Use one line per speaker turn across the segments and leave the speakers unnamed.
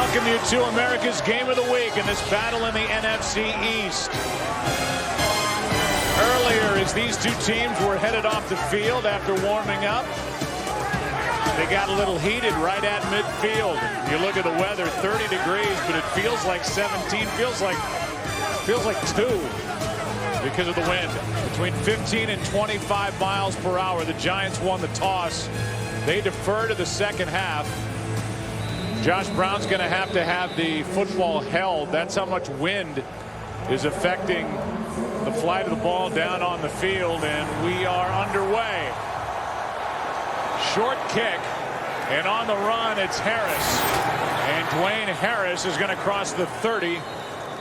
welcome you to America's Game of the Week in this battle in the NFC East. Earlier, as these two teams were headed off the field after warming up, they got a little heated right at midfield. You look at the weather, 30 degrees, but it feels like 17. Feels like 2 because of the wind. Between 15 and 25 miles per hour. The Giants won the toss. They defer to the second half. Josh Brown's going to have the football held. That's how much wind is affecting the flight of the ball down on the field, and we are underway. Short kick, and on the run it's Harris, and Dwayne Harris is going to cross the 30.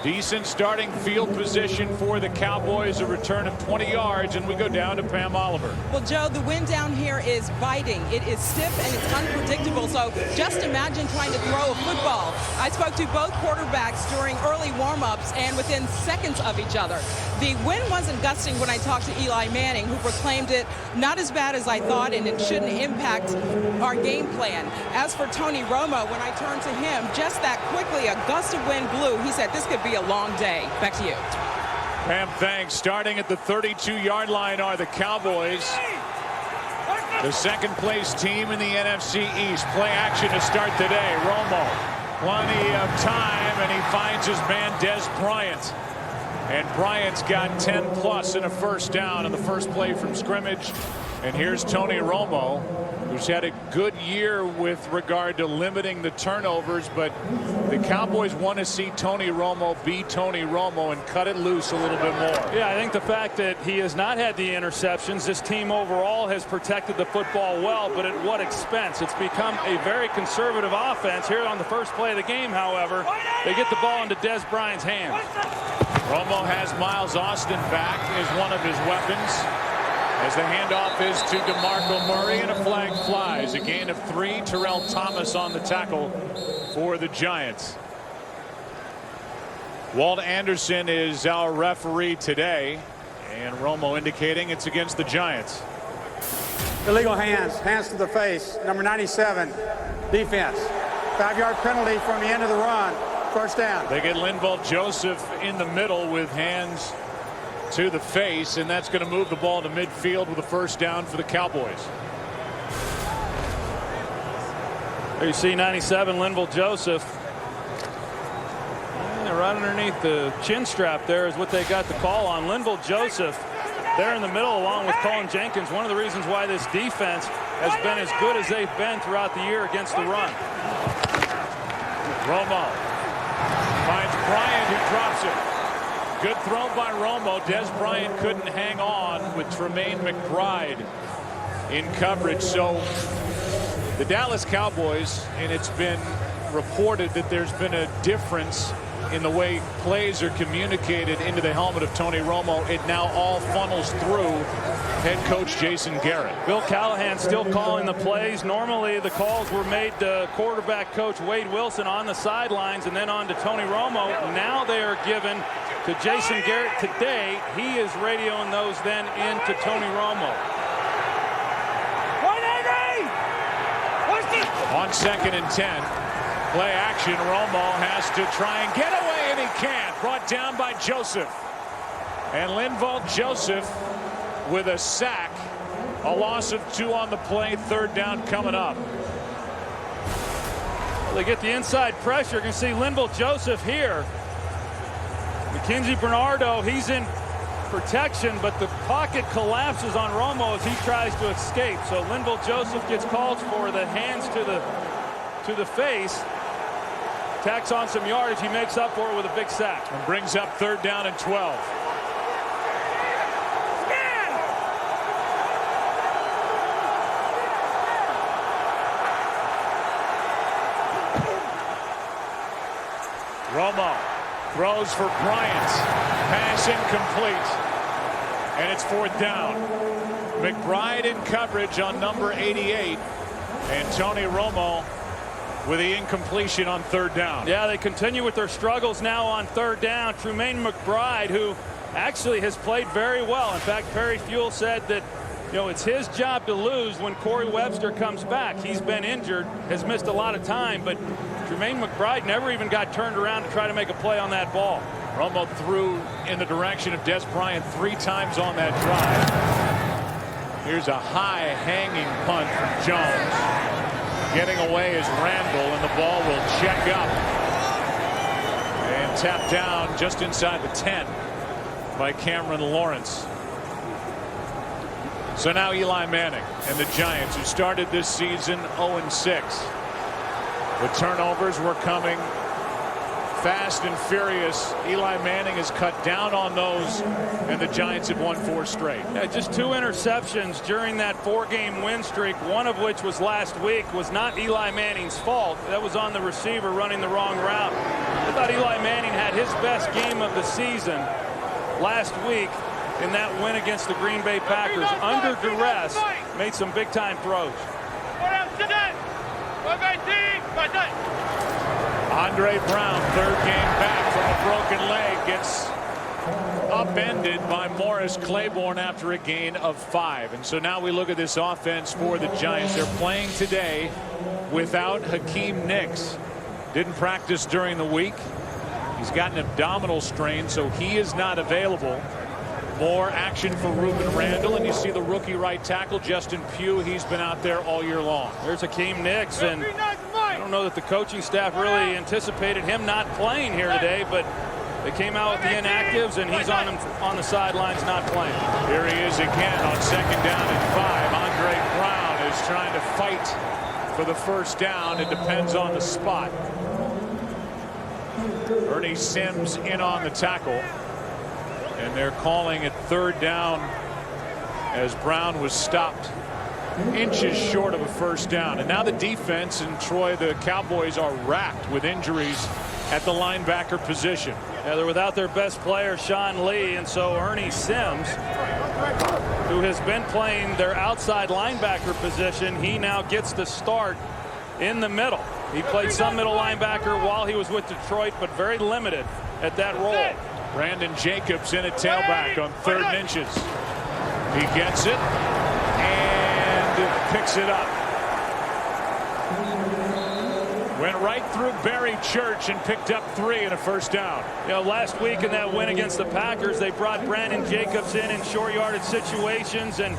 Decent starting field position for the Cowboys, a return of 20 yards, and we go down to Pam Oliver.
Well, Joe, the wind down here is biting. It is stiff and it's unpredictable, so just imagine trying to throw a football. I spoke to both quarterbacks during early warm-ups and within seconds of each other. The wind wasn't gusting when I talked to Eli Manning, who proclaimed it not as bad as I thought, and it shouldn't impact our game plan. As for Tony Romo, when I turned to him, just that quickly a gust of wind blew. He said this could be a long day. Back to you.
Pam, thanks. Starting at the 32-yard line are the Cowboys, the second-place team in the NFC East. Play action to start today. Romo, plenty of time, and he finds his man Dez Bryant. And Bryant's got 10+ in a first down on the first play from scrimmage. And here's Tony Romo, who's had a good year with regard to limiting the turnovers, but the Cowboys want to see Tony Romo be Tony Romo and cut it loose a little bit more.
Yeah, I think the fact that he has not had the interceptions, this team overall has protected the football well, but at what expense? It's become a very conservative offense. Here on the first play of the game, however, they get the ball into Dez Bryant's hands.
Romo has Miles Austin back as one of his weapons, as the handoff is to DeMarco Murray, and a flag flies. A gain of 3. Terrell Thomas on the tackle for the Giants. Walt Anderson is our referee today, and Romo indicating it's against the Giants.
Illegal hands to the face, number 97, defense. 5-yard penalty from the end of the run, first down.
They get Linval Joseph in the middle with hands to the face, and that's going to move the ball to midfield with a first down for the Cowboys.
There you see 97, Linval Joseph. And right underneath the chin strap there is what they got the call on. Linval Joseph there in the middle along with Colin Jenkins. One of the reasons why this defense has been as good as they've been throughout the year against the run.
Romo finds Bryant, who drops it. Good throw by Romo. Dez Bryant couldn't hang on with Tremaine McBride in coverage. So the Dallas Cowboys, and it's been reported that there's been a difference in the way plays are communicated into the helmet of Tony Romo. It now all funnels through head coach Jason Garrett.
Bill Callahan still calling the plays. Normally the calls were made to quarterback coach Wade Wilson on the sidelines and then on to Tony Romo. Now they are given to Jason Garrett today. He is radioing those then into Tony Romo.
On 2nd and 10, play action. Romo has to try and get away, and he can't. Brought down by Joseph. And Linval Joseph with a sack. A loss of 2 on the play. Third down coming up.
They get the inside pressure. You can see Linval Joseph here. Mackenzie Bernardo, he's in protection, but the pocket collapses on Romo as he tries to escape. So Linval Joseph gets called for the hands to the face. Tacks on some yardage. He makes up for it with a big sack.
And brings up 3rd down and 12. Romo throws for Bryant. Pass incomplete. And it's 4th down. McBride in coverage on number 88. And Tony Romo with the incompletion on 3rd down.
Yeah, they continue with their struggles now on 3rd down. Tremaine McBride, who actually has played very well. In fact, Perry Fuel said that You know, it's his job to lose when Corey Webster comes back. He's been injured, has missed a lot of time, but Jermaine McBride never even got turned around to try to make a play on that ball.
Romo threw in the direction of Dez Bryant 3 times on that drive. Here's a high hanging punt from Jones. Getting away is Randall, and the ball will check up and tap down just inside the 10 by Cameron Lawrence. So now Eli Manning and the Giants, who started this season 0-6. The turnovers were coming fast and furious. Eli Manning has cut down on those, and the Giants have won 4 straight.
Yeah, just 2 interceptions during that 4-game win streak, one of which was last week, was not Eli Manning's fault. That was on the receiver running the wrong route. I thought Eli Manning had his best game of the season last week in that win against the Green Bay Packers. Under duress, made some big-time throws.
Andre Brown, 3rd game back from a broken leg, gets upended by Morris Claiborne after a gain of 5. And so now we look at this offense for the Giants. They're playing today without Hakeem Nicks. Didn't practice during the week. He's got an abdominal strain, so he is not available. More action for Ruben Randall, and you see the rookie right tackle Justin Pugh. He's been out there all year long.
There's Hakeem Nicks, and I don't know that the coaching staff really anticipated him not playing here today, but they came out with the inactives, and he's on the sidelines not playing.
Here he is again on 2nd down and 5. Andre Brown is trying to fight for the 1st down. It depends on the spot. Ernie Sims in on the tackle. And they're calling it 3rd down as Brown was stopped inches short of a 1st down. And now the defense in Troy, the Cowboys, are racked with injuries at the linebacker position.
Yeah, they're without their best player, Sean Lee, and so Ernie Sims, who has been playing their outside linebacker position, he now gets the start in the middle. He played some middle linebacker while he was with Detroit, but very limited at that role.
Brandon Jacobs in at tailback on 3rd and inches. He gets it and picks it up. Went right through Barry Church and picked up 3 and a 1st down.
You know, last week in that win against the Packers, they brought Brandon Jacobs in short yardage situations, and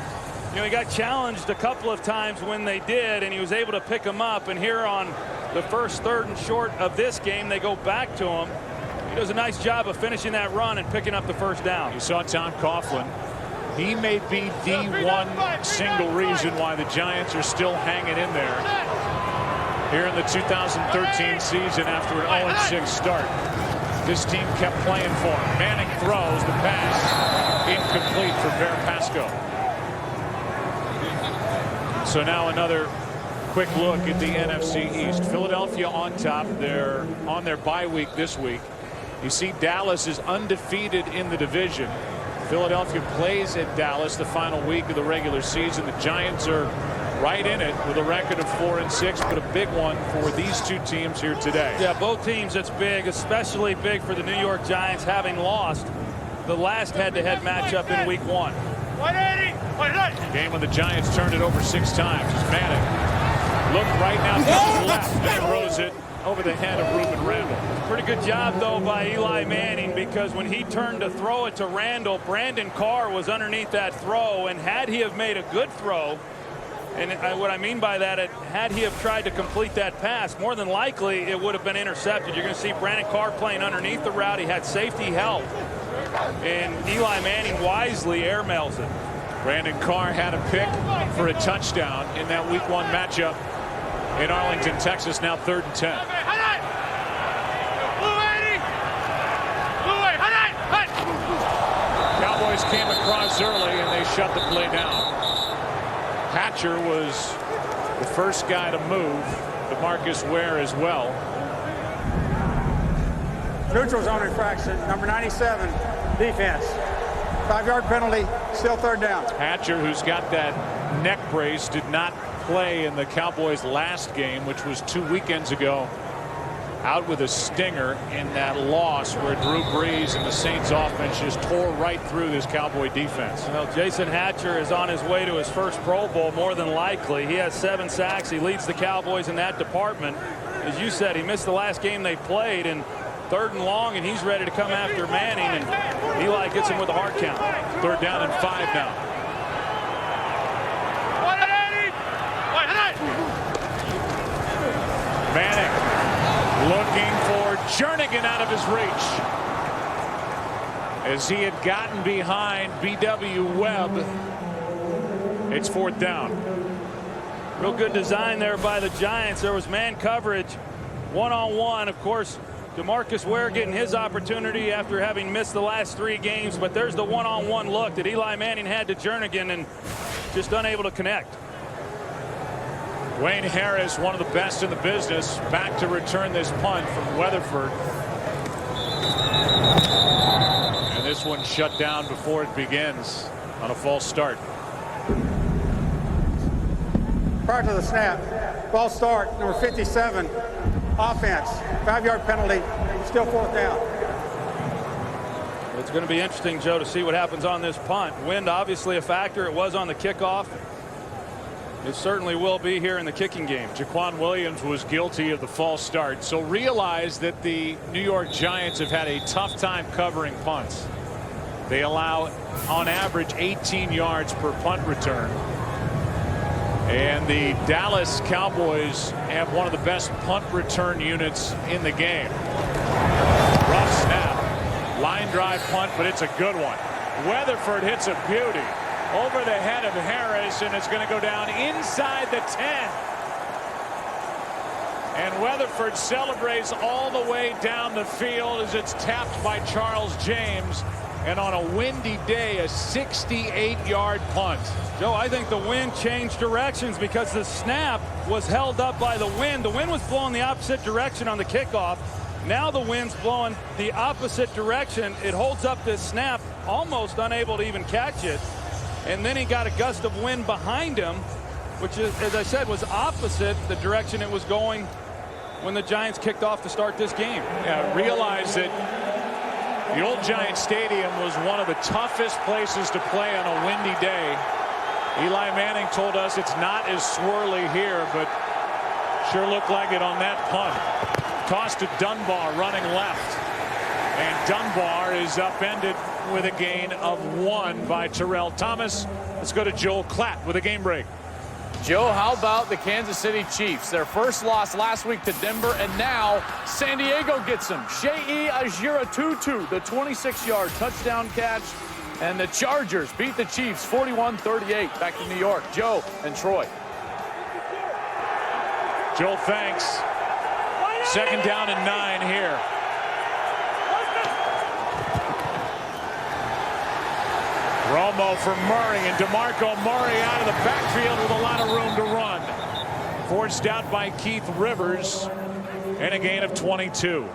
you know, he got challenged a couple of times when they did, and he was able to pick him up. And here on the 1st, 3rd and short of this game, they go back to him. He does a nice job of finishing that run and picking up the 1st down.
You saw Tom Coughlin. He may be the one single reason why the Giants are still hanging in there here in the 2013 season after an 0-6 start. This team kept playing for him. Manning throws the pass incomplete for Bear Pasco. So now another quick look at the NFC East. Philadelphia on top. They're on their bye week this week. You see Dallas is undefeated in the division. Philadelphia plays at Dallas the final week of the regular season. The Giants are right in it with a record of 4-6, but a big one for these 2 teams here today.
Yeah, both teams, it's big, especially big for the New York Giants, having lost the last head-to-head matchup in week 1.
Game when the Giants turned it over 6 times. As Manning looked right now to the left and throws it over the head of Ruben Randall.
Pretty good job, though, by Eli Manning, because when he turned to throw it to Randall, Brandon Carr was underneath that throw, and had he have made a good throw, and what I mean by that, had he have tried to complete that pass, more than likely it would have been intercepted. You're going to see Brandon Carr playing underneath the route. He had safety help, and Eli Manning wisely airmails it.
Brandon Carr had a pick for a touchdown in that week 1 matchup in Arlington, Texas. Now 3rd and 10. Cowboys came across early and they shut the play down. Hatcher was the first guy to move. DeMarcus Ware as well.
Neutral zone infraction, number 97, defense. 5-yard penalty, still 3rd down.
Hatcher, who's got that neck brace, did not play in the Cowboys' last game, which was 2 weekends ago out with a stinger in that loss where Drew Brees and the Saints offense just tore right through this Cowboy defense.
Well, Jason Hatcher is on his way to his first Pro Bowl, more than likely. He has 7 sacks. He leads the Cowboys in that department. As you said, he missed the last game they played, and 3rd and long, and he's ready to come after Manning, and Eli gets him with a hard count.
3rd down and 5 now. Manning looking for Jernigan out of his reach as he had gotten behind B.W. Webb. It's 4th down.
Real good design there by the Giants. There was man coverage, one-on-one. Of course, DeMarcus Ware getting his opportunity after having missed the last 3 games, but there's the one-on-one look that Eli Manning had to Jernigan and just unable to connect.
Wayne Harris, one of the best in the business, back to return this punt from Weatherford. And this one shut down before it begins on a false start.
Prior to the snap, false start, number 57, offense, 5-yard penalty, still 4th down.
It's going to be interesting, Joe, to see what happens on this punt. Wind obviously a factor. It was on the kickoff. It certainly will be here in the kicking game.
Jaquan Williams was guilty of the false start. So realize that the New York Giants have had a tough time covering punts. They allow on average 18 yards per punt return. And the Dallas Cowboys have one of the best punt return units in the game. Rough snap. Line drive punt, but it's a good one. Weatherford hits a beauty over the head of Harris, and it's going to go down inside the 10. And Weatherford celebrates all the way down the field as it's tapped by Charles James. And on a windy day, a 68-yard punt.
Joe, I think the wind changed directions because the snap was held up by the wind. The wind was blowing the opposite direction on the kickoff. Now the wind's blowing the opposite direction. It holds up this snap, almost unable to even catch it. And then he got a gust of wind behind him, which is, as I said, was opposite the direction it was going when the Giants kicked off to start this game.
Yeah, realize that the old Giant Stadium was one of the toughest places to play on a windy day. Eli Manning told us it's not as swirly here, but sure looked like it on that punt. Toss to Dunbar running left. And Dunbar is upended with a gain of 1 by Terrell Thomas. Let's go to Joel Klatt with a game break.
Joe, how about the Kansas City Chiefs? Their first loss last week to Denver, and now San Diego gets them. Shea Ajira-Tutu, the 26-yard touchdown catch. And the Chargers beat the Chiefs 41-38 back to New York. Joe and Troy.
Joel, thanks. 2nd down and 9 here. Romo for Murray, and DeMarco Murray out of the backfield with a lot of room to run. Forced out by Keith Rivers, and a gain of 22.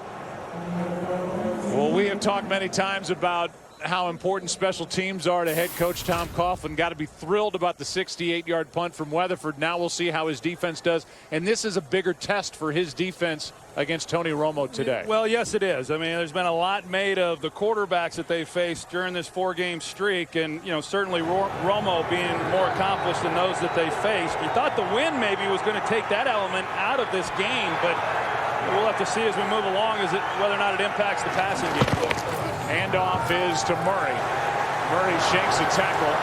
Well, we have talked many times about how important special teams are to head coach Tom Coughlin. Got to be thrilled about the 68-yard punt from Weatherford. Now we'll see how his defense does. And this is a bigger test for his defense against Tony Romo today.
Well, yes, it is. I mean, there's been a lot made of the quarterbacks that they faced during this 4-game streak. And, you know, certainly Romo being more accomplished than those that they faced. You thought the win maybe was going to take that element out of this game. But we'll have to see as we move along whether or not it impacts the passing game. Handoff is to Murray. Murray shakes a tackle.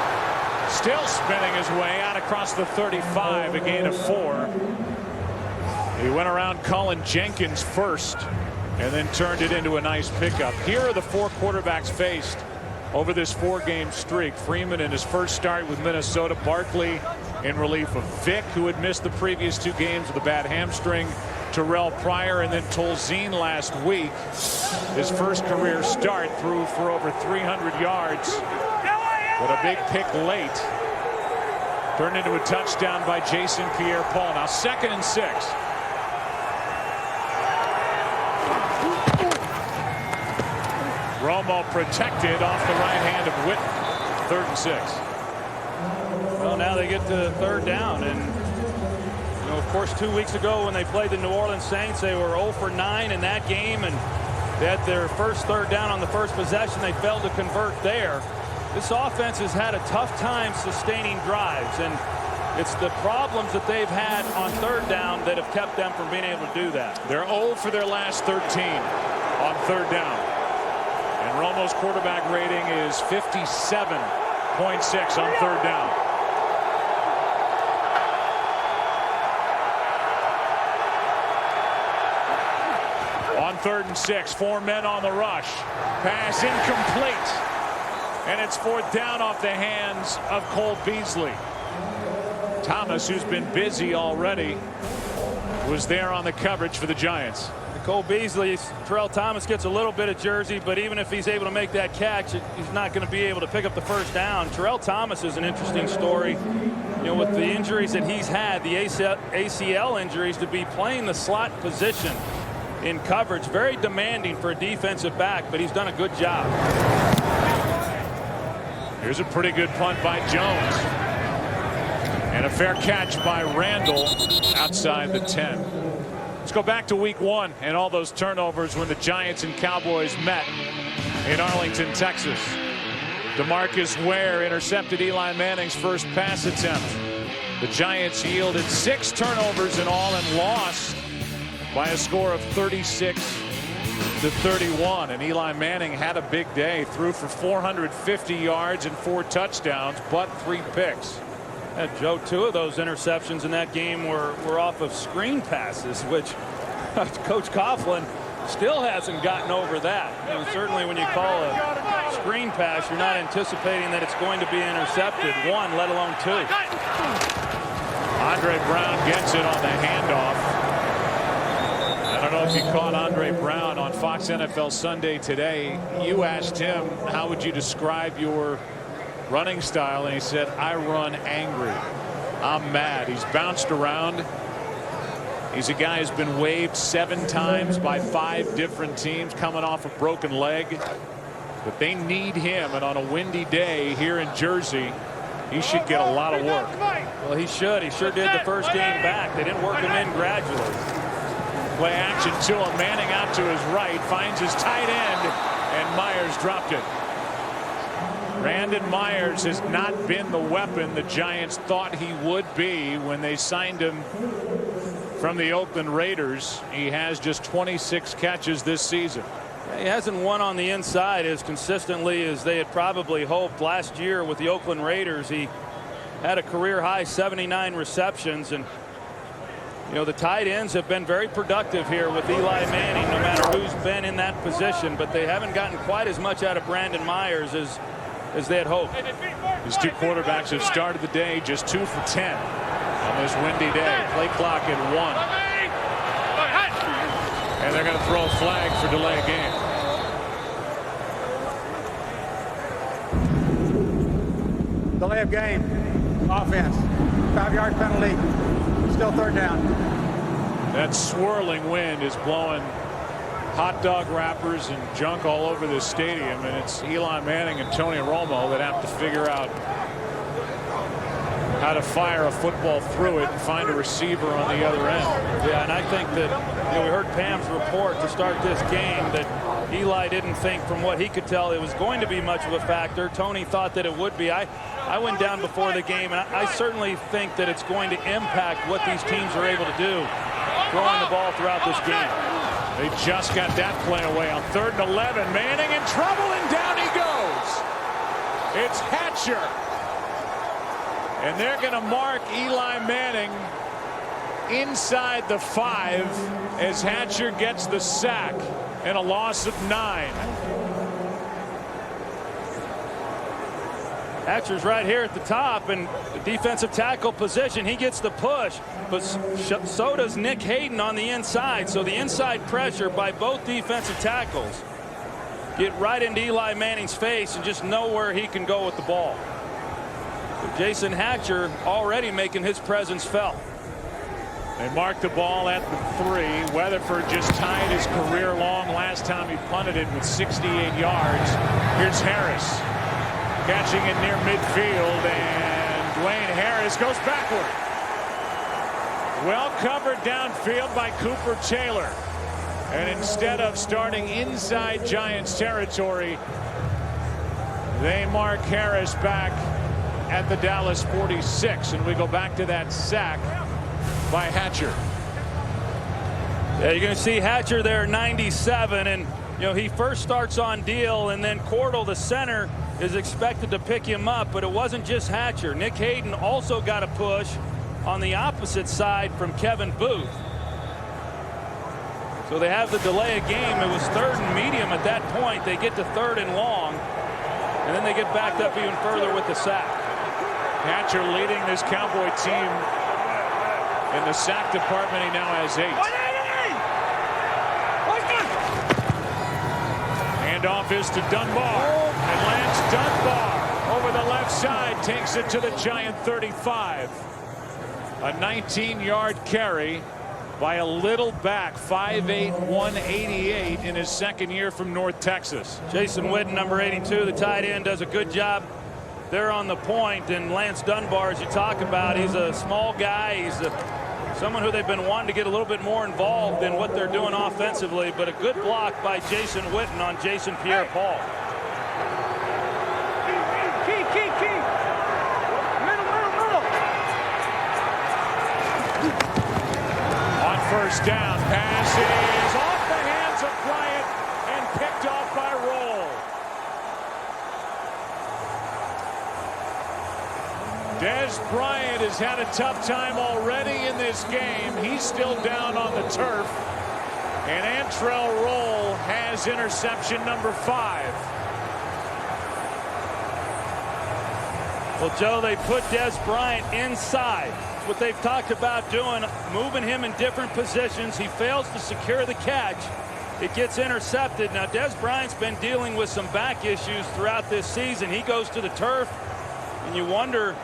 Still spinning his way out across the 35, a gain of 4. He went around Colin Jenkins first and then turned it into a nice pickup. Here are the 4 quarterbacks faced over this 4-game streak. Freeman in his first start with Minnesota. Barkley in relief of Vick, who had missed the previous 2 games with a bad hamstring. Terrell Pryor, and then Tolzien last week. His first career start, threw for over 300 yards. But a big pick late. Turned into a touchdown by Jason Pierre-Paul. Now 2nd and 6. Romo protected off the right hand of Whitten. 3rd and 6. Well, now they get to 3rd down, and You know, of course, 2 weeks ago when they played the New Orleans Saints, they were 0 for 9 in that game, and they had their first third down on the first possession. They failed to convert there. This offense has had a tough time sustaining drives, and it's the problems that they've had on third down that have kept them from being able to do that.
They're 0 for their last 13 on third down. And Romo's quarterback rating is 57.6 on third down. On 3rd and 6, 4 men on the rush. Pass incomplete. And it's 4th down off the hands of Cole Beasley. Thomas, who's been busy already, was there on the coverage for the Giants.
Cole Beasley, Terrell Thomas gets a little bit of jersey, but even if he's able to make that catch, he's not going to be able to pick up the first down. Terrell Thomas is an interesting story. You know, with the injuries that he's had, the ACL injuries, to be playing the slot position in coverage, very demanding for a defensive back, but he's done a good job.
Here's a pretty good punt by Jones. And a fair catch by Randall outside the 10. Let's go back to week 1 and all those turnovers when the Giants and Cowboys met in Arlington, Texas. DeMarcus Ware intercepted Eli Manning's first pass attempt. The Giants yielded 6 turnovers in all and lost by a score of 36-31. And Eli Manning had a big day, threw for 450 yards and 4 touchdowns, but 3 picks.
Joe, 2 of those interceptions in that game were off of screen passes, which Coach Coughlin still hasn't gotten over that. You know, certainly when you call a screen pass, you're not anticipating that it's going to be intercepted, 1, let alone 2.
Andre Brown gets it on the handoff. I don't know if you caught Andre Brown on Fox NFL Sunday today. You asked him, how would you describe your running style, and he said, I run angry. I'm mad. He's bounced around. He's a guy who's been waived 7 times by 5 different teams, coming off a broken leg. But they need him, and on a windy day here in Jersey, he should get a lot of work.
Well, he should. He sure did the first game back. They didn't work him in gradually.
Play action to him. Manning out to his right, finds his tight end, and Myers dropped it. Brandon Myers has not been the weapon the Giants thought he would be when they signed him from the Oakland Raiders. He has just 26 catches this season.
He hasn't won on the inside as consistently as they had probably hoped. Last year with the Oakland Raiders, he had a career high 79 receptions, and you know, the tight ends have been very productive here with Eli Manning, no matter who's been in that position, but they haven't gotten quite as much out of Brandon Myers as they had hoped.
These 2 quarterbacks have started the day just 2 for 10 on this windy day. Play clock at 1. And they're going to throw a flag for delay of game.
Delay of game. Offense. 5-yard penalty. Still 3rd down.
That swirling wind is blowing hot dog wrappers and junk all over this stadium, and it's Eli Manning and Tony Romo that have to figure out how to fire a football through it and find a receiver on the other end.
Yeah, and I think that, you know, we heard Pam's report to start this game that Eli didn't think, from what he could tell, it was going to be much of a factor. Tony thought that it would be. I went down before the game, and I certainly think that it's going to impact what these teams are able to do throwing the ball throughout this game.
They just got that play away on 3rd and 11. Manning in trouble, and down he goes. It's Hatcher. And they're going to mark Eli Manning inside the 5 as Hatcher gets the sack and a loss of 9.
Hatcher's right here at the top, and the defensive tackle position, he gets the push, but so does Nick Hayden on the inside. So the inside pressure by both defensive tackles get right into Eli Manning's face and just know where he can go with the ball. But Jason Hatcher already making his presence felt.
They marked the ball at the 3. Weatherford just tied his career long last time he punted it with 68 yards. Here's Harris catching it near midfield, and Dwayne Harris goes backward. Well covered downfield by Cooper Taylor. And instead of starting inside Giants territory, they mark Harris back at the Dallas 46. And we go back to that sack by Hatcher.
Yeah, you're going to see Hatcher there, 97. And, you know, he first starts on deal, and then Cordell, the center, is expected to pick him up. But it wasn't just Hatcher. Nick Hayden also got a push on the opposite side from Kevin Booth. So they have the delay of game. It was 3rd and medium at that point. They get to 3rd and long, and then they get backed up even further with the sack.
Hatcher leading this Cowboy team in the sack department. He now has 8. Handoff is to Dunbar, and Lance Dunbar over the left side takes it to the Giant 35. A 19-yard carry by a little back, 5'8", 188 in his second year from North Texas.
Jason Witten, number 82, the tight end, does a good job there on the point. And Lance Dunbar, as you talk about, he's a small guy. He's someone who they've been wanting to get a little bit more involved in what they're doing offensively. But a good block by Jason Witten on Jason Pierre-Paul.
First down, pass is off the hands of Bryant and picked off by Roll. Dez Bryant has had a tough time already in this game. He's still down on the turf. And Antrell Roll has interception number 5.
Well, Joe, they put Dez Bryant inside. What they've talked about doing, moving him in different positions. He fails to secure the catch. It gets intercepted. Now, Dez Bryant's been dealing with some back issues throughout this season. He goes to the turf, and you wonder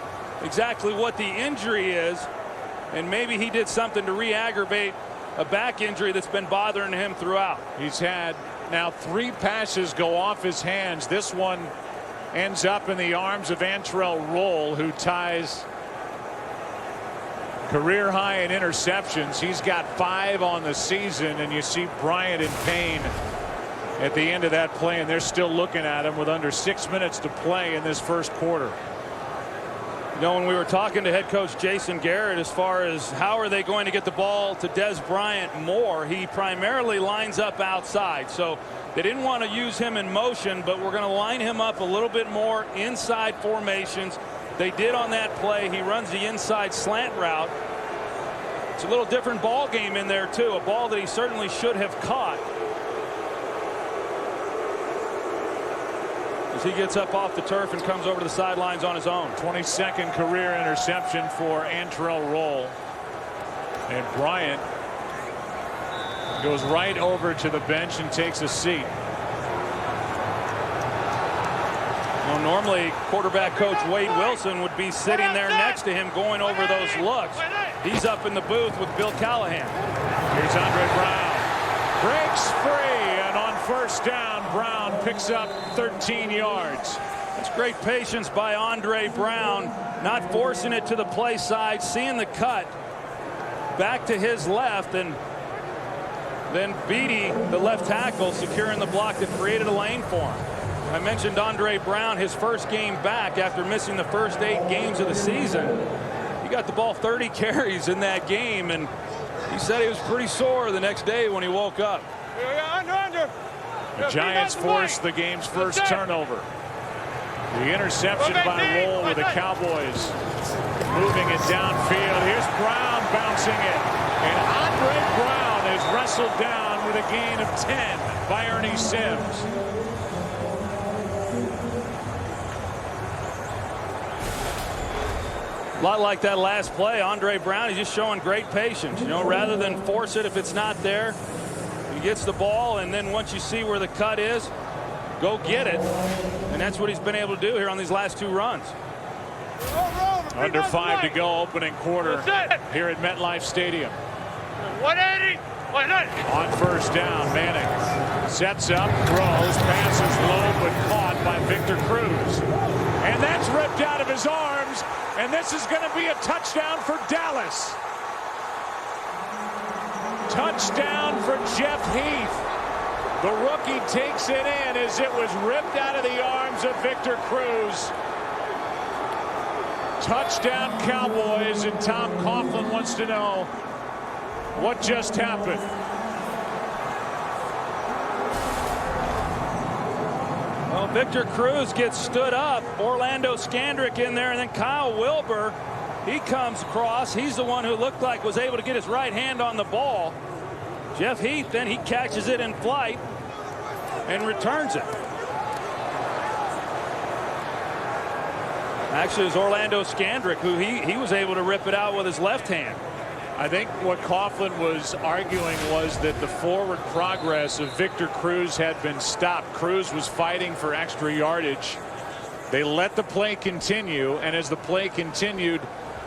exactly what the injury is. And maybe he did something to re-aggravate a back injury that's been bothering him throughout.
He's had now 3 passes go off his hands. This one ends up in the arms of Antrell Roll, who ties career high in interceptions. He's got 5 on the season, and you see Bryant in pain at the end of that play, and they're still looking at him with under 6 minutes to play in this first quarter.
You know, when we were talking to head coach Jason Garrett as far as how are they going to get the ball to Dez Bryant more, he primarily lines up outside. So they didn't want to use him in motion, but we're going to line him up a little bit more inside formations. They did on that play. He runs the inside slant route. It's a little different ball game in there too, a ball that he certainly should have caught. As he gets up off the turf and comes over to the sidelines on his own.
22nd career interception for Antrell Roll. And Bryant goes right over to the bench and takes a seat.
Well, normally quarterback coach Wade Wilson would be sitting there next to him going over those looks. He's up in the booth with Bill Callahan.
Here's Andre Brown. Breaks free, and on first down, Brown picks up 13 yards.
That's great patience by Andre Brown, not forcing it to the play side, seeing the cut back to his left, and then Beatty, the left tackle, securing the block that created a lane for him. I mentioned Andre Brown, his first game back after missing the first 8 games of the season. He got the ball 30 carries in that game, and he said he was pretty sore the next day when he woke up.
The Giants forced the game's first turnover. The interception by Roll with the Cowboys moving it downfield. Here's Brown bouncing it. And Andre Brown is wrestled down with a gain of 10 by Ernie Sims.
A lot like that last play, Andre Brown is just showing great patience. You know, rather than force it if it's not there, he gets the ball, and then once you see where the cut is, go get it. And that's what he's been able to do here on these last 2 runs.
Under 5 to go, opening quarter here at MetLife Stadium.
180.
On first down, Manning sets up, throws, passes low, but caught by Victor Cruz. And that's ripped out of his arms, and this is going to be a touchdown for Dallas. Touchdown for Jeff Heath. The rookie takes it in as it was ripped out of the arms of Victor Cruz. Touchdown Cowboys, and Tom Coughlin wants to know what just happened.
Well, Victor Cruz gets stood up. Orlando Scandrick in there, and then Kyle Wilbur. He comes across. He's the one who looked like was able to get his right hand on the ball. Jeff Heath, then he catches it in flight and returns it. Actually, it was Orlando Scandrick who he was able to rip it out with his left hand.
I think what Coughlin was arguing was that the forward progress of Victor Cruz had been stopped. Cruz was fighting for extra yardage. They let the play continue, and as the play continued,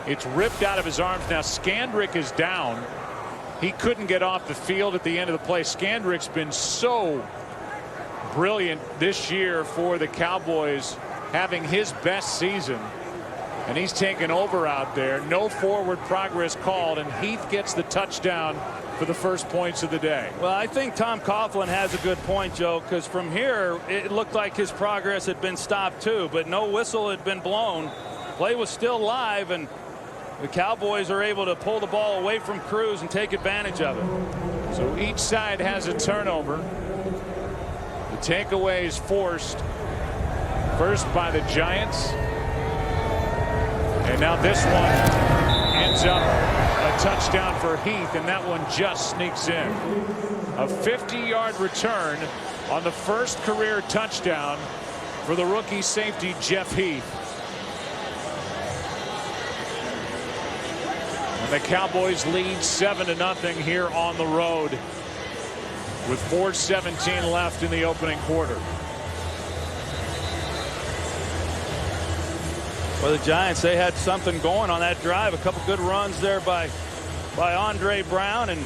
it's ripped out of his arms. Now Scandrick is down. He couldn't get off the field at the end of the play. Scandrick's been so brilliant this year for the Cowboys, having his best season, and he's taken over out there. No forward progress called, and Heath gets the touchdown for the first points of the day.
Well, I think Tom Coughlin has a good point, Joe, because from here it looked like his progress had been stopped too, but no whistle had been blown. Play was still live, and the Cowboys are able to pull the ball away from Cruz and take advantage of it.
So each side has a turnover. The takeaway is forced first by the Giants, and now this one ends up a touchdown for Heath, and that one just sneaks in. A 50-yard return on the first career touchdown for the rookie safety Jeff Heath. And the Cowboys lead 7-0 here on the road with 4:17 left in the opening quarter.
Well, the Giants, they had something going on that drive. A couple good runs there by Andre Brown, and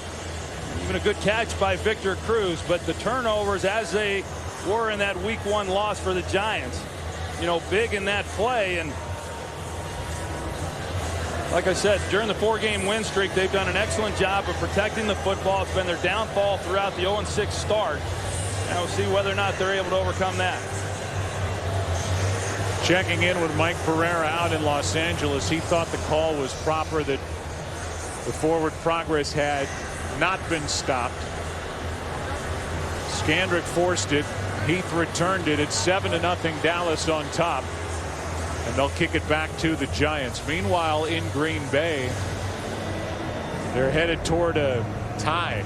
even a good catch by Victor Cruz. But the turnovers, as they were in that Week 1 loss for the Giants, you know, big in that play. And like I said, during the 4-game win streak, they've done an excellent job of protecting the football. It's been their downfall throughout the 0-6 start. And we'll see whether or not they're able to overcome that.
Checking in with Mike Pereira out in Los Angeles. He thought the call was proper, that the forward progress had not been stopped. Scandrick forced it. Heath returned it. It's 7-0 Dallas on top. And they'll kick it back to the Giants. Meanwhile, in Green Bay, they're headed toward a tie.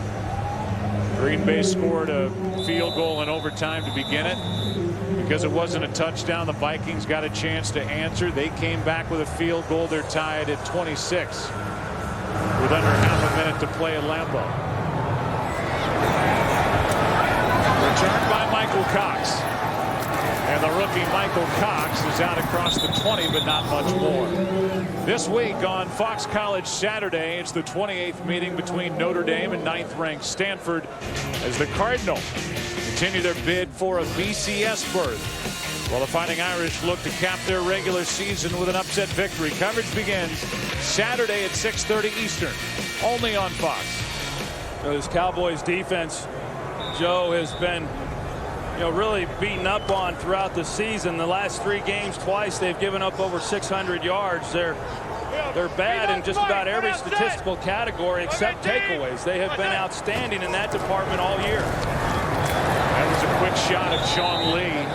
Green Bay scored a field goal in overtime to begin it. Because it wasn't a touchdown, the Vikings got a chance to answer. They came back with a field goal. They're tied at 26 with under half a minute to play at Lambeau. Returned by Michael Cox. And the rookie Michael Cox is out across the 20, but not much more. This week on Fox College Saturday, it's the 28th meeting between Notre Dame and 9th-ranked Stanford as the Cardinal continue their bid for a BCS berth, while the Fighting Irish look to cap their regular season with an upset victory. Coverage begins Saturday at 6:30 Eastern, only on Fox.
So this Cowboys defense, Joe, has been, you know, really beaten up on throughout the season. The last 3 games, twice they've given up over 600 yards. They're bad in just about every statistical category except takeaways. They have been outstanding in that department all year.
That was a quick shot of Sean Lee,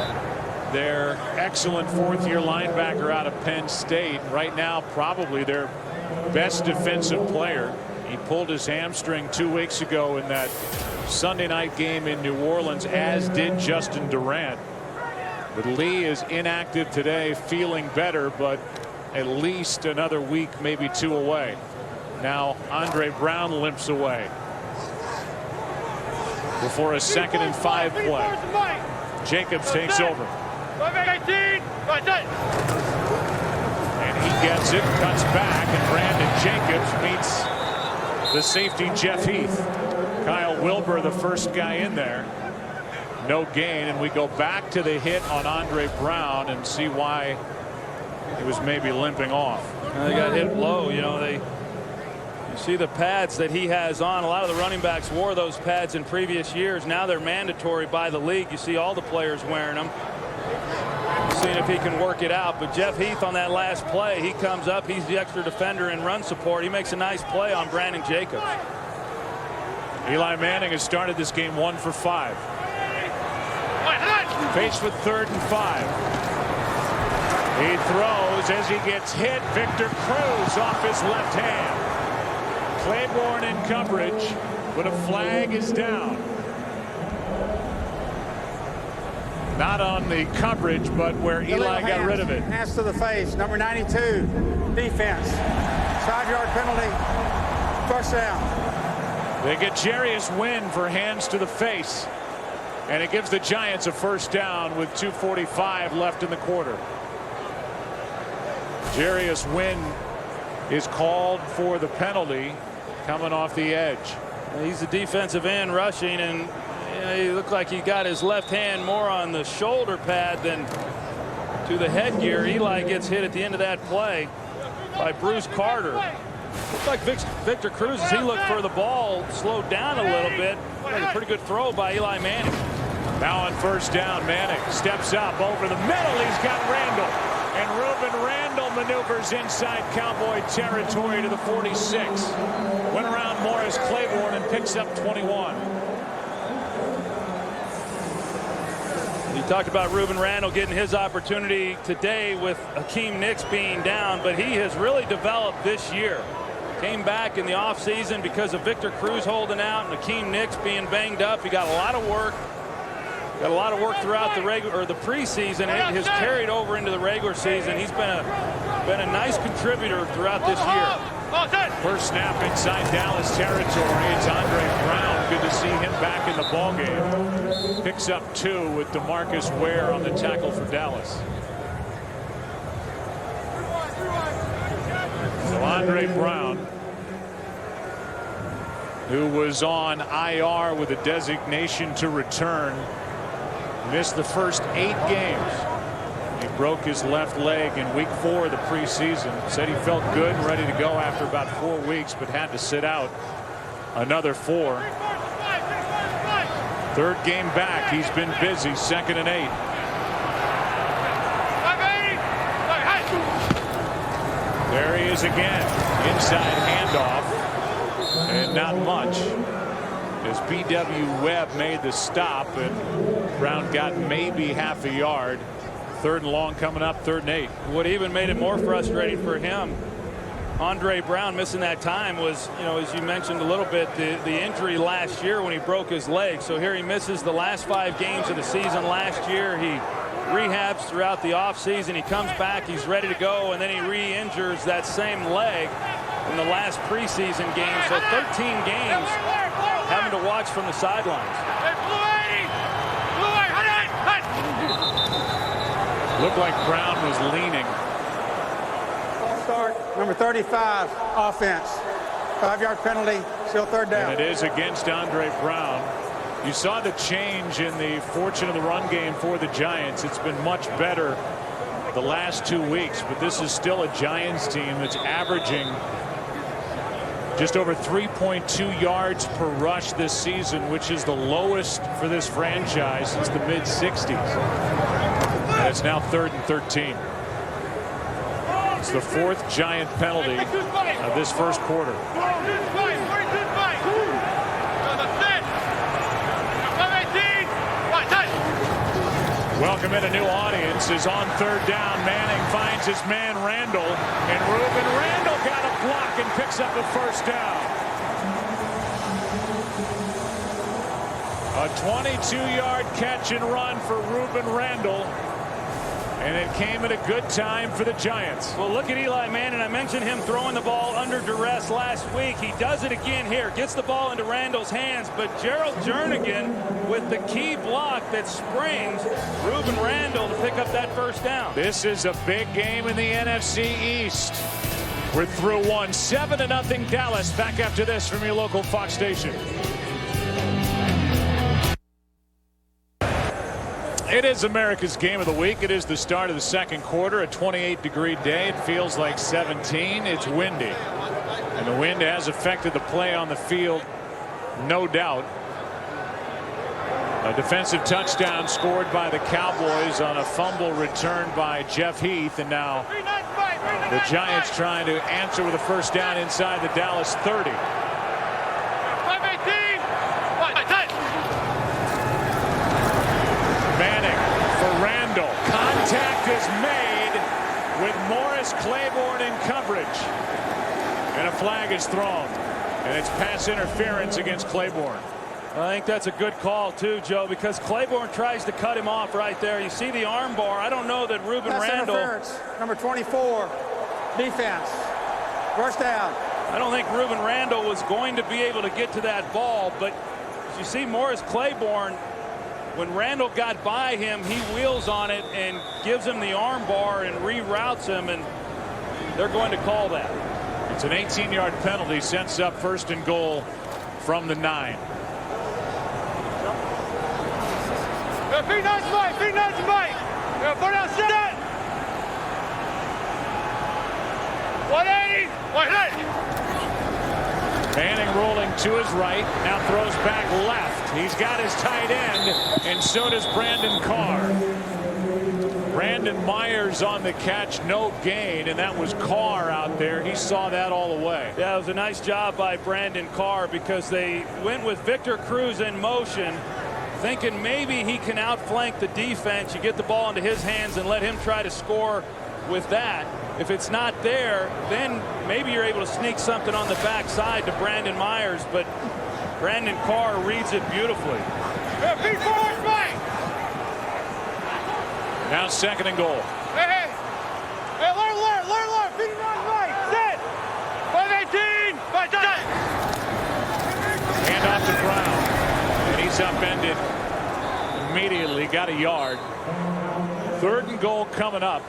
their excellent 4th-year linebacker out of Penn State. Right now, probably their best defensive player. He pulled his hamstring 2 weeks ago in that Sunday night game in New Orleans, as did Justin Durant. But Lee is inactive today, feeling better, but at least another week, maybe 2 away. Now Andre Brown limps away before a 2nd and 5 play. Jacobs takes over. And he gets it, cuts back, and Brandon Jacobs meets the safety Jeff Heath. Kyle Wilbur, the first guy in there. No gain, and we go back to the hit on Andre Brown and see why he was maybe limping off.
They got hit low. You know, You see the pads that he has on. A lot of the running backs wore those pads in previous years. Now they're mandatory by the league. You see all the players wearing them. Seeing if he can work it out. But Jeff Heath on that last play, he comes up. He's the extra defender in run support. He makes a nice play on Brandon Jacobs.
Eli Manning has started this game 1 for 5. Faced with 3rd and 5. He throws as he gets hit. Victor Cruz off his left hand. Claiborne in coverage, but a flag is down. Not on the coverage, but where Eli got rid of it.
Hands to the face, number 92, defense. 5-yard penalty, first down.
They get Jarius Wynn for hands to the face. And it gives the Giants a first down with 2:45 left in the quarter. Jarius Wynn is called for the penalty coming off the edge.
He's the defensive end rushing, and he looked like he got his left hand more on the shoulder pad than to the headgear. Eli gets hit at the end of that play by Bruce Carter. Looks like Victor Cruz, as he looked for the ball, slowed down a little bit. Like a pretty good throw by Eli Manning.
Now on first down, Manning steps up over the middle. He's got Randall. And Ruben Randall maneuvers inside Cowboy territory to the 46. Went around Morris Claiborne and picks up 21.
You talked about Ruben Randall getting his opportunity today with Hakeem Nicks being down, but he has really developed this year. Came back in the offseason because of Victor Cruz holding out and Hakeem Nicks being banged up. He got a lot of work. Got a lot of work throughout the preseason. It has carried over into the regular season. He's been a nice contributor throughout this year.
First snap inside Dallas territory. It's Andre Brown. Good to see him back in the ballgame. Picks up 2 with DeMarcus Ware on the tackle for Dallas. So Andre Brown, who was on IR with a designation to return, missed the first 8 games. He broke his left leg in week 4 of the preseason. Said he felt good and ready to go after about 4 weeks, but had to sit out another 4. 3rd game back. He's been busy. 2nd and 8. There he is again. Inside handoff. And not much. As B.W. Webb made the stop, and Brown got maybe half a yard. 3rd and long coming up, 3rd and 8.
What even made it more frustrating for him, Andre Brown missing that time, was, as you mentioned a little bit, the injury last year when he broke his leg. So here he misses the last 5 games of the season last year. He rehabs throughout the offseason. He comes back, he's ready to go, and then he re-injures that same leg in the last preseason game. So 13 games having to watch from the sidelines.
Looked like Brown was leaning.
Start, number 35, offense. 5-yard penalty, still 3rd down.
And it is against Andre Brown. You saw the change in the fortune of the run game for the Giants. It's been much better the last 2 weeks, but this is still a Giants team that's averaging just over 3.2 yards per rush this season, which is the lowest for this franchise since the mid-60s. And it's now 3rd and 13. It's the 4th Giant penalty of this first quarter. Welcome in a new audience is on 3rd down. Manning finds his man Randall, and Ruben Randall got a block and picks up the first down. A 22-yard catch and run for Ruben Randall. And it came at a good time for the Giants.
Well, look at Eli Manning. I mentioned him throwing the ball under duress last week. He does it again here. Gets the ball into Randall's hands. But Gerald Jernigan with the key block that springs Ruben Randall to pick up that first down.
This is a big game in the NFC East. We're through 1. 7-0 Dallas. Back after this from your local Fox station. It is America's game of the week. It is the start of the second quarter. A 28-degree day. It feels like 17. It's windy. And the wind has affected the play on the field, no doubt. A defensive touchdown scored by the Cowboys on a fumble returned by Jeff Heath, and now the Giants trying to answer with a first down inside the Dallas 30. Manning for Randall. Contact is made with Morris Claiborne in coverage. And a flag is thrown. And it's pass interference against Claiborne.
I think that's a good call too, Joe, because Claiborne tries to cut him off right there. You see the arm bar. I don't know that Ruben Randall.
Interference. Number 24, defense. First down.
I don't think Ruben Randall was going to be able to get to that ball, but as you see Morris Claiborne, when Randall got by him, he wheels on it and gives him the arm bar and reroutes him, and they're going to call that.
It's an 18-yard penalty, sets up first and goal from the 9.
Big nice Mike. Big nice Mike. Put out set. 180. 180.
Manning rolling to his right, now throws back left. He's got his tight end, and so does Brandon Carr. Brandon Myers on the catch, no gain, and that was Carr out there. He saw that all the way.
Yeah, it was a nice job by Brandon Carr because they went with Victor Cruz in motion, thinking maybe he can outflank the defense. You get the ball into his hands and let him try to score with that. If it's not there, then maybe you're able to sneak something on the backside to Brandon Myers, but Brandon Carr reads it beautifully.
Big forward, Mike.
Now second and goal.
Hey, learn. Big nice Mike. Set. 518.
Hand off to Brown. And he's upended immediately, got a yard. Third and goal coming up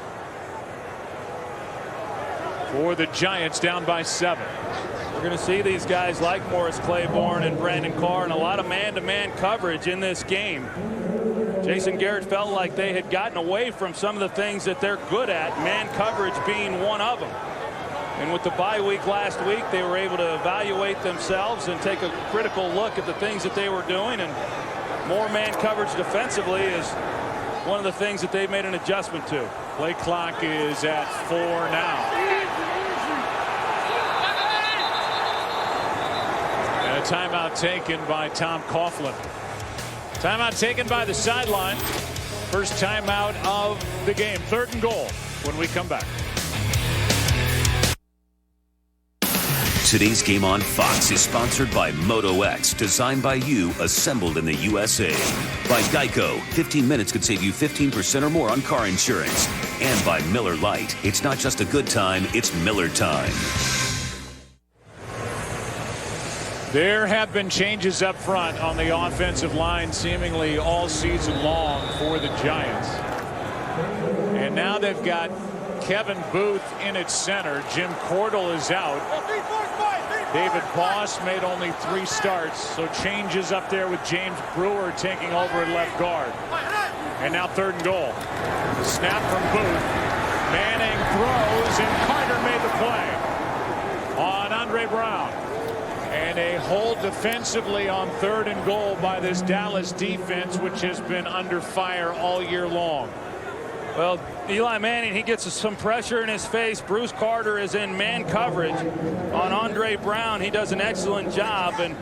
for the Giants, down by 7.
We're going to see these guys like Morris Claiborne and Brandon Carr and a lot of man-to-man coverage in this game. Jason Garrett felt like they had gotten away from some of the things that they're good at, man coverage being one of them. And with the bye week last week, they were able to evaluate themselves and take a critical look at the things that they were doing, and more man coverage defensively is one of the things that they've made an adjustment to.
Play clock is at 4 now. And a timeout taken by Tom Coughlin. Timeout taken by the sideline. First timeout of the game. Third and goal when we come back.
Today's game on Fox is sponsored by Moto X, designed by you, assembled in the USA. By Geico, 15 minutes could save you 15% or more on car insurance. And by Miller Lite, it's not just a good time, it's Miller time.
There have been changes up front on the offensive line seemingly all season long for the Giants. And now they've got Kevin Booth in its center. Jim Cordell is out. David Boss made only 3 starts, so changes up there with James Brewer taking over at left guard. And now third and goal. Snap from Booth. Manning throws, and Carter made the play on Andre Brown. And a hold defensively on third and goal by this Dallas defense, which has been under fire all year long.
Well, Eli Manning, he gets some pressure in his face. Bruce Carter is in man coverage on Andre Brown. He does an excellent job, and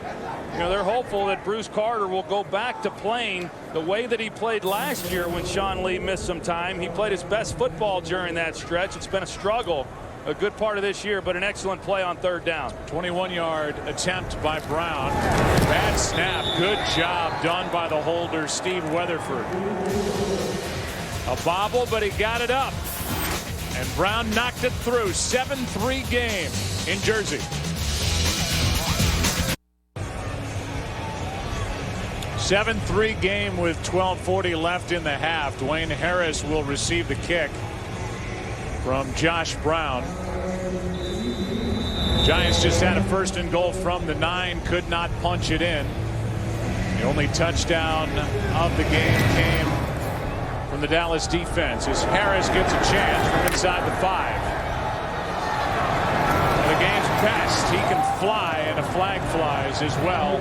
you know they're hopeful that Bruce Carter will go back to playing the way that he played last year when Sean Lee missed some time. He played his best football during that stretch. It's been a struggle a good part of this year, but an excellent play on third down.
21-yard attempt by Brown. Bad snap. Good job done by the holder, Steve Weatherford. A bobble, but he got it up. And Brown knocked it through. 7-3 game in Jersey. 7-3 game with 12:40 left in the half. Dwayne Harris will receive the kick from Josh Brown. Giants just had a first and goal from the 9. Could not punch it in. The only touchdown of the game came from the Dallas defense as Harris gets a chance from inside the 5. And the game's best. He can fly, and a flag flies as well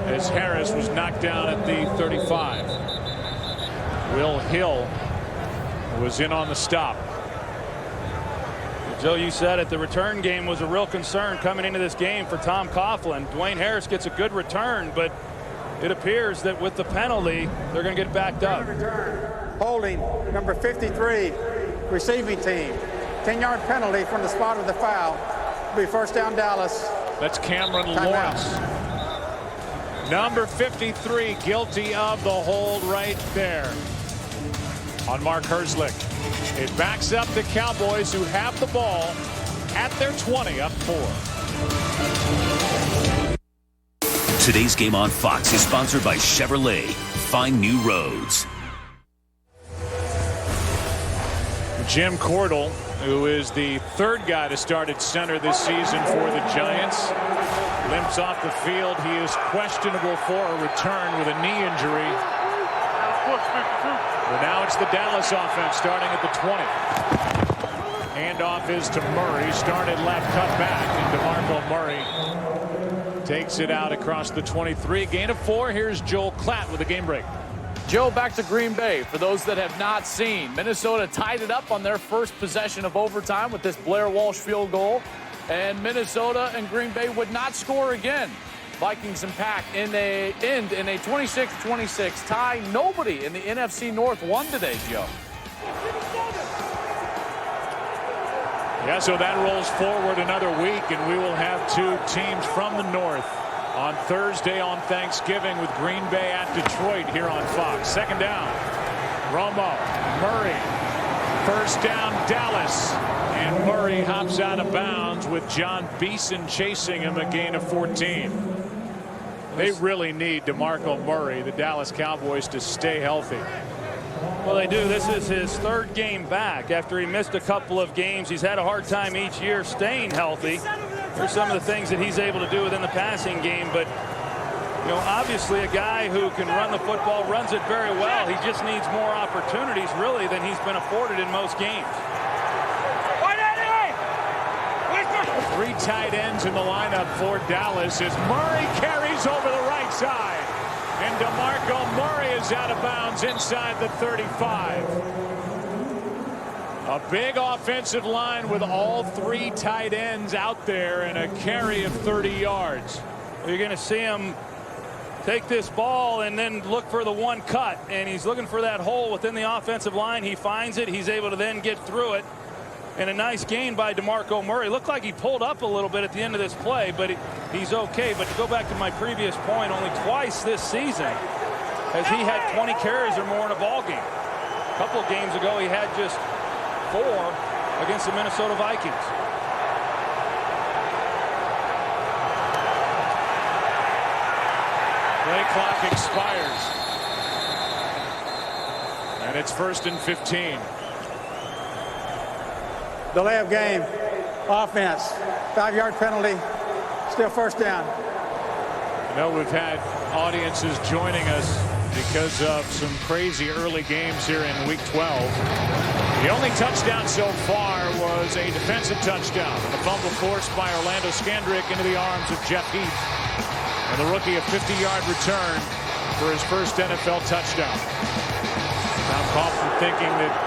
as Harris was knocked down at the 35. Will Hill was in on the stop.
Joe, you said it, the return game was a real concern coming into this game for Tom Coughlin. Dwayne Harris gets a good return, but it appears that with the penalty, they're going to get backed up.
Holding number 53, receiving team. 10-yard penalty from the spot of the foul. It'll be first down Dallas.
That's Cameron
Timeout.
Lawrence. Number 53 guilty of the hold right there on Mark Herzlich. It backs up the Cowboys, who have the ball at their 20, up 4.
Today's game on Fox is sponsored by Chevrolet. Find new roads.
Jim Cordell, who is the third guy to start at center this season for the Giants, limps off the field. He is questionable for a return with a knee injury. But now it's the Dallas offense starting at the 20. Handoff is to Murray. Started left, cut back, and DeMarco Murray takes it out across the 23. Gain of 4. Here's Joel Klatt with a game break.
Joe, back to Green Bay. For those that have not seen, Minnesota tied it up on their first possession of overtime with this Blair Walsh field goal. And Minnesota and Green Bay would not score again. Vikings and Pack end in a 26-26 tie. Nobody in the NFC North won today, Joe.
Yeah, so that rolls forward another week, and we will have 2 teams from the North on Thursday on Thanksgiving with Green Bay at Detroit here on Fox. Second down. Romo, Murray. First down, Dallas. And Murray hops out of bounds with John Beeson chasing him, a gain of 14. They really need DeMarco Murray, the Dallas Cowboys, to stay healthy.
Well, they do. This is his third game back after he missed a couple of games. He's had a hard time each year staying healthy. There's some of the things that he's able to do within the passing game, but you know, obviously a guy who can run the football, runs it very well. He just needs more opportunities, really, than he's been afforded in most games.
3 tight ends in the lineup for Dallas as Murray carries over the right side. And DeMarco Murray is out of bounds inside the 35. A big offensive line with all 3 tight ends out there and a carry of 30 yards.
You're going to see him take this ball and then look for the one cut. And he's looking for that hole within the offensive line. He finds it. He's able to then get through it. And a nice gain by DeMarco Murray. Looked like he pulled up a little bit at the end of this play, but he's okay. But to go back to my previous point, only twice this season has he had 20 carries or more in a ball game. A couple of games ago, he had just 4 against the Minnesota Vikings.
Play clock expires. And it's 1st and 15.
Delay of game. Offense. 5-yard penalty. Still first down.
I know we've had audiences joining us because of some crazy early games here in Week 12. The only touchdown so far was a defensive touchdown. A fumble forced by Orlando Scandrick into the arms of Jeff Heath. And the rookie a 50-yard return for his first NFL touchdown. Tom Coughlin thinking that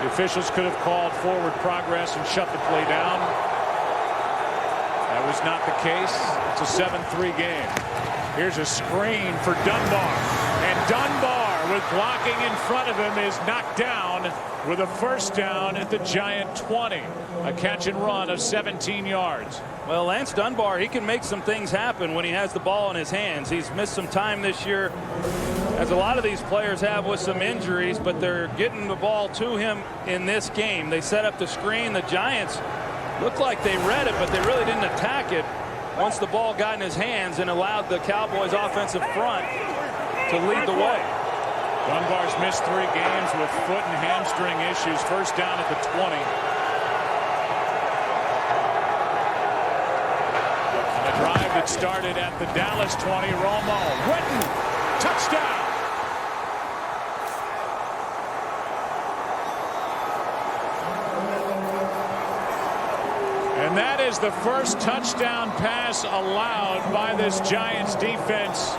the officials could have called forward progress and shut the play down. That was not the case. It's a 7-3 game. Here's a screen for Dunbar. And Dunbar, with blocking in front of him, is knocked down with a first down at the Giant 20. A catch and run of 17 yards.
Well, Lance Dunbar, he can make some things happen when he has the ball in his hands. He's missed some time this year, as a lot of these players have with some injuries, but they're getting the ball to him in this game. They set up the screen. The Giants looked like they read it, but they really didn't attack it once the ball got in his hands and allowed the Cowboys offensive front to lead the way.
Dunbar's missed 3 games with foot and hamstring issues. First down at the 20. And a drive that started at the Dallas 20. Romo, Witten, touchdown. And that is the first touchdown pass allowed by this Giants defense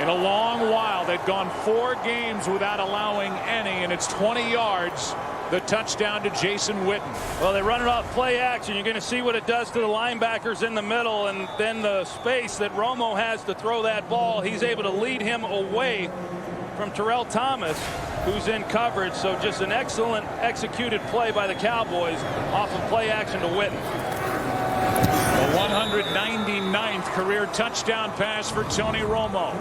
in a long while. They've gone 4 games without allowing any, and it's 20 yards. The touchdown to Jason Witten.
Well, they run it off play action. You're going to see what it does to the linebackers in the middle, and then the space that Romo has to throw that ball. He's able to lead him away from Terrell Thomas, who's in coverage. So just an excellent executed play by the Cowboys off of play action to Witten.
The 199th career touchdown pass for Tony Romo.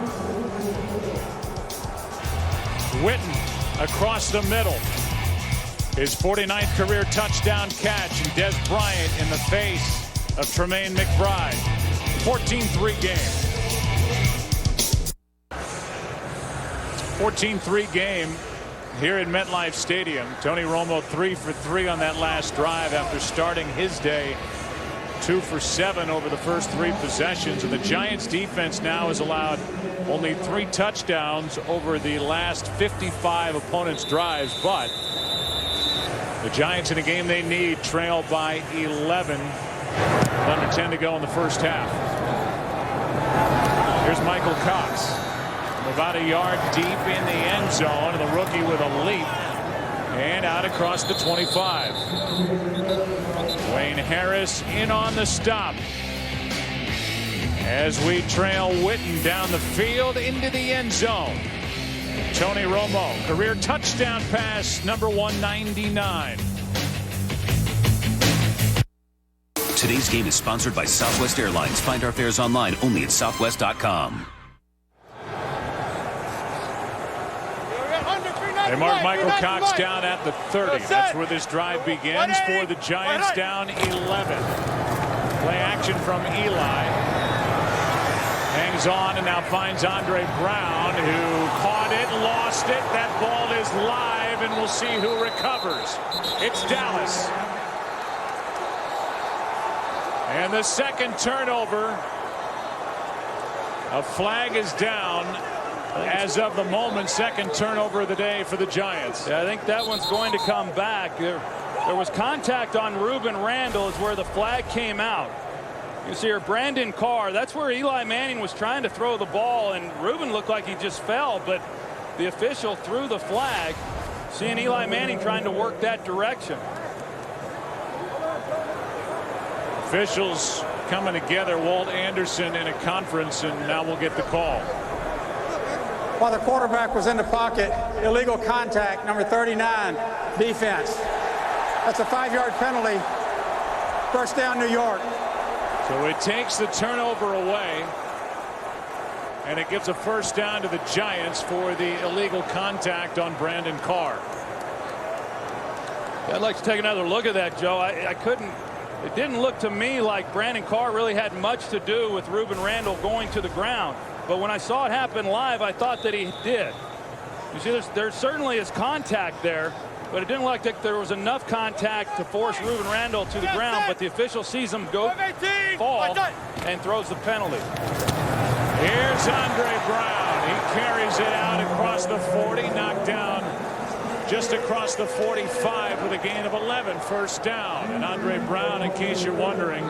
Witten across the middle. His 49th career touchdown catch, and Dez Bryant in the face of Tremaine McBride. 14-3 game. 14-3 game here at MetLife Stadium. Tony Romo 3 for 3 on that last drive after starting his day 2 for 7 over the first 3 possessions. And the Giants defense now has allowed only 3 touchdowns over the last 55 opponents' drives, but the Giants in a game they need trail by 11. Under 10 to go in the first half. Here's Michael Cox. About a yard deep in the end zone, and the rookie with a leap and out across the 25. Wayne Harris in on the stop as we trail Witten down the field into the end zone. Tony Romo, career touchdown pass number 199.
Today's game is sponsored by Southwest Airlines. Find our fares online only at southwest.com.
They mark Michael Cox down at the 30. That's where this drive begins for the Giants, down 11. Play action from Eli. Hangs on and now finds Andre Brown, who caught it, lost it. That ball is live, and we'll see who recovers. It's Dallas. And the second turnover. A flag is down. As of the moment, second turnover of the day for the Giants.
Yeah, I think that one's going to come back. There was contact on Ruben Randall is where the flag came out. You see here Brandon Carr, that's where Eli Manning was trying to throw the ball, and Ruben looked like he just fell, but the official threw the flag, seeing Eli Manning trying to work that direction.
Officials coming together, Walt Anderson in a conference, and now we'll get the call.
While the quarterback was in the pocket, illegal contact, number 39, defense. That's a 5-yard penalty. First down, New York.
So it takes the turnover away, and it gives a first down to the Giants for the illegal contact on Brandon Carr.
I'd like to take another look at that, Joe. I couldn't. It didn't look to me like Brandon Carr really had much to do with Ruben Randall going to the ground. But when I saw it happen live, I thought that he did. You see, there certainly is contact there, but it didn't look like there was enough contact to force Ruben Randall to the ground. But the official sees him go fall and throws the penalty.
Here's Andre Brown. He carries it out across the 40, knocked down just across the 45 with a gain of 11, first down. And Andre Brown, in case you're wondering,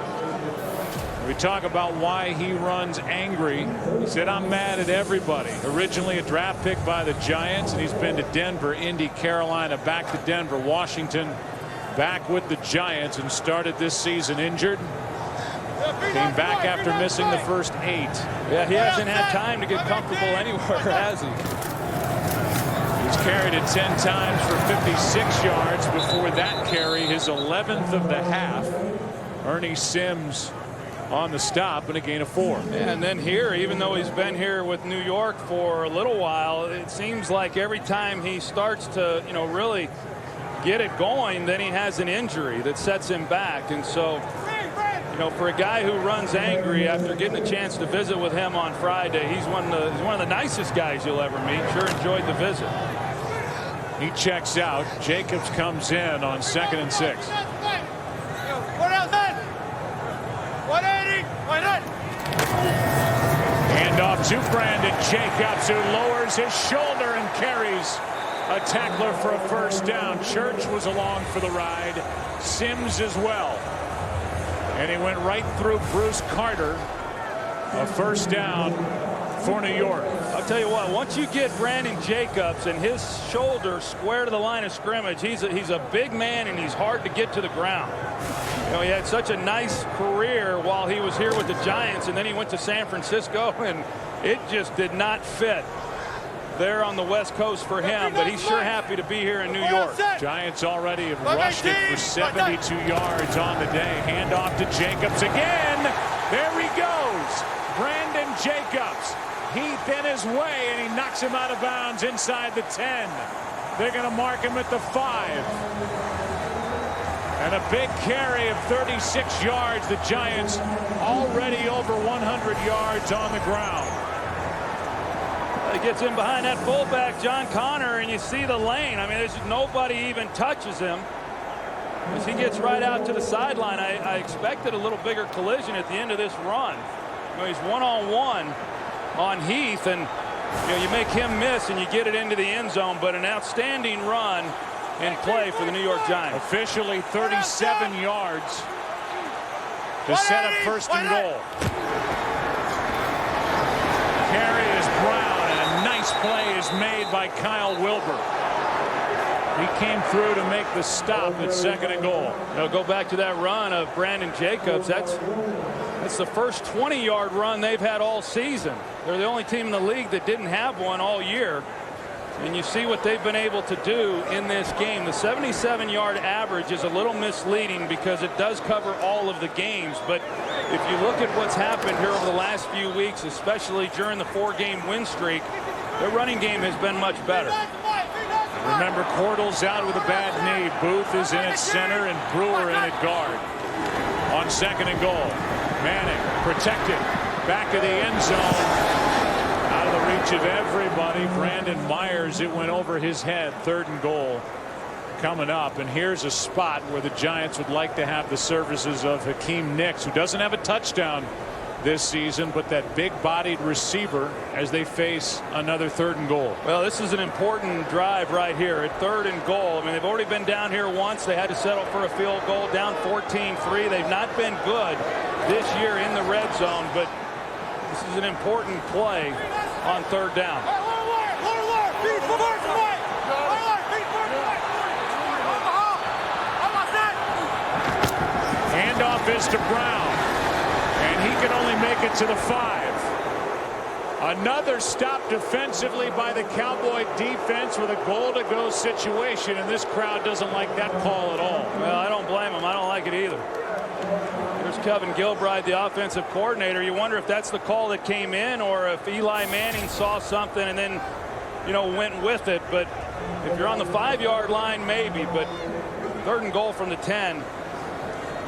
we talk about why he runs angry. He said, I'm mad at everybody. Originally a draft pick by the Giants, and he's been to Denver, Indy, Carolina, back to Denver, Washington, back with the Giants, and started this season injured. Came back after missing the first 8.
Yeah, he hasn't had time to get comfortable anywhere, has he?
He's carried it 10 times for 56 yards. Before that carry, his 11th of the half. Ernie Sims on the stop and a gain of 4.
And then here, even though he's been here with New York for a little while, it seems like every time he starts to, really get it going, then he has an injury that sets him back. And so, for a guy who runs angry, after getting a chance to visit with him on Friday, he's one of the nicest guys you'll ever meet. Sure enjoyed the visit.
He checks out. Jacobs comes in on 2nd and 6. Hand off to Brandon Jacobs, who lowers his shoulder and carries a tackler for a first down. Church was along for the ride. Sims as well. And he went right through Bruce Carter. A first down for New York.
I'll tell you what, once you get Brandon Jacobs and his shoulder square to the line of scrimmage, he's a big man and he's hard to get to the ground. You know, he had such a nice career while he was here with the Giants, and then he went to San Francisco, and it just did not fit there on the West Coast for him, but he's sure happy to be here in New York.
Giants already have rushed it for 72 yards on the day. Handoff to Jacobs again. There he goes. Brandon Jacobs. Heath in his way, and he knocks him out of bounds inside the 10. They're going to mark him at the 5. And a big carry of 36 yards. The Giants already over 100 yards on the ground.
He gets in behind that fullback, John Connor, and you see the lane. I mean, there's nobody even touches him as he gets right out to the sideline. I expected a little bigger collision at the end of this run. You know, he's one-on-one on Heath, and you know, you make him miss and you get it into the end zone, but an outstanding run in play for the New York Giants.
Officially 37 yards to set up first and goal. Carry is Brown, and a nice play is made by Kyle Wilbur. He came through to make the stop at second and goal.
Now go back to that run of Brandon Jacobs. That's the first 20-yard run they've had all season. They're the only team in the league that didn't have one all year. And you see what they've been able to do in this game. The 77-yard average is a little misleading because it does cover all of the games. But if you look at what's happened here over the last few weeks, especially during the 4-game win streak, their running game has been much better.
Remember, Cordell's out with a bad knee. Booth is in at center and Brewer in at guard. On second and goal, Manning protected. Back of the end zone. Out of the reach of everybody. Brandon Myers, it went over his head. Third and goal coming up. And here's a spot where the Giants would like to have the services of Hakeem Nicks, who doesn't have a touchdown this season, but that big-bodied receiver as they face another third and goal.
Well, this is an important drive right here at third and goal. I mean, they've already been down here once. They had to settle for a field goal, down 14-3. They've not been good this year in the red zone, but this is an important play on third down.
Handoff is to Brown, and he can only make it to the 5. Another stop defensively by the Cowboy defense with a goal-to-go situation, and this crowd doesn't like that call at all.
Well, I don't blame him. I don't like it either. There's Kevin Gilbride, the offensive coordinator. You wonder if that's the call that came in or if Eli Manning saw something and then, you know, went with it. But if you're on the 5-yard line, maybe. But third and goal from the 10,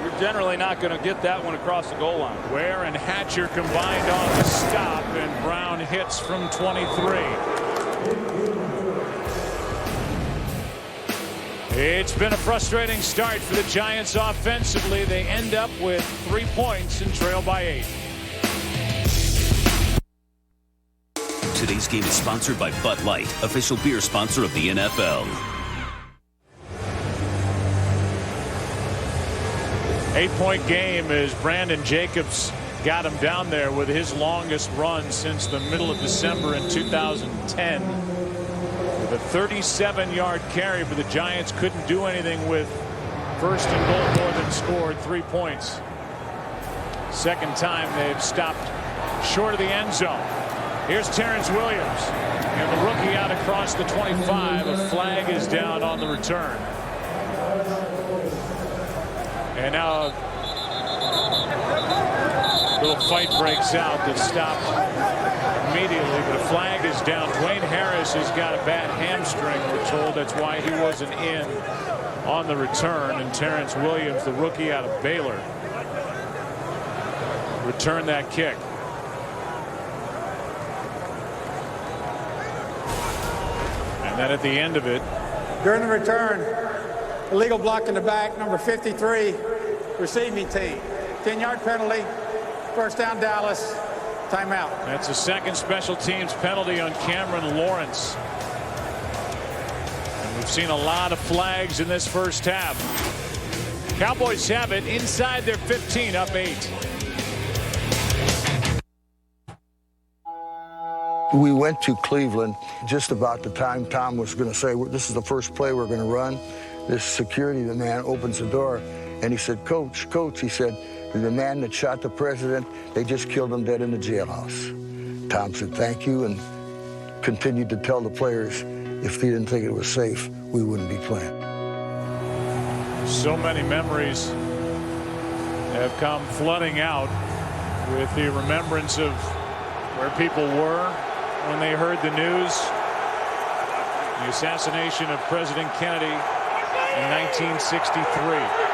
you're generally not going to get that one across the goal line.
Ware and Hatcher combined on the stop, and Brown hits from 23. It's been a frustrating start for the Giants offensively. They end up with 3 points and trail by 8.
Today's game is sponsored by Bud Light, official beer sponsor of the NFL.
8-point game as Brandon Jacobs got him down there with his longest run since the middle of December in 2010. With a 37-yard carry, but the Giants couldn't do anything with first and goal more than scored 3 points. Second time they've stopped short of the end zone. Here's Terrence Williams, and the rookie out across the 25. A flag is down on the return. And now a little fight breaks out that stopped immediately, but a flag is down. Dwayne Harris has got a bad hamstring, we're told. That's why he wasn't in on the return. And Terrence Williams, the rookie out of Baylor, returned that kick. And then at the end of it,
during the return, illegal block in the back, number 53, receiving team. 10-yard penalty, first down Dallas, timeout.
That's a second special teams penalty on Cameron Lawrence. We've seen a lot of flags in this first half. Cowboys have it inside their 15, up 8.
We went to Cleveland just about the time Tom was going to say, this is the first play we're going to run. This security, the man opens the door, and he said, Coach, he said, the man that shot the president, they just killed him dead in the jailhouse. Tom said, thank you, and continued to tell the players if he didn't think it was safe, we wouldn't be playing.
So many memories have come flooding out with the remembrance of where people were when they heard the news. The assassination of President Kennedy in 1963.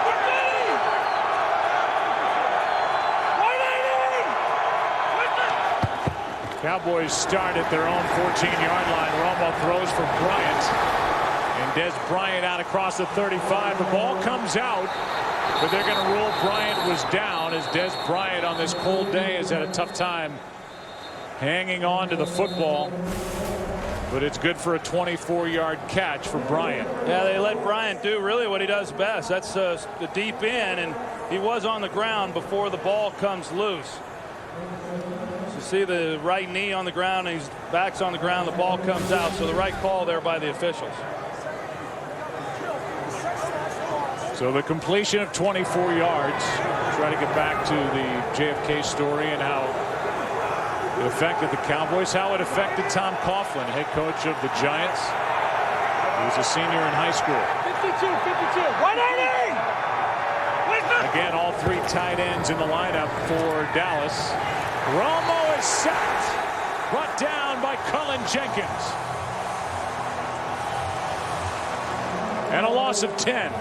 Cowboys start at their own 14-yard line. Romo throws for Bryant. And Dez Bryant out across the 35. The ball comes out, but they're going to rule Bryant was down, as Dez Bryant on this cold day has had a tough time hanging on to the football. But it's good for a 24-yard catch for Bryant.
Yeah, they let Bryant do really what he does best. That's the deep in, and he was on the ground before the ball comes loose. You see the right knee on the ground, and his back's on the ground. The ball comes out, so the right call there by the officials.
So the completion of 24 yards. Try to get back to the JFK story and how it affected the Cowboys, how it affected Tom Coughlin, head coach of the Giants. He was a senior in high school.
52, 180!
Again, all three tight ends in the lineup for Dallas. Romo is sacked, brought down by Cullen Jenkins. And a loss of 10.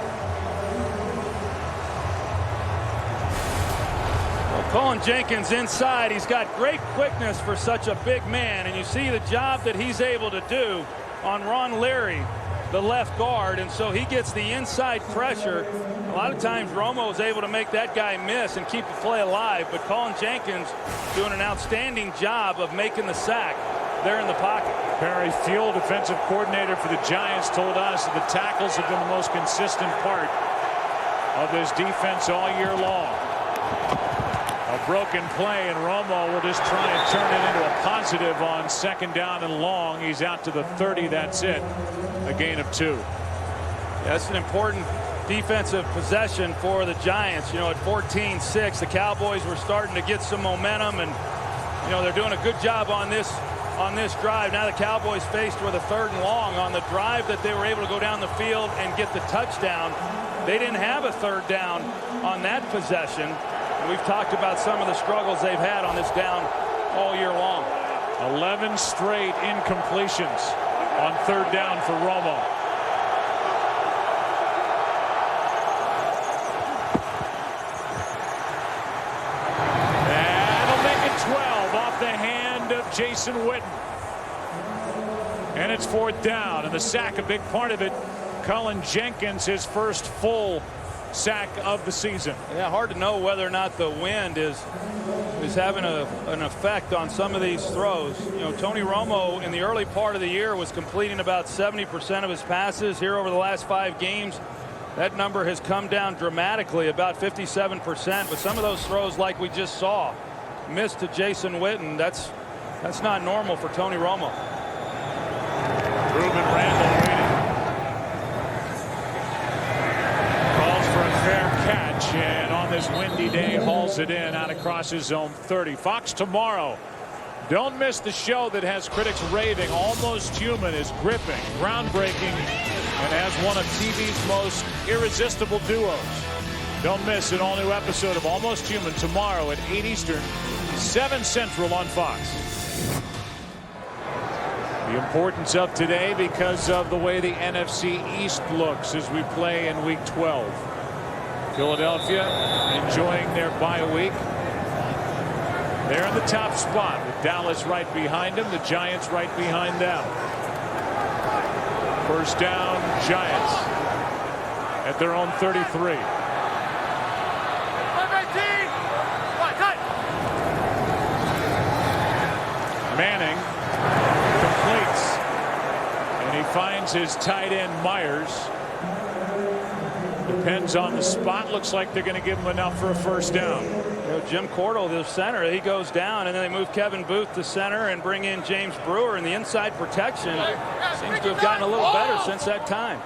Cullen Jenkins inside. He's got great quickness for such a big man, and you see the job that he's able to do on Ron Leary, the left guard, and so he gets the inside pressure. A lot of times Romo is able to make that guy miss and keep the play alive, but Cullen Jenkins doing an outstanding job of making the sack there in the pocket.
Perry Fuel, defensive coordinator for the Giants, told us that the tackles have been the most consistent part of this defense all year long. A broken play, and Romo will just try and turn it into a positive on second down and long. He's out to the 30. That's it. A gain of 2.
That's an important defensive possession for the Giants. You know, at 14-6, the Cowboys were starting to get some momentum, and you know, they're doing a good job on this drive. Now the Cowboys faced with a 3rd and long. On the drive that they were able to go down the field and get the touchdown, they didn't have a 3rd down on that possession. We've talked about some of the struggles they've had on this down all year long.
11 straight incompletions on 3rd down for Romo. That'll make it 12 off the hand of Jason Witten. And it's 4th down, and the sack, a big part of it. Cullen Jenkins, his first full sack of the season.
Yeah, hard to know whether or not the wind is having an effect on some of these throws. You know, Tony Romo in the early part of the year was completing about 70% of his passes. Here over the last 5 games, that number has come down dramatically, about 57%. But some of those throws, like we just saw, missed to Jason Witten. That's not normal for Tony Romo.
Ruben Randall waiting. Fair catch, and on this windy day hauls it in out across his own 30. Fox tomorrow. Don't miss the show that has critics raving. Almost Human is gripping, groundbreaking, and has one of TV's most irresistible duos. Don't miss an all-new episode of Almost Human tomorrow at 8 Eastern, 7 Central on Fox. The importance of today because of the way the NFC East looks as we play in Week 12. Philadelphia enjoying their bye week. They're in the top spot with Dallas right behind them, the Giants right behind them. First down, Giants at their own 33. Manning completes, and he finds his tight end Myers. Depends on the spot. Looks like they're going to give him enough for a first down.
Jim Cordell, the center, he goes down, and then they move Kevin Booth to center and bring in James Brewer, and the inside protection seems to have gotten a little better since that time.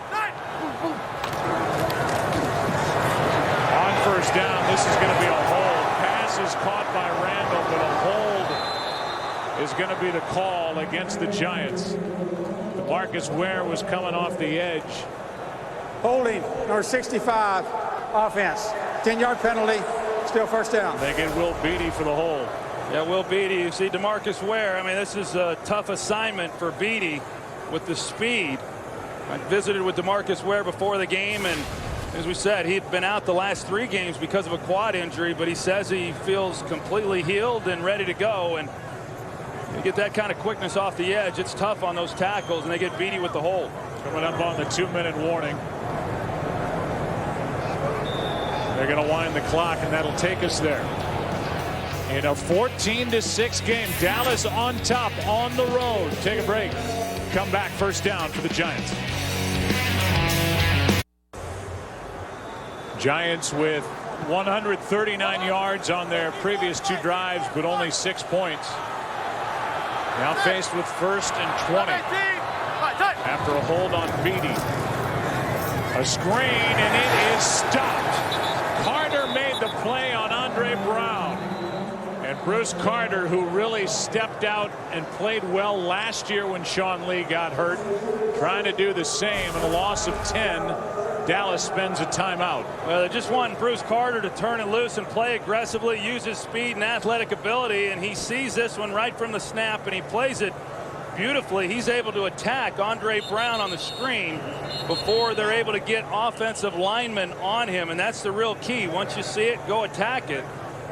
On first down, this is going to be a hold. Pass is caught by Randall, but a hold is going to be the call against the Giants. DeMarcus Ware was coming off the edge.
Holding, number 65, offense. 10-yard penalty, still first down.
They get Will Beatty for the hold.
Yeah, Will Beatty. You see DeMarcus Ware. I mean, this is a tough assignment for Beatty with the speed. I visited with DeMarcus Ware before the game, and as we said, he'd been out the last 3 games because of a quad injury, but he says he feels completely healed and ready to go. And you get that kind of quickness off the edge, it's tough on those tackles, and they get Beatty with the hold.
Coming up on the 2-minute warning. They're going to wind the clock, and that'll take us there. In a 14-6 game, Dallas on top on the road. Take a break. Come back, first down for the Giants. Giants with 139 yards on their previous 2 drives, but only 6 points. Now faced with 1st and 20. After a hold on Beatty. A screen, and it is stopped. Carter made the play on Andre Brown. And Bruce Carter, who really stepped out and played well last year when Sean Lee got hurt, trying to do the same. In a loss of 10, Dallas spends a timeout.
Well, they just want Bruce Carter to turn it loose and play aggressively, use his speed and athletic ability, and he sees this one right from the snap, and he plays it beautifully. He's able to attack Andre Brown on the screen before they're able to get offensive linemen on him, and that's the real key. Once you see it, go attack it,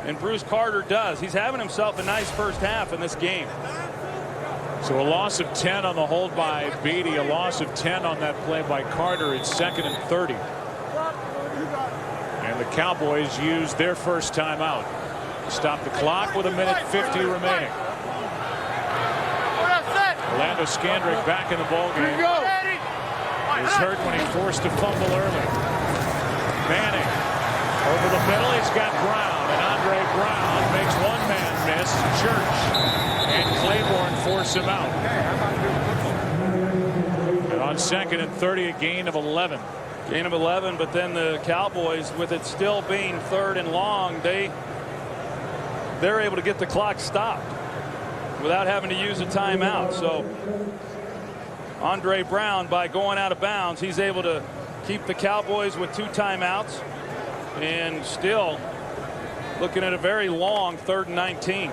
and Bruce Carter does. He's having himself a nice first half in this game.
So a loss of 10 on the hold by Beatty, a loss of 10 on that play by Carter. It's 2nd and 30. And the Cowboys use their first timeout. Stop the clock with 1:50 remaining. Orlando Scandrick back in the ballgame. Is hurt when he forced a fumble early. Manning over the middle. He's got Brown, and Andre Brown makes one man miss. Church and Claiborne force him out. And on 2nd and 30, a gain of 11.
Gain of 11, but then the Cowboys, with it still being 3rd and long, they're able to get the clock stopped without having to use a timeout. So Andre Brown, by going out of bounds, he's able to keep the Cowboys with 2 timeouts and still looking at a very long 3rd and 19.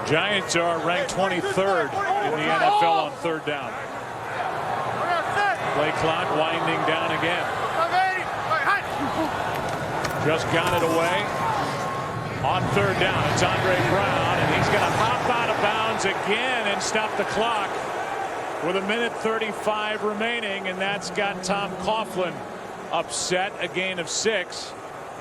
Giants are ranked 23rd in the NFL on 3rd down. Play clock winding down again. Just got it away. On 3rd down, it's Andre Brown, and he's going to hop out of bounds again and stop the clock with 1:35 remaining, and that's got Tom Coughlin upset. A gain of 6.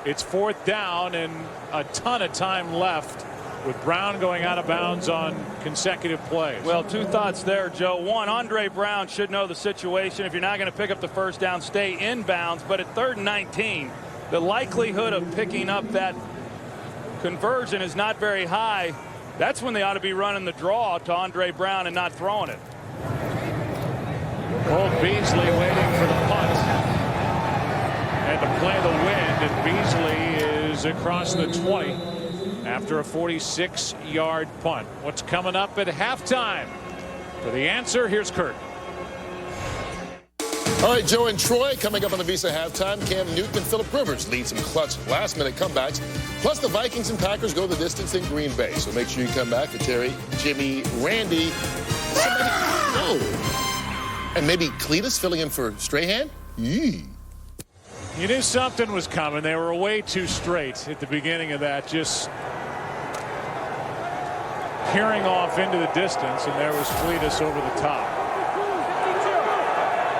It's 4th down and a ton of time left with Brown going out of bounds on consecutive plays.
Well, 2 thoughts there, Joe. One, Andre Brown should know the situation. If you're not going to pick up the first down, stay in bounds. But at 3rd and 19, the likelihood of picking up that conversion is not very high. That's when they ought to be running the draw to Andre Brown and not throwing it.
Old Beasley waiting for the punt. And to play the wind, and Beasley is across the 20 after a 46-yard punt. What's coming up at halftime? For the answer, here's Kurt.
All right, Joe and Troy coming up on the Visa halftime. Cam Newton and Phillip Rivers lead some clutch last-minute comebacks. Plus, the Vikings and Packers go the distance in Green Bay. So make sure you come back for Terry, Jimmy, Randy, and maybe Cletus filling in for Strahan. Yee.
You knew something was coming. They were way too straight at the beginning of that, just peering off into the distance, and there was Cletus over the top.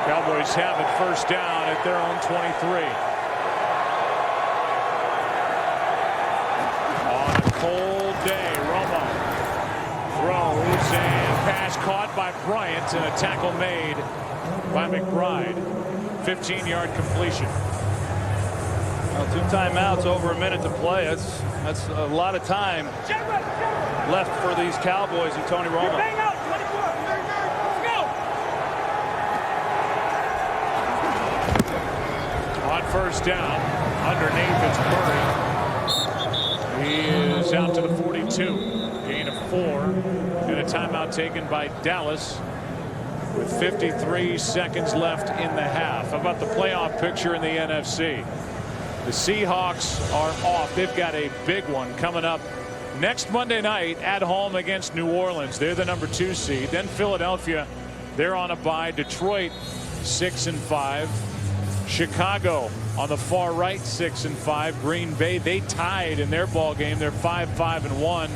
Cowboys have it first down at their own 23. On a cold day, Romo throws, and pass caught by Bryant and a tackle made by McBride. 15-yard completion.
Well, 2 timeouts, over a minute to play. That's a lot of time left for these Cowboys and Tony Romo.
On first down, underneath it's Murray. He is out to the 42. Gain of 4. And a timeout taken by Dallas with 53 seconds left in the half. How about the playoff picture in the NFC? The Seahawks are off. They've got a big one coming up next Monday night at home against New Orleans. They're the number 2 seed. Then Philadelphia, they're on a bye. Detroit 6-5. Chicago on the far right 6-5. Green Bay, they tied in their ball game. They're 5-1.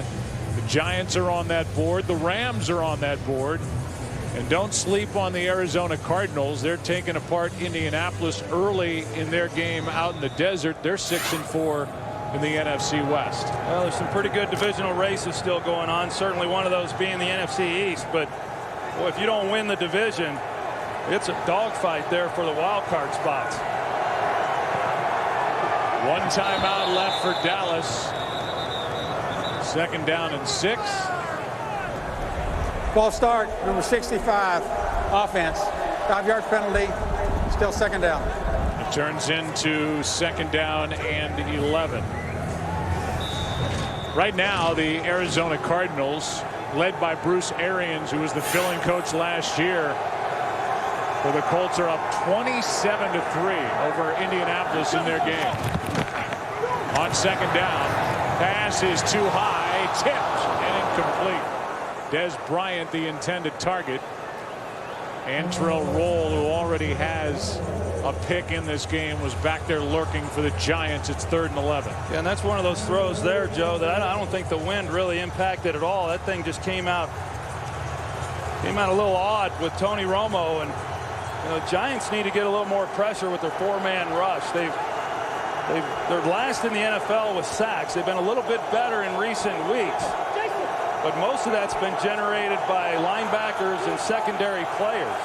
The Giants are on that board. The Rams are on that board. And don't sleep on the Arizona Cardinals. They're taking apart Indianapolis early in their game out in the desert. They're 6-4 in the NFC West.
Well, there's some pretty good divisional races still going on. Certainly one of those being the NFC East. But boy, if you don't win the division, it's a dogfight there for the wild card spots.
1 timeout left for Dallas. 2nd down and 6.
Ball start, number 65, offense. 5-yard penalty, still 2nd down.
It turns into 2nd down and 11. Right now, the Arizona Cardinals, led by Bruce Arians, who was the filling coach last year, for the Colts, are up 27-3 over Indianapolis in their game. On 2nd down, pass is too high, tipped and incomplete. Dez Bryant, the intended target. Antrell Roll, who already has a pick in this game, was back there lurking for the Giants. It's 3rd and 11.
Yeah, and that's one of those throws there, Joe, that I don't think the wind really impacted at all. That thing just came out a little odd with Tony Romo, and the Giants need to get a little more pressure with their 4-man rush. They're last in the NFL with sacks. They've been a little bit better in recent weeks, but most of that's been generated by linebackers and secondary players.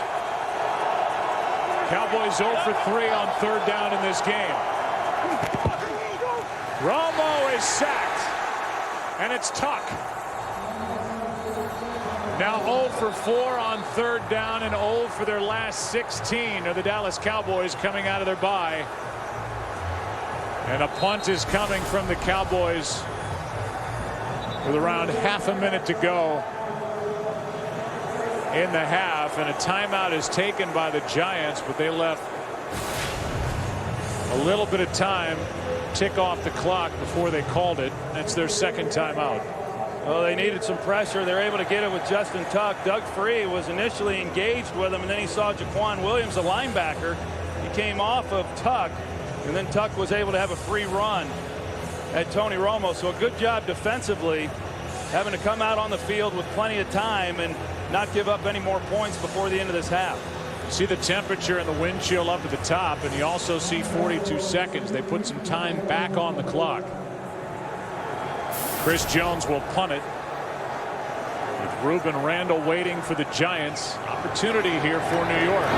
Cowboys 0 for 3 on 3rd down in this game. Romo is sacked, and it's Tuck. Now 0 for 4 on 3rd down, and 0 for their last 16 are the Dallas Cowboys coming out of their bye. And a punt is coming from the Cowboys with around half a minute to go in the half, and a timeout is taken by the Giants, but they left a little bit of time tick off the clock before they called it. That's their 2nd timeout.
Well, they needed some pressure. They were able to get it with Justin Tuck. Doug Free was initially engaged with him, and then he saw Jaquan Williams, the linebacker. He came off of Tuck, and then Tuck was able to have a free run at Tony Romo. So a good job defensively, having to come out on the field with plenty of time and not give up any more points before the end of this half.
See the temperature and the wind chill up at the top, and you also see 42 seconds. They put some time back on the clock. Chris Jones will punt it, with Ruben Randall waiting for the Giants. Opportunity here for New York.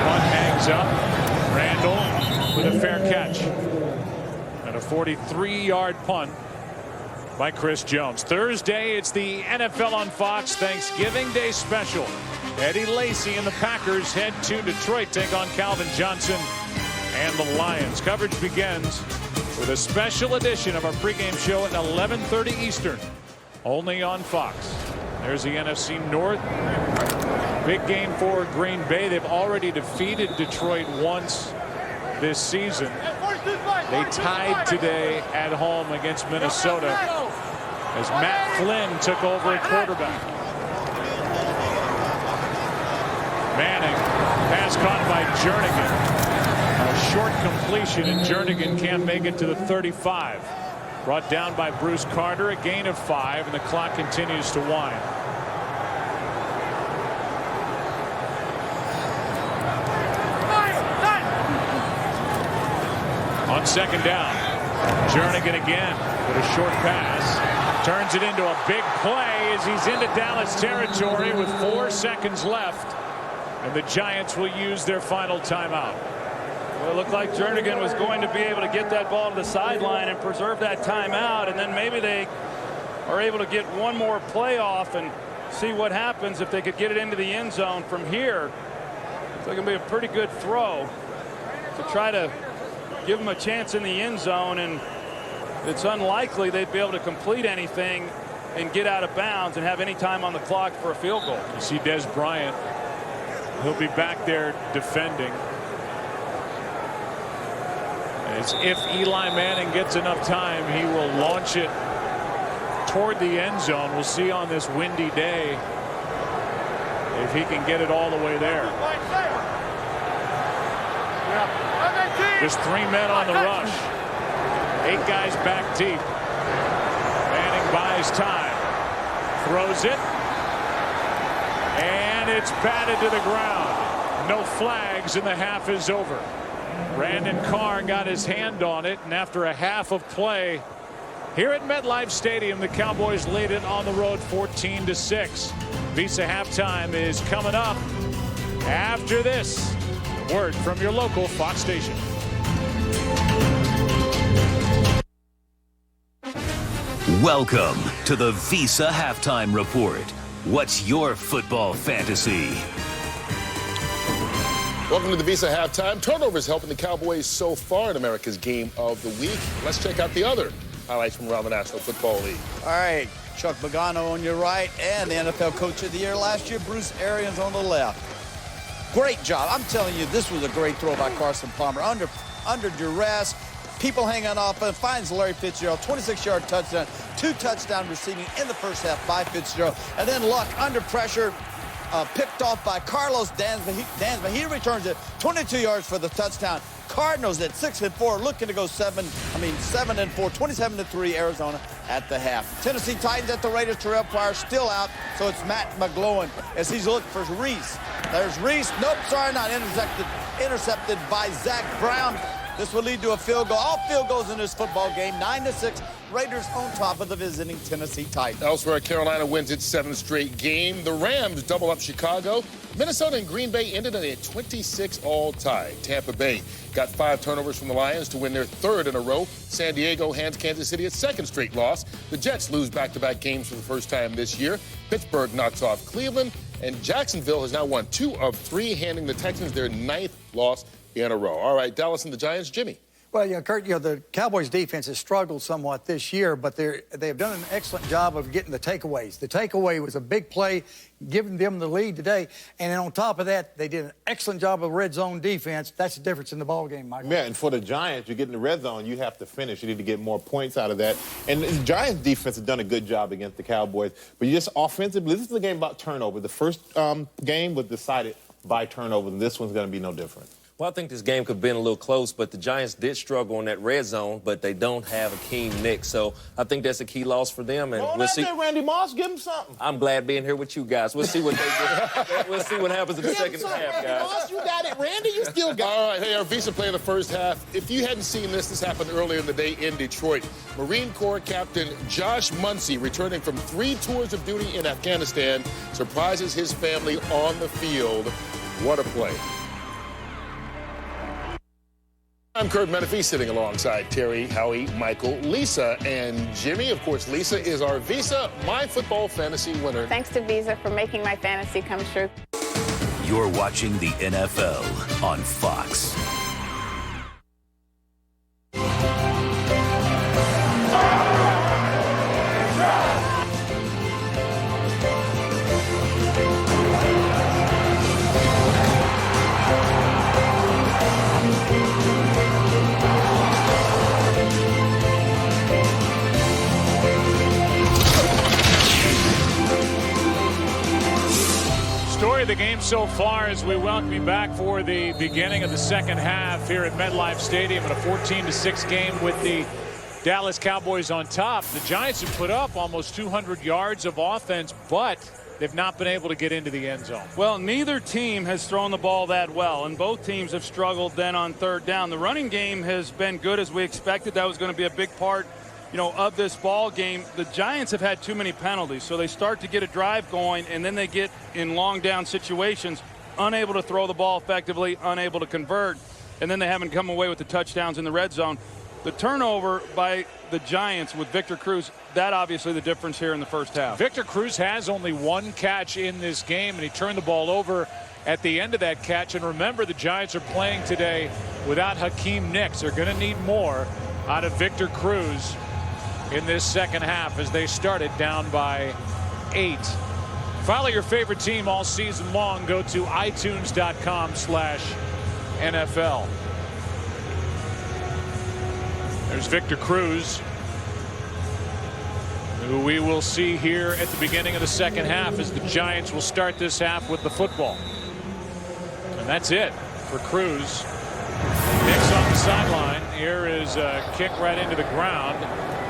Punt hangs up. Randall with a fair catch. And a 43-yard punt by Chris Jones. Thursday, it's the NFL on Fox Thanksgiving Day special. Eddie Lacy and the Packers head to Detroit, take on Calvin Johnson and the Lions. Coverage begins with a special edition of our pregame show at 11:30 Eastern, only on Fox. There's the NFC North. Big game for Green Bay. They've already defeated Detroit once this season. They tied today at home against Minnesota as Matt Flynn took over at quarterback. Manning, pass caught by Jernigan. A short completion, and Jernigan can't make it to the 35. Brought down by Bruce Carter, a gain of 5, and the clock continues to wind. On 2nd down, Jernigan again with a short pass. Turns it into a big play as he's into Dallas territory with 4 seconds left. And the Giants will use their final timeout.
Well, it looked like Jernigan was going to be able to get that ball to the sideline and preserve that timeout. And then maybe they are able to get one more play off and see what happens if they could get it into the end zone from here. It's going to be a pretty good throw to try to give them a chance in the end zone. And it's unlikely they'd be able to complete anything and get out of bounds and have any time on the clock for a field goal.
You see Dez Bryant. He'll be back there defending. As if Eli Manning gets enough time, he will launch it toward the end zone. We'll see on this windy day if he can get it all the way there. Just 3 men on the rush. 8 guys back deep. Manning buys time. Throws it. And it's batted to the ground. No flags and the half is over. Brandon Carr got his hand on it, and after a half of play here at MetLife Stadium, the Cowboys lead it on the road 14-6. Visa halftime is coming up after this. Word from your local Fox station.
Welcome to the Visa Halftime Report. What's your football fantasy?
Welcome to the Visa Halftime. Turnovers helping the Cowboys so far in America's Game of the Week. Let's check out the other highlights from around the National Football League.
All right, Chuck Pagano on your right, and the NFL Coach of the Year last year, Bruce Arians on the left. Great job. I'm telling you, this was a great throw by Carson Palmer. Under duress, people hanging off, and finds Larry Fitzgerald, 26-yard touchdown, 2 touchdown receiving in the first half by Fitzgerald. And then Luck under pressure, picked off by Carlos Dansby. He returns it 22 yards for the touchdown. Cardinals at 6-4, looking to go 7-4, 27-3 Arizona at the half. Tennessee Titans at the Raiders. Terrell Pryor still out, so it's Matt McGlowan as he's looking for Reese. There's Reese. Nope, sorry, not intercepted by Zach Brown. This will lead to a field goal. All field goals in this football game, 9-6. Raiders on top of the visiting Tennessee Titans.
Elsewhere, Carolina wins its 7th straight game. The Rams double up Chicago. Minnesota and Green Bay ended in a 26-all tie. Tampa Bay got 5 turnovers from the Lions to win their 3rd in a row. San Diego hands Kansas City its 2nd straight loss. The Jets lose back-to-back games for the first time this year. Pittsburgh knocks off Cleveland. And Jacksonville has now won 2 of 3, handing the Texans their 9th loss in a row. All right, Dallas and the Giants, Jimmy.
Well, Kurt, the Cowboys defense has struggled somewhat this year, but they've done an excellent job of getting the takeaways. The takeaway was a big play, giving them the lead today. And then on top of that, they did an excellent job of red zone defense. That's the difference in the ball game, Michael.
Yeah, and for the Giants, you get in the red zone, you have to finish. You need to get more points out of that. And the Giants defense has done a good job against the Cowboys. But you just offensively, this is a game about turnover. The first game was decided by turnover, and this one's going to be no different.
Well, I think this game could have been a little close, but the Giants did struggle in that red zone, but they don't have Akeem Nicks. So I think that's a key loss for them. And
we'll see. Randy Moss, give him something.
I'm glad being here with you guys. We'll see what they do. We'll see what happens in the second half, guys.
Moss, you got it. Randy, you still got it.
All right, hey, our Visa play in the first half. If you hadn't seen this happened earlier in the day in Detroit. Marine Corps Captain Josh Muncy, returning from 3 tours of duty in Afghanistan, surprises his family on the field. What a play. I'm Kurt Menefee, sitting alongside Terry, Howie, Michael, Lisa, and Jimmy. Of course, Lisa is our Visa My Football Fantasy winner.
Thanks to Visa for making my fantasy come true.
You're watching the NFL on Fox.
Story of the game so far as we welcome you back for the beginning of the second half here at MetLife Stadium in a 14-6 game with the Dallas Cowboys on top. The Giants have put up almost 200 yards of offense, but they've not been able to get into the end zone.
Well, neither team has thrown the ball that well, and both teams have struggled then on 3rd down. The running game has been good as we expected. That was going to be a big part of this ball game, the Giants have had too many penalties. So they start to get a drive going, and then they get in long down situations, unable to throw the ball effectively, unable to convert, and then they haven't come away with the touchdowns in the red zone. The turnover by the Giants with Victor Cruz, that obviously the difference here in the first half.
Victor Cruz has only one catch in this game, and he turned the ball over at the end of that catch. And remember, the Giants are playing today without Hakeem Nicks. They're going to need more out of Victor Cruz in this second half as they started down by 8. Follow your favorite team all season long. Go to itunes.com/NFL. There's Victor Cruz, who we will see here at the beginning of the second half as the Giants will start this half with the football. And that's it for Cruz. Nicks on the sideline. Here is a kick right into the ground.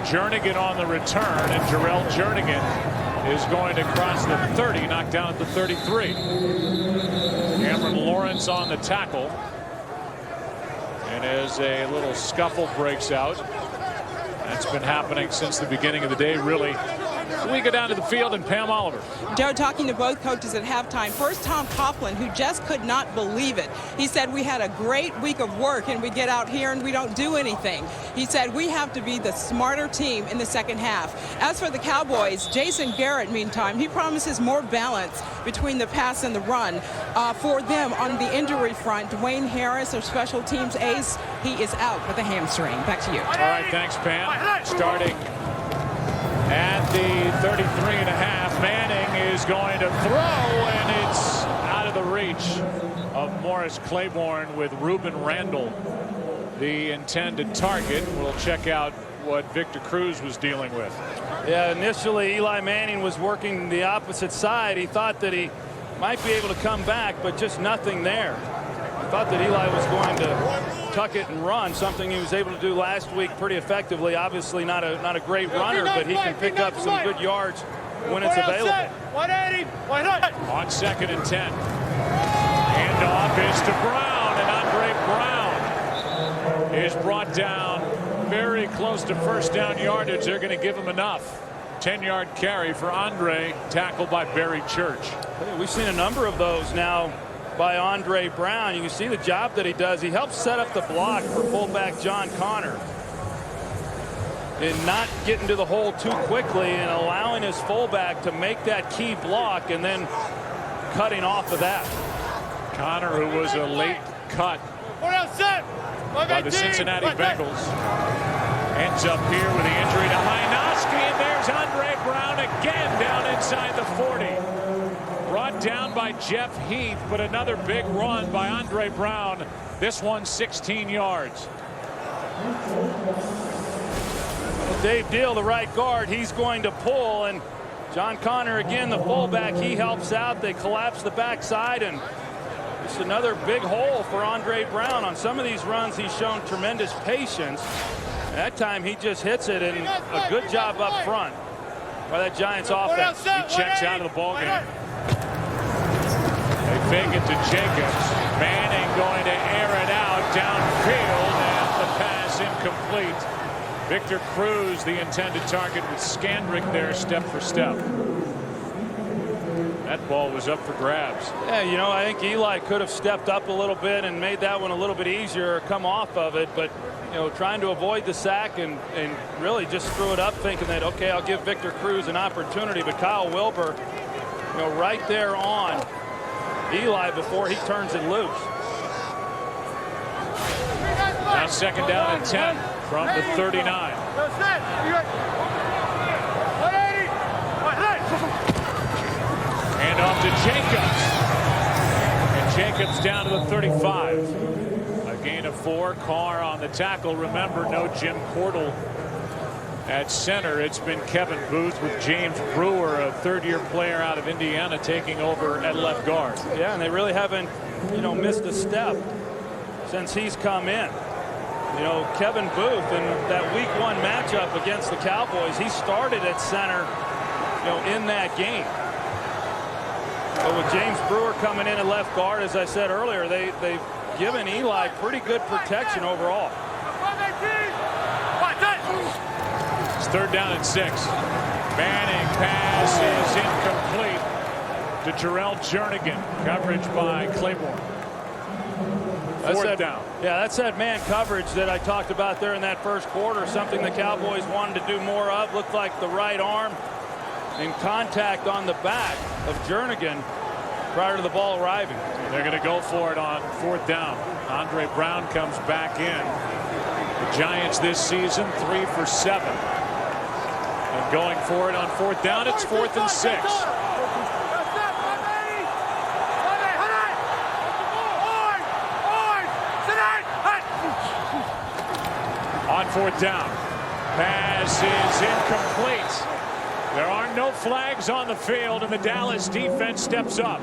Jernigan on the return, and Jarrell Jernigan is going to cross the 30, knocked down at the 33. Cameron Lawrence on the tackle. And as a little scuffle breaks out, that's been happening since the beginning of the day, really. We go down to the field, and Pam Oliver.
Joe, talking to both coaches at halftime. First, Tom Coughlin, who just could not believe it. He said, we had a great week of work, and we get out here and we don't do anything. He said, we have to be the smarter team in the second half. As for the Cowboys, Jason Garrett, meantime, he promises more balance between the pass and the run. For them on the injury front, Dwayne Harris, their special teams ace, he is out with a hamstring. Back to you.
All right, thanks, Pam. Starting at the 33.5, Manning is going to throw, and it's out of the reach of Morris Claiborne with Ruben Randall, the intended target. We'll check out what Victor Cruz was dealing with.
Yeah, initially Eli Manning was working the opposite side. He thought that he might be able to come back, but just nothing there. I thought that Eli was going to tuck it and run, something he was able to do last week pretty effectively. Obviously not a great runner, but he can pick up some good yards when it's available.
180, 100.
On 2nd and 10. Handoff is to Brown, and Andre Brown is brought down very close to first down yardage. They're going to give him enough. 10-yard carry for Andre, tackled by Barry Church.
We've seen a number of those now by Andre Brown. You can see the job that he does. He helps set up the block for fullback John Connor and not getting to the hole too quickly and allowing his fullback to make that key block and then cutting off of that.
Connor, who was a late cut by the Cincinnati Bengals, ends up here with the injury to Hynoski, and there's Andre Brown again down inside the 40. Brought down by Jeff Heath, but another big run by Andre Brown. This one 16 yards.
Well, Dave Deal, the right guard, he's going to pull, and John Connor again, the fullback, he helps out. They collapse the backside, and it's another big hole for Andre Brown. On some of these runs, he's shown tremendous patience. That time he just hits it, and a good job up front by that Giants offense.
He checks out of the ballgame. They fake it to Jacobs. Manning going to air it out downfield, and the pass incomplete. Victor Cruz, the intended target, with Scandrick there step for step. That ball was up for grabs.
Yeah, you know, I think Eli could have stepped up a little bit and made that one a little bit easier or come off of it, but you know, trying to avoid the sack and really just threw it up thinking that, okay, I'll give Victor Cruz an opportunity, but Kyle Wilbur, you know, right there on Eli before he turns it loose.
Now 2nd down and 10 from the 39. And off to Jacobs. And Jacobs down to the 35. A gain of 4. Carr on the tackle. Remember, no Jim Cordell at center. It's been Kevin Booth with James Brewer, a third-year player out of Indiana, taking over at left guard.
Yeah, and they really haven't, you know, missed a step since he's come in. You know, Kevin Booth in that week 1 matchup against the Cowboys, he started at center, you know, in that game. But with James Brewer coming in at left guard, as I said earlier, they've given Eli pretty good protection overall.
3rd down and 6. Manning pass is incomplete to Terrell Jernigan. Coverage by Claiborne. 4th down.
Yeah, that's that man coverage that I talked about there in that first quarter. Something the Cowboys wanted to do more of. Looked like the right arm in contact on the back of Jernigan prior to the ball arriving.
They're going to go for it on 4th down. Andre Brown comes back in. The Giants this season 3 for 7. And going for it on 4th down, it's 4th and 6. On 4th down. Pass is incomplete. There are no flags on the field, and the Dallas defense steps up.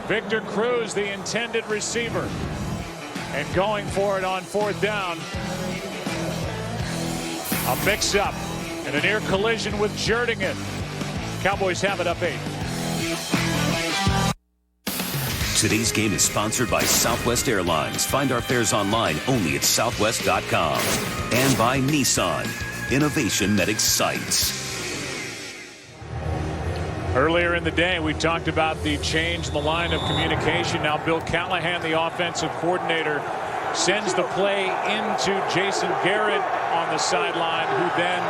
Victor Cruz, the intended receiver. And going for it on 4th down. A mix-up and a near collision with Jernigan. Cowboys have it up 8.
Today's game is sponsored by Southwest Airlines. Find our fares online only at southwest.com. And by Nissan. Innovation that excites.
Earlier in the day, we talked about the change in the line of communication. Now Bill Callahan, the offensive coordinator, sends the play into Jason Garrett on the sideline, who then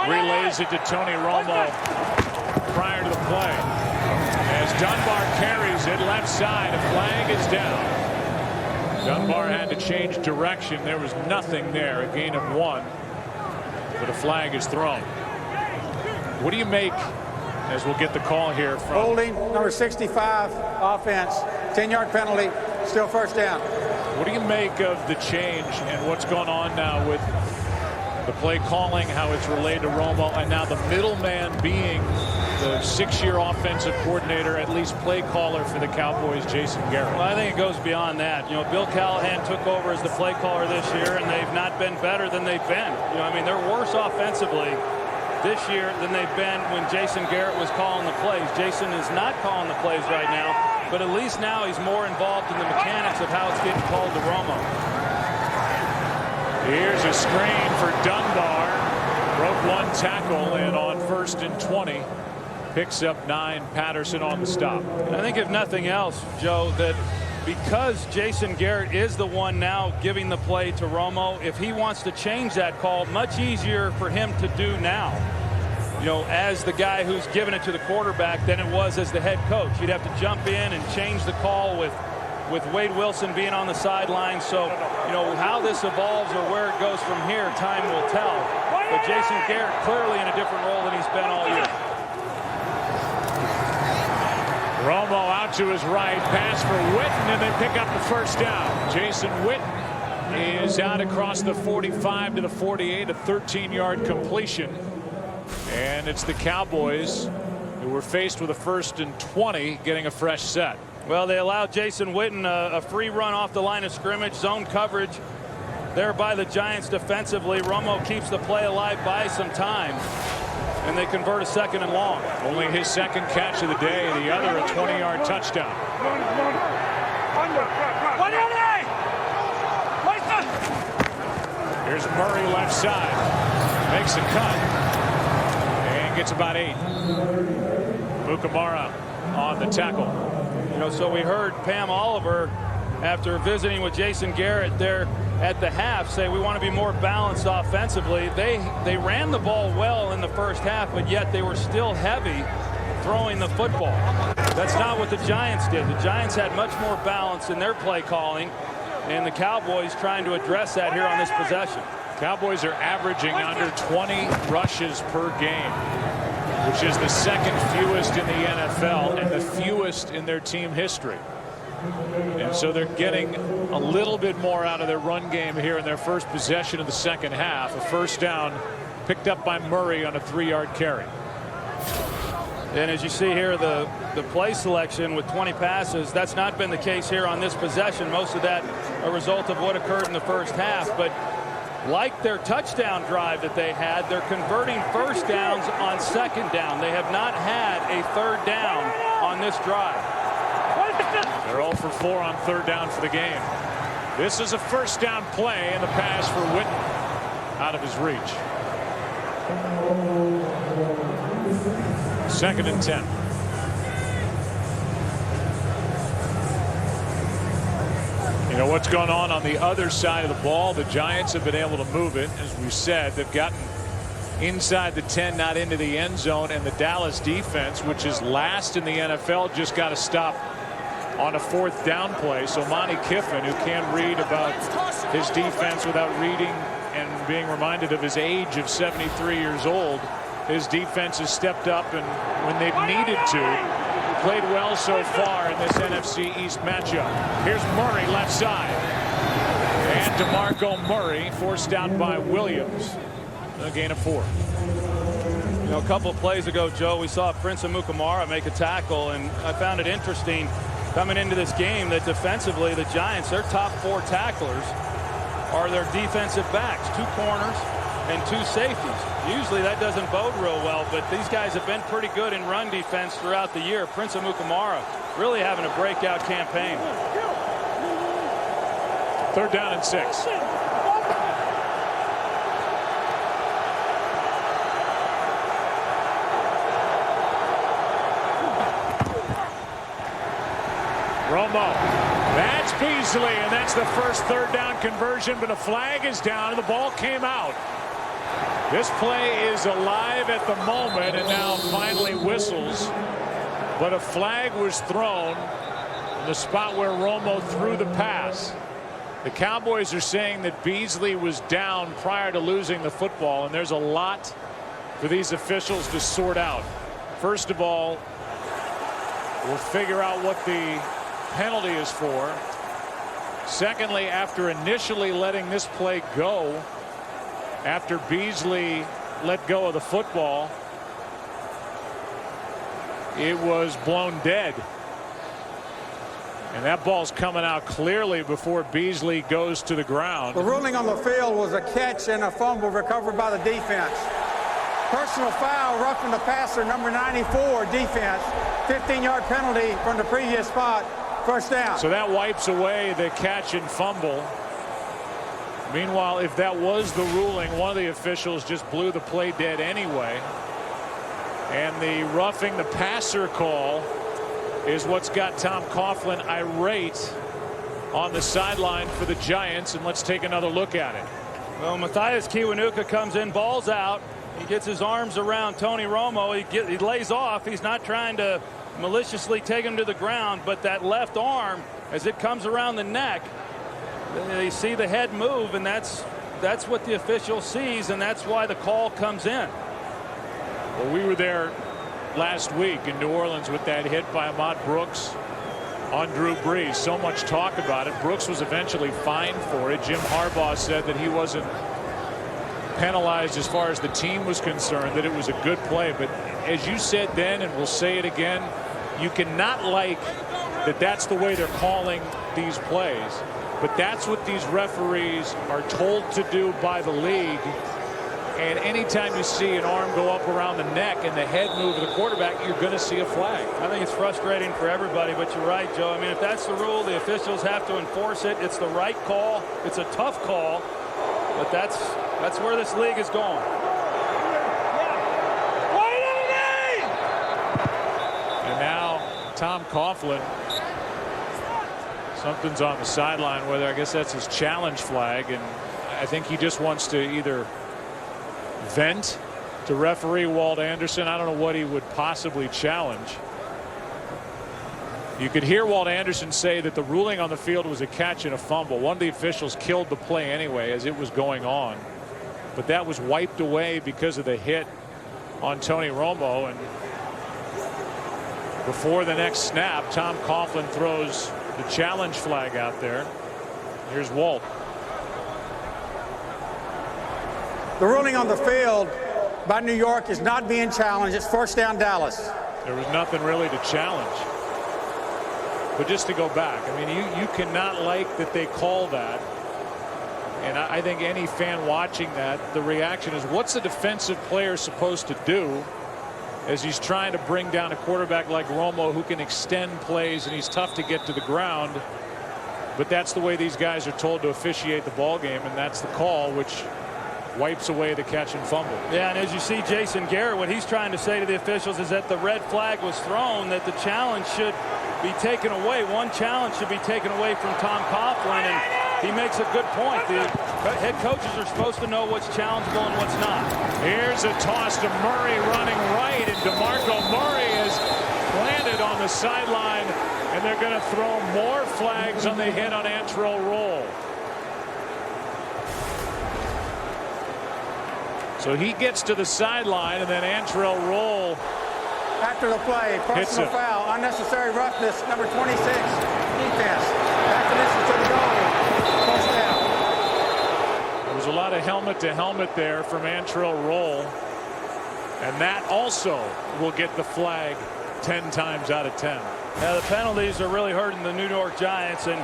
relays it to Tony Romo prior to the play. As Dunbar carries it left side, a flag is down. Dunbar had to change direction. There was nothing there, a gain of 1. But a flag is thrown. What do you make, as we'll get the call here from
holding number 65 offense, 10-yard penalty, still 1st down.
What do you make of the change and what's going on now with the play calling, how it's relayed to Romo, and now the middleman being the 6-year offensive coordinator, at least play caller for the Cowboys, Jason Garrett?
Well, I think it goes beyond that. You know, Bill Callahan took over as the play caller this year, and they've not been better than they've been. You know, I mean, they're worse offensively this year than they've been when Jason Garrett was calling the plays. Jason is not calling the plays right now, but at least now he's more involved in the mechanics of how it's getting called to Romo.
Here's a screen for Dunbar. Broke 1 tackle, and on 1st and 20, picks up 9. Patterson on the stop.
And I think if nothing else, Joe, that because Jason Garrett is the one now giving the play to Romo, if he wants to change that call, much easier for him to do now, you know, as the guy who's giving it to the quarterback than it was as the head coach. He'd have to jump in and change the call with Wade Wilson being on the sideline. So, you know, how this evolves or where it goes from here, time will tell. But Jason Garrett clearly in a different role than he's been all year.
Romo out to his right, pass for Witten, and they pick up the 1st down. Jason Witten is out across the 45 to the 48, a 13-yard completion. And it's the Cowboys who were faced with a 1st and 20, getting a fresh set.
Well, they allowed Jason Witten a free run off the line of scrimmage, zone coverage there by the Giants defensively. Romo keeps the play alive, buys some time, and they convert a 2nd and long.
Only his 2nd catch of the day, the other a 20-yard touchdown. Here's Murray left side, makes a cut, and gets about 8. Mukamara on the tackle.
You know, so we heard Pam Oliver, after visiting with Jason Garrett there at the half, say we want to be more balanced offensively. They ran the ball well in the first half, but yet they were still heavy throwing the football. That's not what the Giants did. The Giants had much more balance in their play calling, and the Cowboys trying to address that here on this possession.
Cowboys are averaging under 20 rushes per game, which is the 2nd fewest in the NFL and the fewest in their team history. And so they're getting a little bit more out of their run game here in their first possession of the 2nd half. A 1st down picked up by Murray on a 3-yard carry.
And as you see here, the play selection with 20 passes, that's not been the case here on this possession. Most of that a result of what occurred in the first half. But like their touchdown drive that they had, they're converting 1st downs on 2nd down. They have not had a 3rd down on this drive.
They're 0 for 4 on 3rd down for the game. This is a 1st down play, and the pass for Witten out of his reach. 2nd and 10. You know what's going on the other side of the ball. The Giants have been able to move it. As we said, they've gotten inside the 10, not into the end zone, and the Dallas defense, which is last in the NFL, just got to stop on a 4th down play. So Monty Kiffin, who can't read about his defense without reading and being reminded of his age of 73 years old, his defense has stepped up, and when they've needed to, played well so far in this NFC East matchup. Here's Murray left side, and DeMarco Murray forced out by Williams. A gain of 4.
You know, a couple of plays ago, Joe, we saw Prince Amukamara make a tackle, and I found it interesting coming into this game that defensively the Giants, their top 4 tacklers are their defensive backs, 2 corners and 2 safeties. Usually that doesn't bode real well, but these guys have been pretty good in run defense throughout the year. Prince Amukamara really having a breakout campaign.
3rd down and 6. Romo. That's Beasley, and that's the first 3rd down conversion, but a flag is down and the ball came out. This play is alive at the moment and now finally whistles, but a flag was thrown in the spot where Romo threw the pass. The Cowboys are saying that Beasley was down prior to losing the football, and there's a lot for these officials to sort out. First of all, we'll figure out what the penalty is for. Secondly, after initially letting this play go, after Beasley let go of the football, it was blown dead. And that ball's coming out clearly before Beasley goes to the ground.
The ruling on the field was a catch and a fumble recovered by the defense. Personal foul, roughing the passer, number 94, defense. 15-yard penalty from the previous spot. 1st down.
So that wipes away the catch and fumble. Meanwhile, if that was the ruling, one of the officials just blew the play dead anyway. And the roughing the passer call is what's got Tom Coughlin irate on the sideline for the Giants. And let's take another look at it.
Well, Matthias Kiwanuka comes in, balls out. He gets his arms around Tony Romo. He lays off. He's not trying to maliciously take him to the ground, but that left arm, as it comes around the neck, they see the head move, and that's what the official sees, and that's why the call comes in.
Well, we were there last week in New Orleans with that hit by Ahmad Brooks on Drew Brees. So much talk about it. Brooks was eventually fined for it. Jim Harbaugh said that he wasn't penalized as far as the team was concerned, that it was a good play. But as you said then, and we'll say it again, you cannot like that that's the way they're calling these plays. But that's what these referees are told to do by the league. And anytime you see an arm go up around the neck and the head move of the quarterback, you're going to see a flag.
I think it's frustrating for everybody, but you're right, Joe. I mean, if that's the rule, the officials have to enforce it. It's the right call. It's a tough call, but that's where this league is going.
And now Tom Coughlin, something's on the sideline, whether I guess that's his challenge flag, and I think he just wants to either vent to referee Walt Anderson. I don't know what he would possibly challenge. You could hear Walt Anderson say that the ruling on the field was a catch and a fumble. One of the officials killed the play anyway as it was going on, but that was wiped away because of the hit on Tony Romo. And before the next snap, Tom Coughlin throws the challenge flag out there. Here's Walt.
The ruling on the field by New York is not being challenged. It's 1st down Dallas.
There was nothing really to challenge. But just to go back, I mean, you cannot like that they call that. And I think any fan watching that, the reaction is, what's a defensive player supposed to do as he's trying to bring down a quarterback like Romo who can extend plays and he's tough to get to the ground. But that's the way these guys are told to officiate the ball game, and that's the call, which wipes away the catch and fumble.
Yeah, and as you see Jason Garrett, what he's trying to say to the officials is that the red flag was thrown, that the challenge should be taken away. One challenge should be taken away from Tom Coughlin, and he makes a good point. The head coaches are supposed to know what's challengeable and what's not.
Here's a toss to Murray running right, and DeMarco Murray is planted on the sideline, and they're going to throw more flags on the hit on Antrell Roll. So he gets to the sideline, and then Antrell Roll.
After the play, personal foul, unnecessary roughness, number 26, defense. After this is to the goal, first down.
There was a lot of helmet-to-helmet there from Antrell Roll, and that also will get the flag 10 times out of 10.
Yeah, the penalties are really hurting the New York Giants, and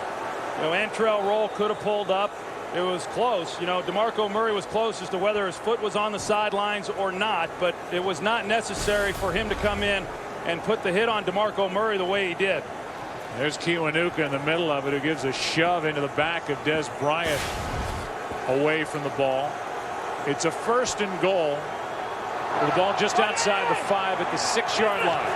Antrell Roll could have pulled up. It was close. DeMarco Murray was close as to whether his foot was on the sidelines or not, but it was not necessary for him to come in and put the hit on DeMarco Murray the way he did.
There's Kiwanuka in the middle of it, who gives a shove into the back of Dez Bryant away from the ball. It's a 1st and goal. The ball just outside the 5 at the 6-yard line.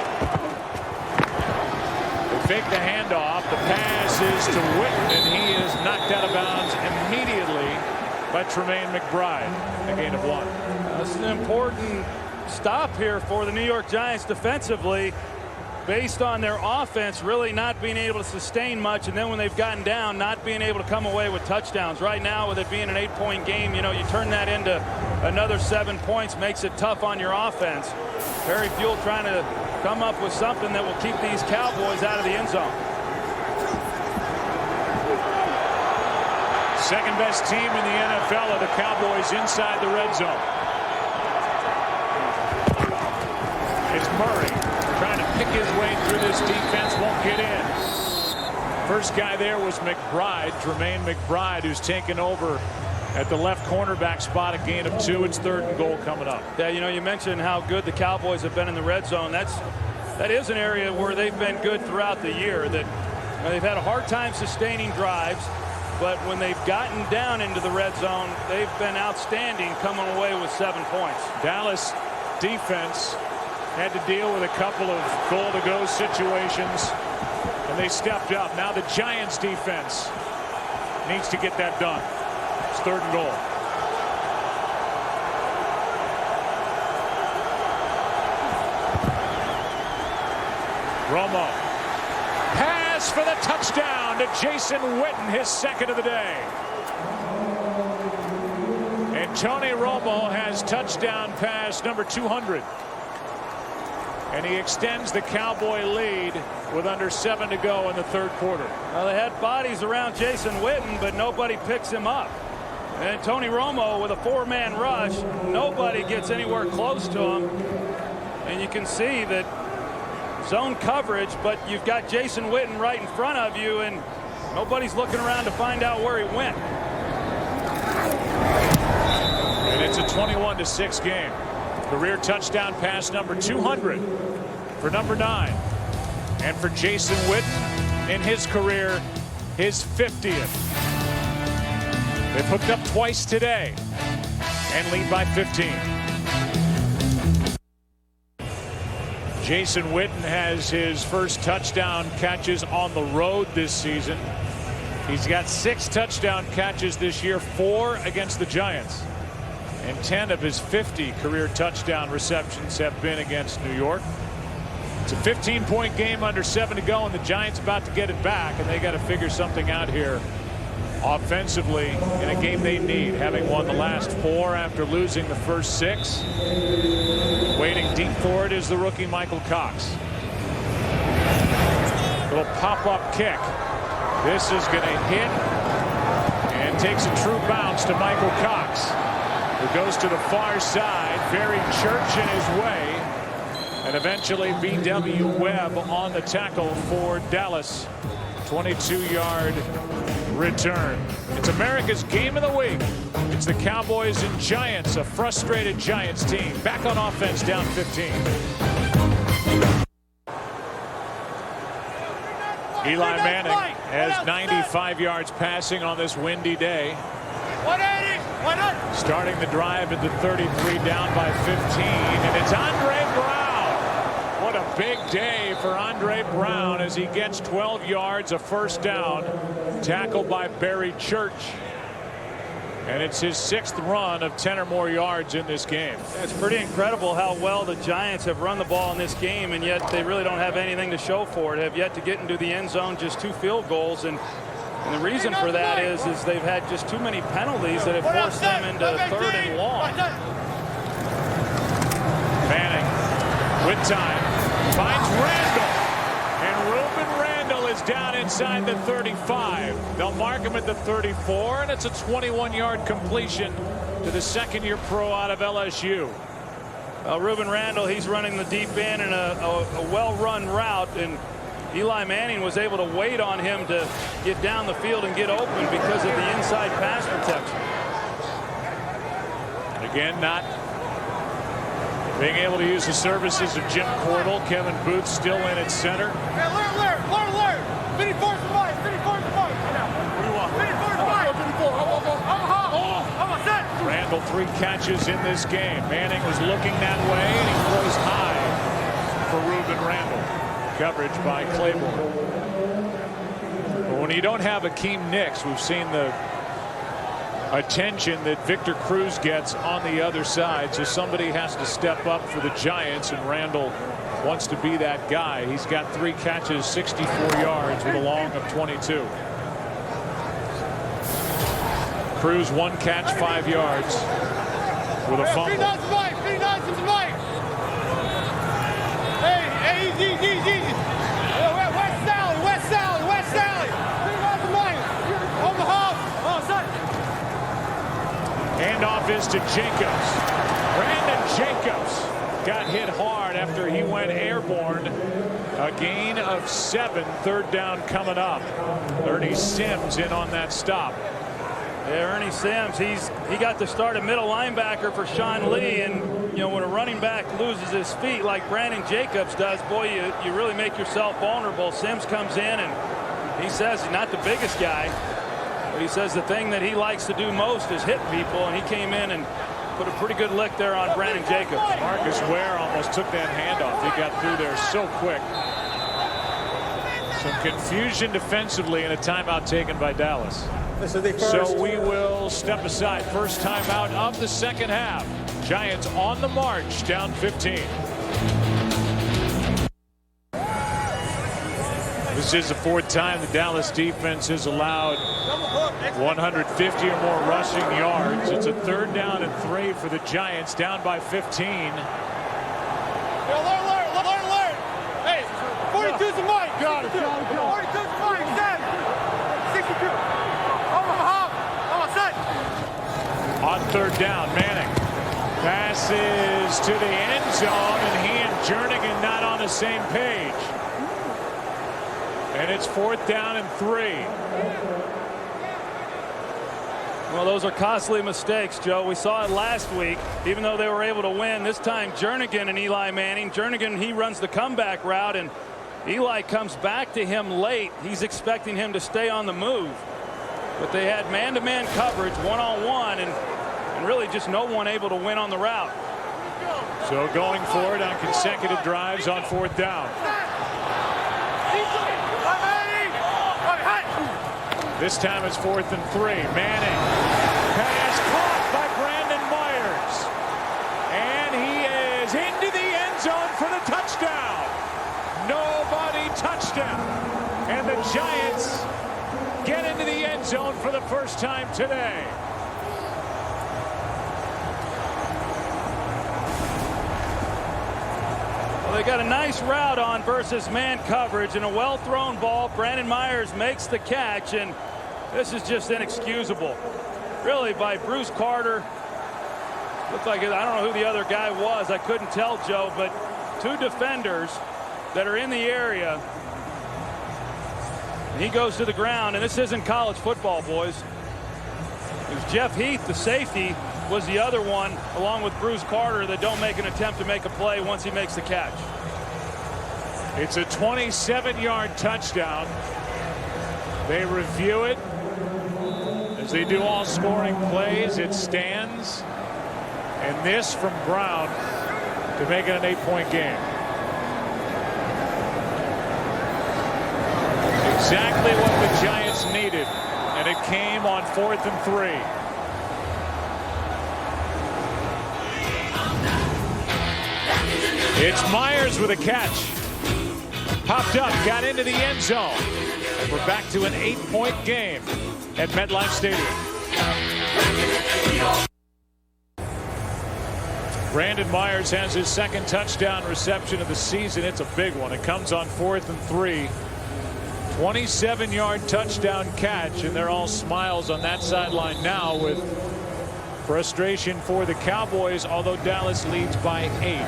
They fake the handoff. The pass is to Witten, and he is knocked out of bounds immediately by Tremaine McBride. A gain of 1.
That's an important stop here for the New York Giants defensively, based on their offense really not being able to sustain much, and then when they've gotten down, not being able to come away with touchdowns. Right now, with it being an 8-point game, you turn that into another 7 points, makes it tough on your offense. Perry Fuel trying to come up with something that will keep these Cowboys out of the end zone.
Second best team in the NFL are the Cowboys inside the red zone. It's Murray trying to pick his way through this defense, won't get in. First guy there was McBride, Tremaine McBride, who's taken over at the left cornerback spot, a gain of 2. It's 3rd and goal coming up.
Yeah, you mentioned how good the Cowboys have been in the red zone. That is an area where they've been good throughout the year. That they've had a hard time sustaining drives, but when they've gotten down into the red zone, they've been outstanding, coming away with 7 points.
Dallas defense had to deal with a couple of goal-to-go situations, and they stepped up. Now the Giants defense needs to get that done. It's 3rd and goal. Romo. Pass for the touchdown to Jason Witten, his 2nd of the day. And Tony Romo has touchdown pass number 200. And he extends the Cowboy lead with under 7 to go in the 3rd quarter.
Well, they had bodies around Jason Witten, but nobody picks him up. And Tony Romo with a 4-man rush, nobody gets anywhere close to him. And you can see that zone coverage, but you've got Jason Witten right in front of you, and nobody's looking around to find out where he went.
And it's a 21-6 game. Career touchdown pass number 200 for number 9. And for Jason Witten in his career, his 50th. They hooked up twice today and lead by 15. Jason Witten has his first touchdown catches on the road this season. He's got 6 touchdown catches this year, 4 against the Giants. And 10 of his 50 career touchdown receptions have been against New York. It's a 15-point game, under 7 to go, and the Giants about to get it back, and they got to figure something out here offensively in a game they need, having won the last 4 after losing the first 6. Waiting deep for it is the rookie Michael Cox. Little pop-up kick. This is going to hit and takes a true bounce to Michael Cox, who goes to the far side, buried Church in his way, and eventually B.W. Webb on the tackle for Dallas. 22-yard return. It's America's game of the week. It's the Cowboys and Giants, a frustrated Giants team. Back on offense, down 15. Eli Manning has 95 yards passing on this windy day.
180! 100!
Starting the drive at the 33, down by 15, and it's Andre Brown. What a big day for Andre Brown as he gets 12 yards, a first down, tackled by Barry Church. And it's his 6th run of 10 or more yards in this game.
It's pretty incredible how well the Giants have run the ball in this game, and yet they really don't have anything to show for it. Have yet to get into the end zone, just 2 field goals. And the reason for that is they've had just too many penalties that have forced them into 3rd and long.
Manning with time finds Randall, and Reuben Randall is down inside the 35. They'll mark him at the 34, and it's a 21-yard completion to the 2nd-year pro out of LSU.
Reuben Randall, he's running the deep end in a well-run route, and Eli Manning was able to wait on him to get down the field and get open because of the inside pass protection.
And again, not being able to use the services of Jim Cordell. Kevin Booth still in at center.
Hey, alert. 54 for Mike. 54 for Mike. What do you want? 54 for Mike. 54. I'm set.
Randall 3 catches in this game. Manning was looking that way, and he throws high for Reuben Randall. Coverage by Claiborne. But when you don't have Akeem Nicks, we've seen the attention that Victor Cruz gets on the other side, so somebody has to step up for the Giants, and Randall wants to be that guy. He's got 3 catches, 64 yards with a long of 22. Cruz 1 catch, 5 yards with a fumble.
59 to Mike. Hey, easy. West Sally. 59 to Mike. On the hop. Set.
Handoff is to Jacobs. Brandon Jacobs got hit hard after he went airborne. A gain of 7. 3rd down coming up. Ernie Sims in on that stop.
Yeah, Ernie Sims, he got to start a middle linebacker for Sean Lee, and you know, when a running back loses his feet like Brandon Jacobs does, boy, you really make yourself vulnerable. Sims comes in and he says he's not the biggest guy, but he says the thing that he likes to do most is hit people, and he came in and put a pretty good lick there on Brandon Jacobs.
Marcus Ware almost took that handoff. He got through there so quick. Some confusion defensively and a timeout taken by Dallas. So we will step aside. First timeout of the 2nd half. Giants on the march, down 15. This is the 4th time the Dallas defense has allowed 150 or more rushing yards. It's a 3rd down and 3 for the Giants, down by 15.
Alert. Hey, 42 to Mike. Got it. 42 to Mike. 62.
On 3rd down, Manning passes to the end zone, and he and Jernigan not on the same page. And it's 4th down and 3.
Well, those are costly mistakes, Joe. We saw it last week. Even though they were able to win, this time Jernigan and Eli Manning. Jernigan, he runs the comeback route, and Eli comes back to him late. He's expecting him to stay on the move. But they had man-to-man coverage, one-on-one, and really just no one able to win on the route.
So going forward on consecutive drives on 4th down. This time it's 4th and 3. Manning. Pass caught by Brandon Myers. And he is into the end zone for the touchdown. Nobody touched him. And the Giants get into the end zone for the first time today.
Well, they got a nice route on versus man coverage and a well-thrown ball. Brandon Myers makes the catch, and this is just inexcusable. Really, by Bruce Carter. Looked like, I don't know who the other guy was. I couldn't tell, Joe, but 2 defenders that are in the area. And he goes to the ground, and this isn't college football, boys. It was Jeff Heath, the safety, was the other one, along with Bruce Carter, that don't make an attempt to make a play once he makes the catch.
It's a 27-yard touchdown. They review it. As they do all scoring plays, it stands. And this from Brown to make it an 8-point game. Exactly what the Giants needed. And it came on 4th and 3. It's Myers with a catch. Popped up, got into the end zone. And we're back to an 8-point game at MetLife Stadium. Brandon Myers has his second touchdown reception of the season. It's a big one. It comes on 4th and 3. 27-yard touchdown catch, and they're all smiles on that sideline now with frustration for the Cowboys, although Dallas leads by 8.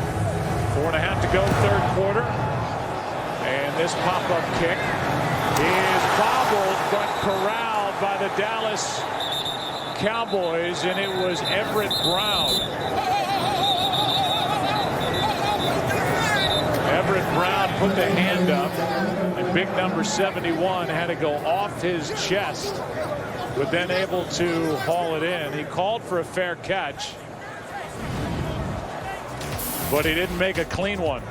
4.5 to go, third quarter. And this pop-up kick is bobbled but corralled by the Dallas Cowboys, and it was Everett Brown. Everett Brown put the hand up, and big number 71 had to go off his chest, but then able to haul it in. He called for a fair catch, but he didn't make a clean one.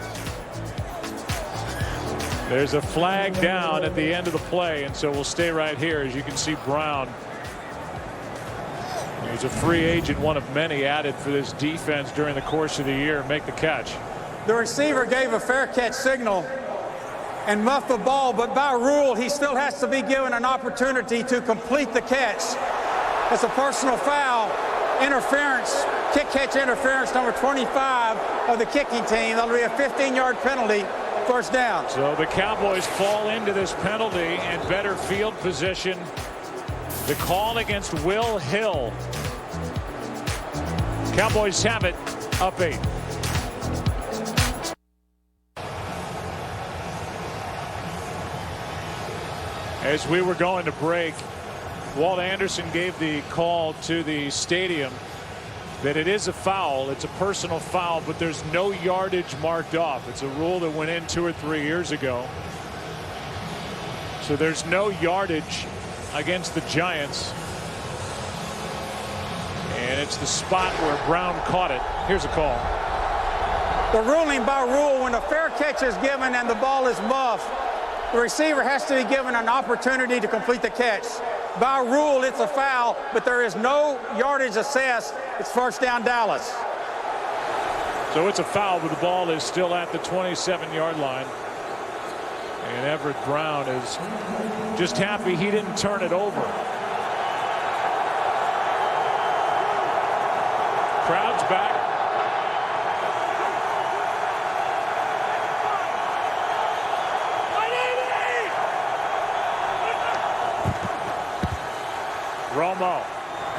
There's a flag down at the end of the play, and so we'll stay right here. As you can see, Brown, he's a free agent, one of many added for this defense during the course of the year, make the catch.
The receiver gave a fair catch signal and muffed the ball, but by rule, he still has to be given an opportunity to complete the catch. It's a personal foul, interference, kick catch interference, number 25 of the kicking team. That'll be a 15-yard penalty, first down.
So the Cowboys fall into this penalty and better field position. The call against Will Hill. Cowboys have it, up 8. As we were going to break, Walt Anderson gave the call to the stadium that it is a foul. It's a personal foul, but there's no yardage marked off. It's a rule that went in 2 or 3 years ago. So there's no yardage against the Giants. And it's the spot where Brown caught it. Here's a call.
The ruling by rule, when a fair catch is given and the ball is muffed, the receiver has to be given an opportunity to complete the catch. By rule, it's a foul, but there is no yardage assessed. It's first down, Dallas.
So it's a foul, but the ball is still at the 27-yard line. And Everett Brown is just happy he didn't turn it over. Crowd's back. Romo.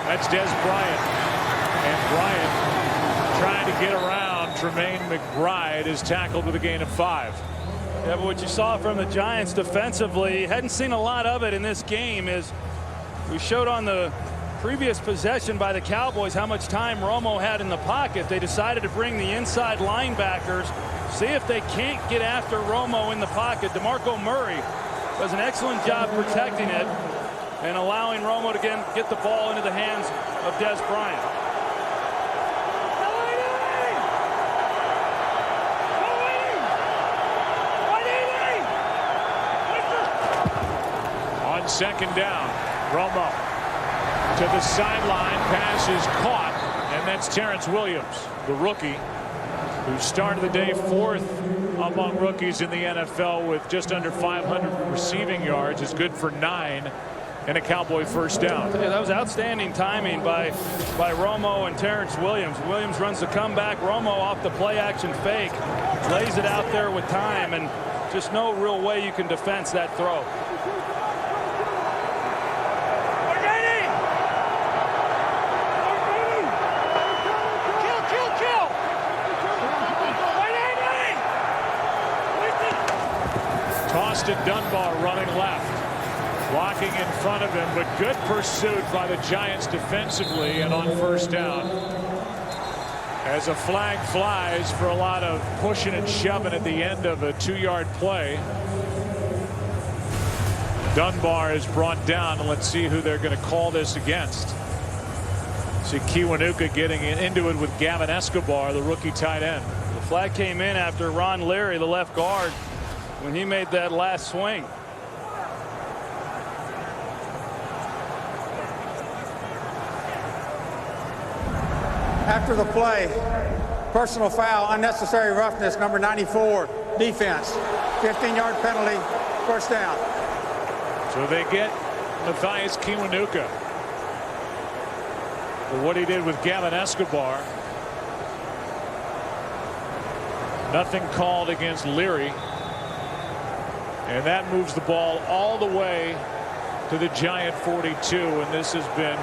That's Dez Bryant. And Bryant trying to get around Tremaine McBride is tackled with a gain of 5.
Yeah, but what you saw from the Giants defensively, hadn't seen a lot of it in this game, is we showed on the previous possession by the Cowboys how much time Romo had in the pocket. They decided to bring the inside linebackers, see if they can't get after Romo in the pocket. DeMarco Murray does an excellent job protecting it and allowing Romo to get the ball into the hands of Dez Bryant.
On second down, Romo to the sideline, pass is caught, and that's Terrence Williams, the rookie, who started the day 4th among rookies in the NFL with just under 500 receiving yards, is good for 9. And a Cowboy first down.
Yeah, that was outstanding timing by Romo and Terrence Williams. Williams runs the comeback. Romo off the play action fake, lays it out there with time, and just no real way you can defense that throw.
Tossed to Dunbar running left. Blocking in front of him, but good pursuit by the Giants defensively and on first down. As a flag flies for a lot of pushing and shoving at the end of a 2-yard play. Dunbar is brought down, and let's see who they're going to call this against. See Kiwanuka getting into it with Gavin Escobar, the rookie tight end.
The flag came in after Ron Leary, the left guard, when he made that last swing.
After the play, personal foul, unnecessary roughness, number 94, defense. 15-yard penalty, first down.
So they get Matthias Kiwanuka for what he did with Gavin Escobar. Nothing called against Leary. And that moves the ball all the way to the Giant 42. And this has been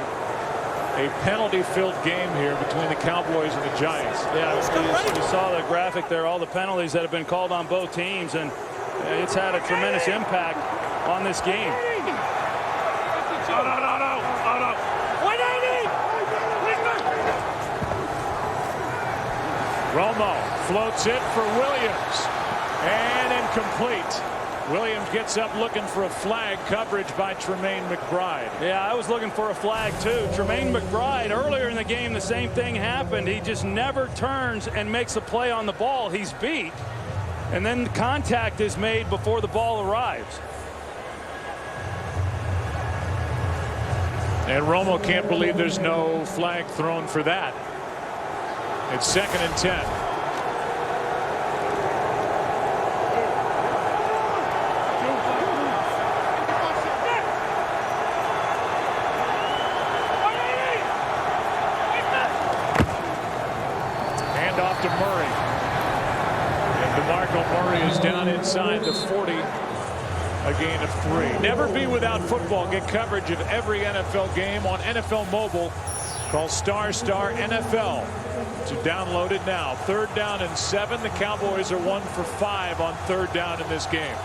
a penalty-filled game here between the Cowboys and the Giants.
Yeah, you saw the graphic there, all the penalties that have been called on both teams, and it's had a tremendous impact on this game.
Romo floats it for Williams, and incomplete. Williams gets up looking for a flag. Coverage by Tremaine McBride.
Yeah, I was looking for a flag too. Tremaine McBride, earlier in the game, the same thing happened. He just never turns and makes a play on the ball. He's beat, and then contact is made before the ball arrives.
And Romo can't believe there's no flag thrown for that. It's 2nd and 10. Hand off to Murray. And DeMarco Murray is down inside the 40. A gain of 3. Never be without football. Get coverage of every NFL game on NFL Mobile. Call ** NFL to download it now. 3rd down and 7. The Cowboys are 1 for 5 on 3rd down in this game.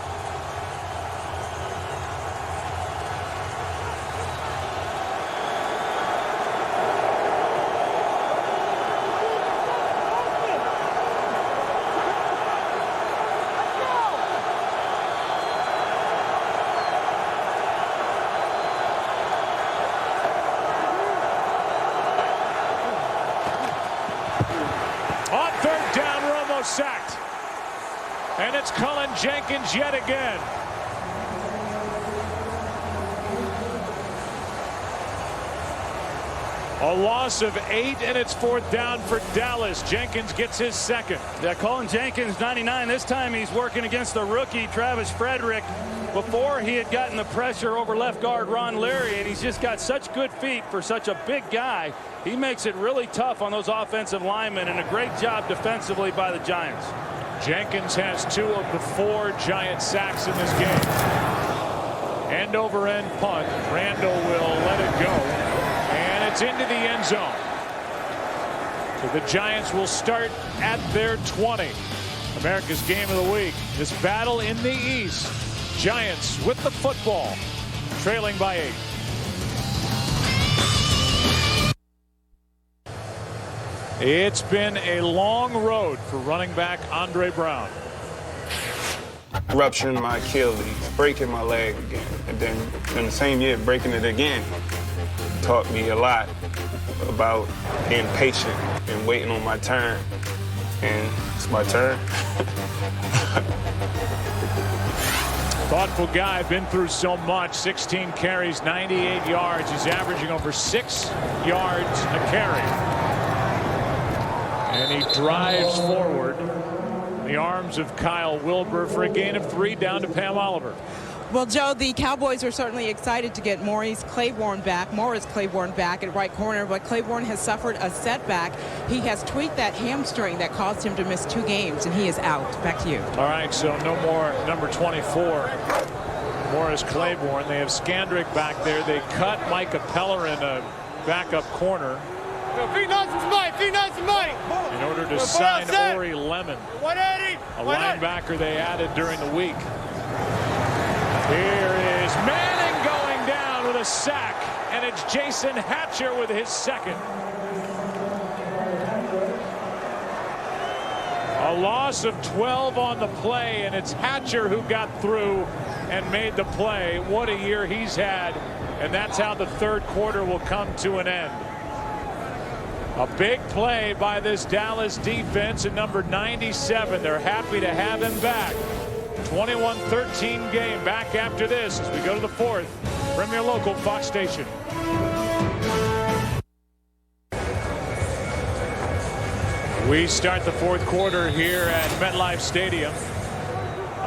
Sacked, and it's Cullen Jenkins yet again. A loss of 8, and it's 4th down for Dallas. Jenkins gets his 2nd.
Yeah, Cullen Jenkins, 99. This time he's working against the rookie Travis Frederick. Before, he had gotten the pressure over left guard Ron Leary, and he's just got such good feet for such a big guy. He makes it really tough on those offensive linemen, and a great job defensively by the Giants.
Jenkins has 2 of the 4 Giant sacks in this game. End over end punt. Randall will let it go, and it's into the end zone. So the Giants will start at their 20. America's game of the week. This battle in the East. Giants with the football, trailing by 8. It's been a long road for running back Andre Brown.
Rupturing my Achilles, breaking my leg again, and then in the same year breaking it again. Taught me a lot about being patient and waiting on my turn. And it's my turn.
Thoughtful guy, been through so much. 16 carries, 98 yards. He's averaging over 6 yards a carry. And he drives forward in the arms of Kyle Wilbur for a gain of 3 down to Pam Oliver.
Well, Joe, the Cowboys are certainly excited to get Morris Claiborne back at right corner, but Claiborne has suffered a setback. He has tweaked that hamstring that caused him to miss 2 games, and he is out. Back to you.
All right, so no more number 24, Morris Claiborne. They have Skandrick back there. They cut Mike Appeller in a backup corner in order to sign Ori Lemon, a linebacker they added during the week. Here is Manning going down with a sack, and it's Jason Hatcher with his 2nd. A A loss of 12 on the play, and it's Hatcher who got through and made the play. What a year he's had, and that's how the third quarter will come to an end. A big play by this Dallas defense at number 97. They're happy to have him back. 21-13 game. Back after this as we go to the fourth from your local Fox station. We start the fourth quarter here at MetLife Stadium.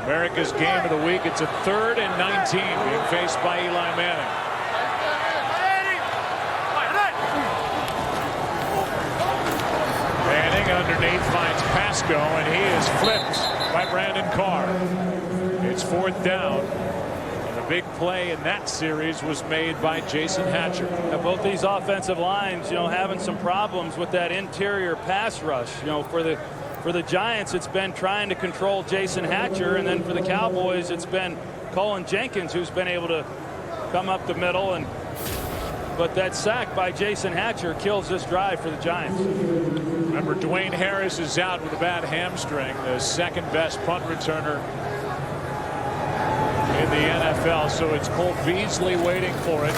America's game of the week. It's a 3rd and 19 being faced by Eli Manning. Manning underneath finds Pasco, and he is flipped by Brandon Carr. It's 4th down. And the big play in that series was made by Jason Hatcher.
Now, both these offensive lines, having some problems with that interior pass rush. For the Giants, it's been trying to control Jason Hatcher, and then for the Cowboys, it's been Colin Jenkins who's been able to come up the middle. But that sack by Jason Hatcher kills this drive for the Giants.
Remember, Dwayne Harris is out with a bad hamstring, the second best punt returner in the NFL. So it's Cole Beasley waiting for it.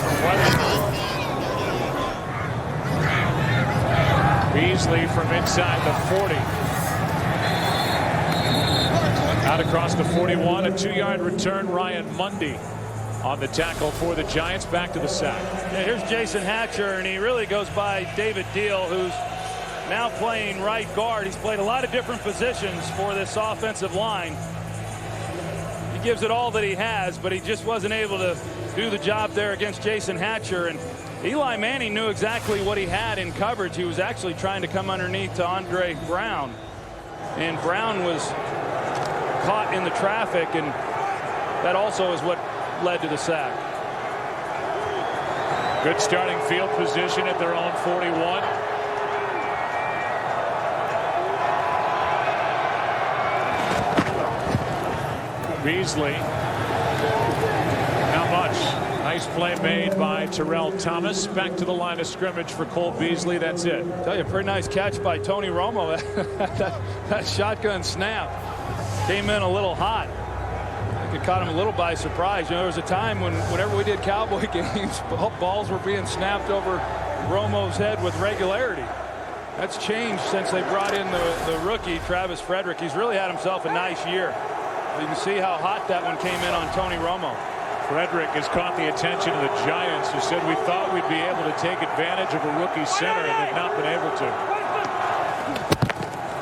Beasley from inside the 40. Out across the 41, a 2-yard return. Ryan Mundy on the tackle for the Giants. Back to the sack.
Yeah, here's Jason Hatcher, and he really goes by David Deal, who's now playing right guard. He's played a lot of different positions for this offensive line. He gives it all that he has, but he just wasn't able to do the job there against Jason Hatcher. And Eli Manning knew exactly what he had in coverage. He was actually trying to come underneath to Andre Brown, and Brown was caught in the traffic, and that also is what led to the sack.
Good starting field position at their own 41. Beasley. Not much. Nice play made by Terrell Thomas. Back to the line of scrimmage for Cole Beasley. That's it.
I tell you, a pretty nice catch by Tony Romo. that shotgun snap came in a little hot. It caught him a little by surprise. There was a time whenever we did Cowboy games, balls were being snapped over Romo's head with regularity. That's changed since they brought in the rookie, Travis Frederick. He's really had himself a nice year. You can see how hot that one came in on Tony Romo.
Frederick has caught the attention of the Giants, who said we thought we'd be able to take advantage of a rookie center, and they've not been able to.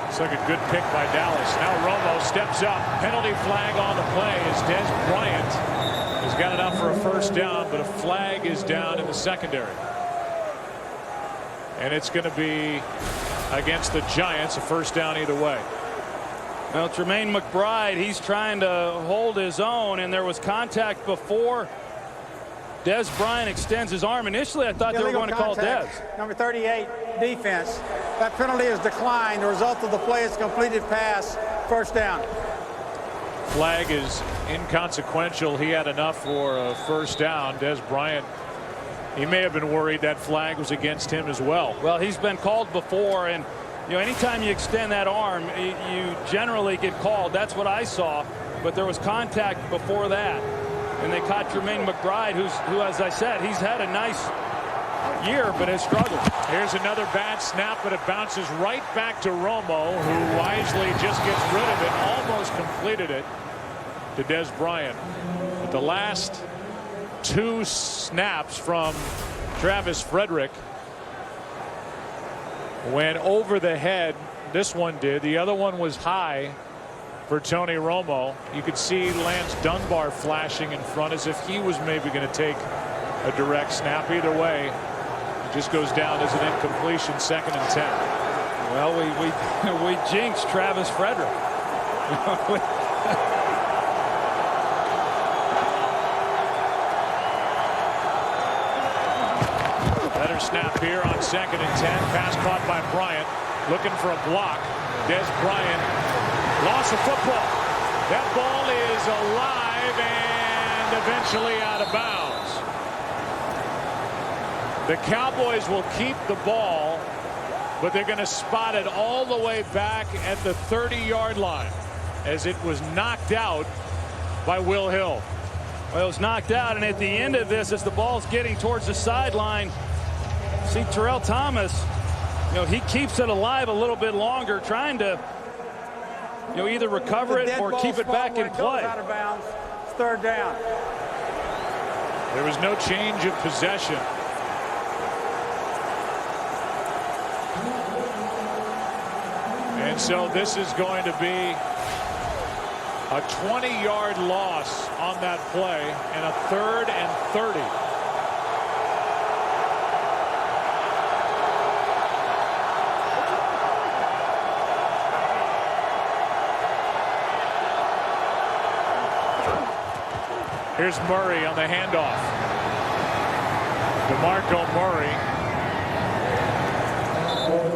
It's like a good pick by Dallas. Now Romo steps up. Penalty flag on the play as Dez Bryant has got enough for a first down, but a flag is down in the secondary. And it's going to be against the Giants, a first down either way.
Well, Tremaine McBride, he's trying to hold his own, and there was contact before Dez Bryant extends his arm. Initially, I thought they were going to call Dez.
Number 38, defense. That penalty is declined. The result of the play is completed pass, first down.
Flag is inconsequential. He had enough for a first down. Dez Bryant, he may have been worried that flag was against him as well.
Well, he's been called before, and anytime you extend that arm, you generally get called. That's what I saw. But there was contact before that. And they caught Tremaine McBride, who, as I said, he's had a nice year, but has struggled.
Here's another bad snap, but it bounces right back to Romo, who wisely just gets rid of it, almost completed it to Dez Bryant. But the last two snaps from Travis Frederick went over the head. This one did. The other one was high for Tony Romo. You could see Lance Dunbar flashing in front as if he was maybe going to take a direct snap. Either way, it just goes down as an incompletion, 2nd and 10.
Well, we jinxed Travis Frederick.
Better snap here on 2nd and 10. Pass caught by Bryant. Looking for a block. Dez Bryant lost the football. That ball is alive and eventually out of bounds. The Cowboys will keep the ball but they're going to spot it all the way back at the 30-yard line as it was knocked out by Will Hill.
Well, it was knocked out, and at the end of this, as the ball's getting towards the sideline, see Terrell Thomas, he keeps it alive a little bit longer, trying to, either recover it or keep it back in play.
Out of bounds. It's third down.
There was no change of possession. And so this is going to be a 20-yard loss on that play and a 3rd and 30. Here's Murray on the handoff. DeMarco Murray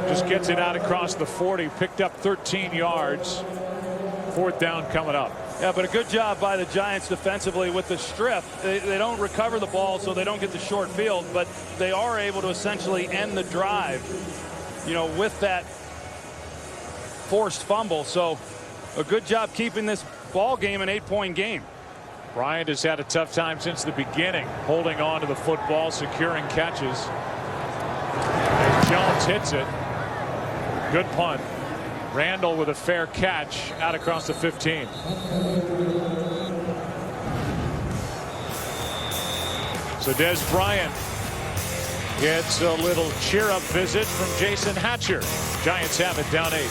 just gets it out across the 40, picked up 13 yards. 4th down coming up.
Yeah, but a good job by the Giants defensively with the strip. They don't recover the ball, so they don't get the short field, but they are able to essentially end the drive, with that forced fumble. So a good job keeping this ball game an 8-point game.
Bryant has had a tough time since the beginning, holding on to the football, securing catches. As Jones hits it. Good punt. Randall with a fair catch out across the 15. So Dez Bryant gets a little cheer-up visit from Jason Hatcher. Giants have it down 8.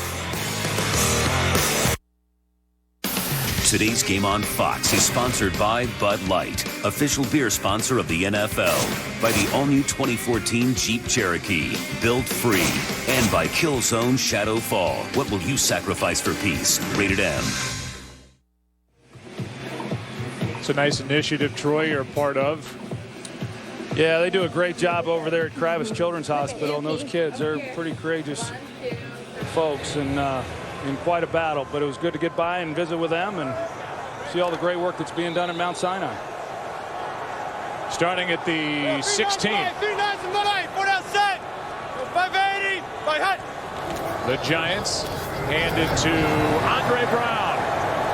Today's game on Fox is sponsored by Bud Light, official beer sponsor of the NFL, by the all-new 2014 Jeep Cherokee, built free, and by Killzone Shadow Fall. What will you sacrifice for peace? Rated M.
It's a nice initiative, Troy, you're a part of.
Yeah, they do a great job over there at Kravis Children's Hospital, and those kids, they're pretty courageous folks, and in quite a battle, but it was good to get by and visit with them and see all the great work that's being done at Mount Sinai.
Starting at the 16. The Giants hand it to Andre Brown.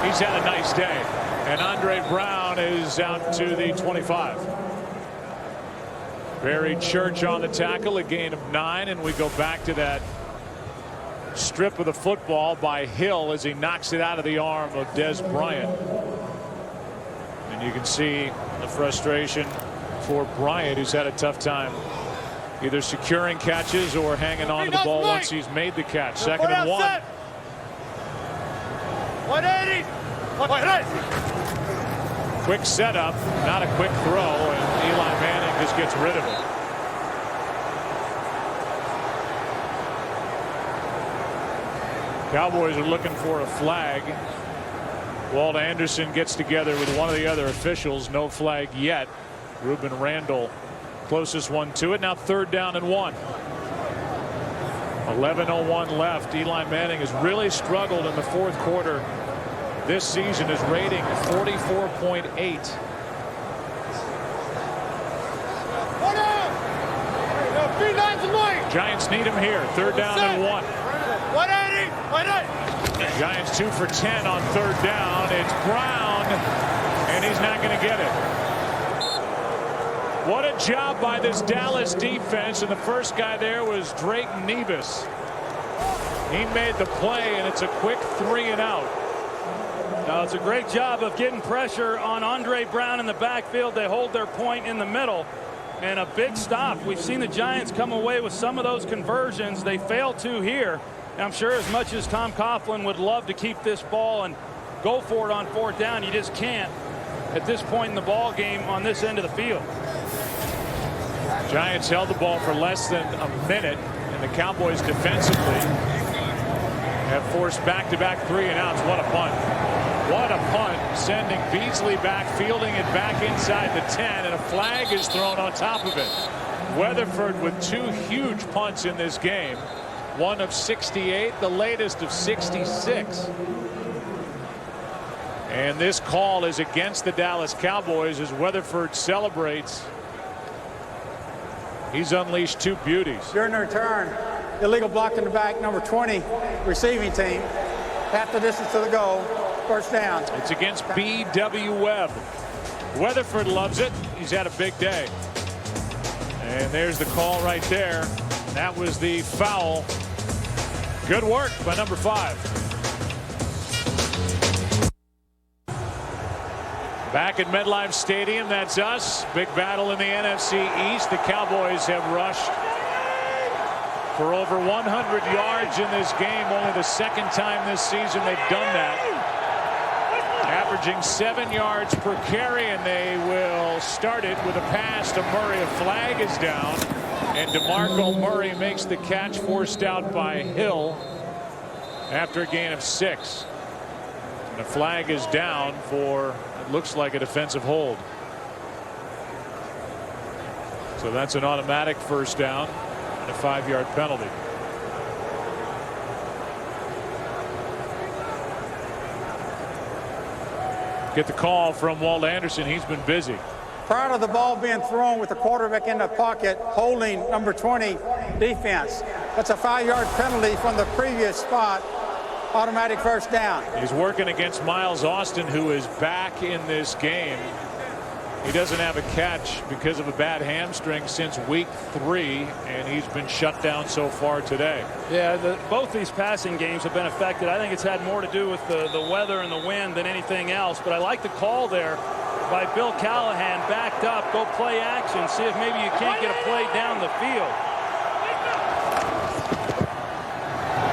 He's had a nice day, and Andre Brown is out to the 25. Barry Church on the tackle, a gain of 9, and we go back to that strip of the football by Hill as he knocks it out of the arm of Dez Bryant. And you can see the frustration for Bryant, who's had a tough time either securing catches or hanging on to the ball once he's made the catch. 2nd and 1.
180.
Quick setup, not a quick throw, and Eli Manning just gets rid of it. Cowboys are looking for a flag. Walt Anderson gets together with one of the other officials. No flag yet. Ruben Randall, closest one to it. Now 3rd down and 1. 11:01 left. Eli Manning has really struggled in the 4th quarter this season. His rating 44.8. Giants need him here. 3rd down and 1.
180.
Giants 2 for 10 on 3rd down. It's Brown, and he's not going to get it. What a job by this Dallas defense, and the first guy there was Drake Nevis. He made the play, and it's a quick 3 and out.
Now, it's a great job of getting pressure on Andre Brown in the backfield. They hold their point in the middle, and a big stop. We've seen the Giants come away with some of those conversions. They failed to here. And I'm sure as much as Tom Coughlin would love to keep this ball and go for it on 4th down, you just can't at this point in the ball game on this end of the field.
Giants held the ball for less than a minute, and the Cowboys defensively have forced back-to-back 3 and outs. What a punt. What a punt, sending Beasley back, fielding it back inside the 10, and a flag is thrown on top of it. Weatherford with 2 huge punts in this game. One of 68, the latest of 66. And this call is against the Dallas Cowboys as Weatherford celebrates. He's unleashed 2 beauties.
During the return, illegal block in the back, number 20, receiving team. Half the distance to the goal, first down.
It's against B.W. Webb. Weatherford loves it. He's had a big day. And there's the call right there. That was the foul. Good work by number 5. Back at MetLife Stadium, that's us. Big battle in the NFC East. The Cowboys have rushed for over 100 yards in this game. Only the second time this season they've done that. Averaging 7 yards per carry, and they will start it with a pass to Murray. A flag is down, and DeMarco Murray makes the catch, forced out by Hill after a gain of 6. And a flag is down for, it looks like, a defensive hold. So that's an automatic first down and a 5-yard penalty. Get the call from Walt Anderson. He's been busy.
Prior to the ball being thrown with the quarterback in the pocket, holding number 20 defense. That's a 5-yard penalty from the previous spot. Automatic first down.
He's working against Miles Austin, who is back in this game. He doesn't have a catch because of a bad hamstring since week 3, and he's been shut down so far today.
Yeah, both these passing games have been affected. I think it's had more to do with the weather and the wind than anything else. But I like the call there by Bill Callahan, backed up, go play action, see if maybe you can't get a play down the field.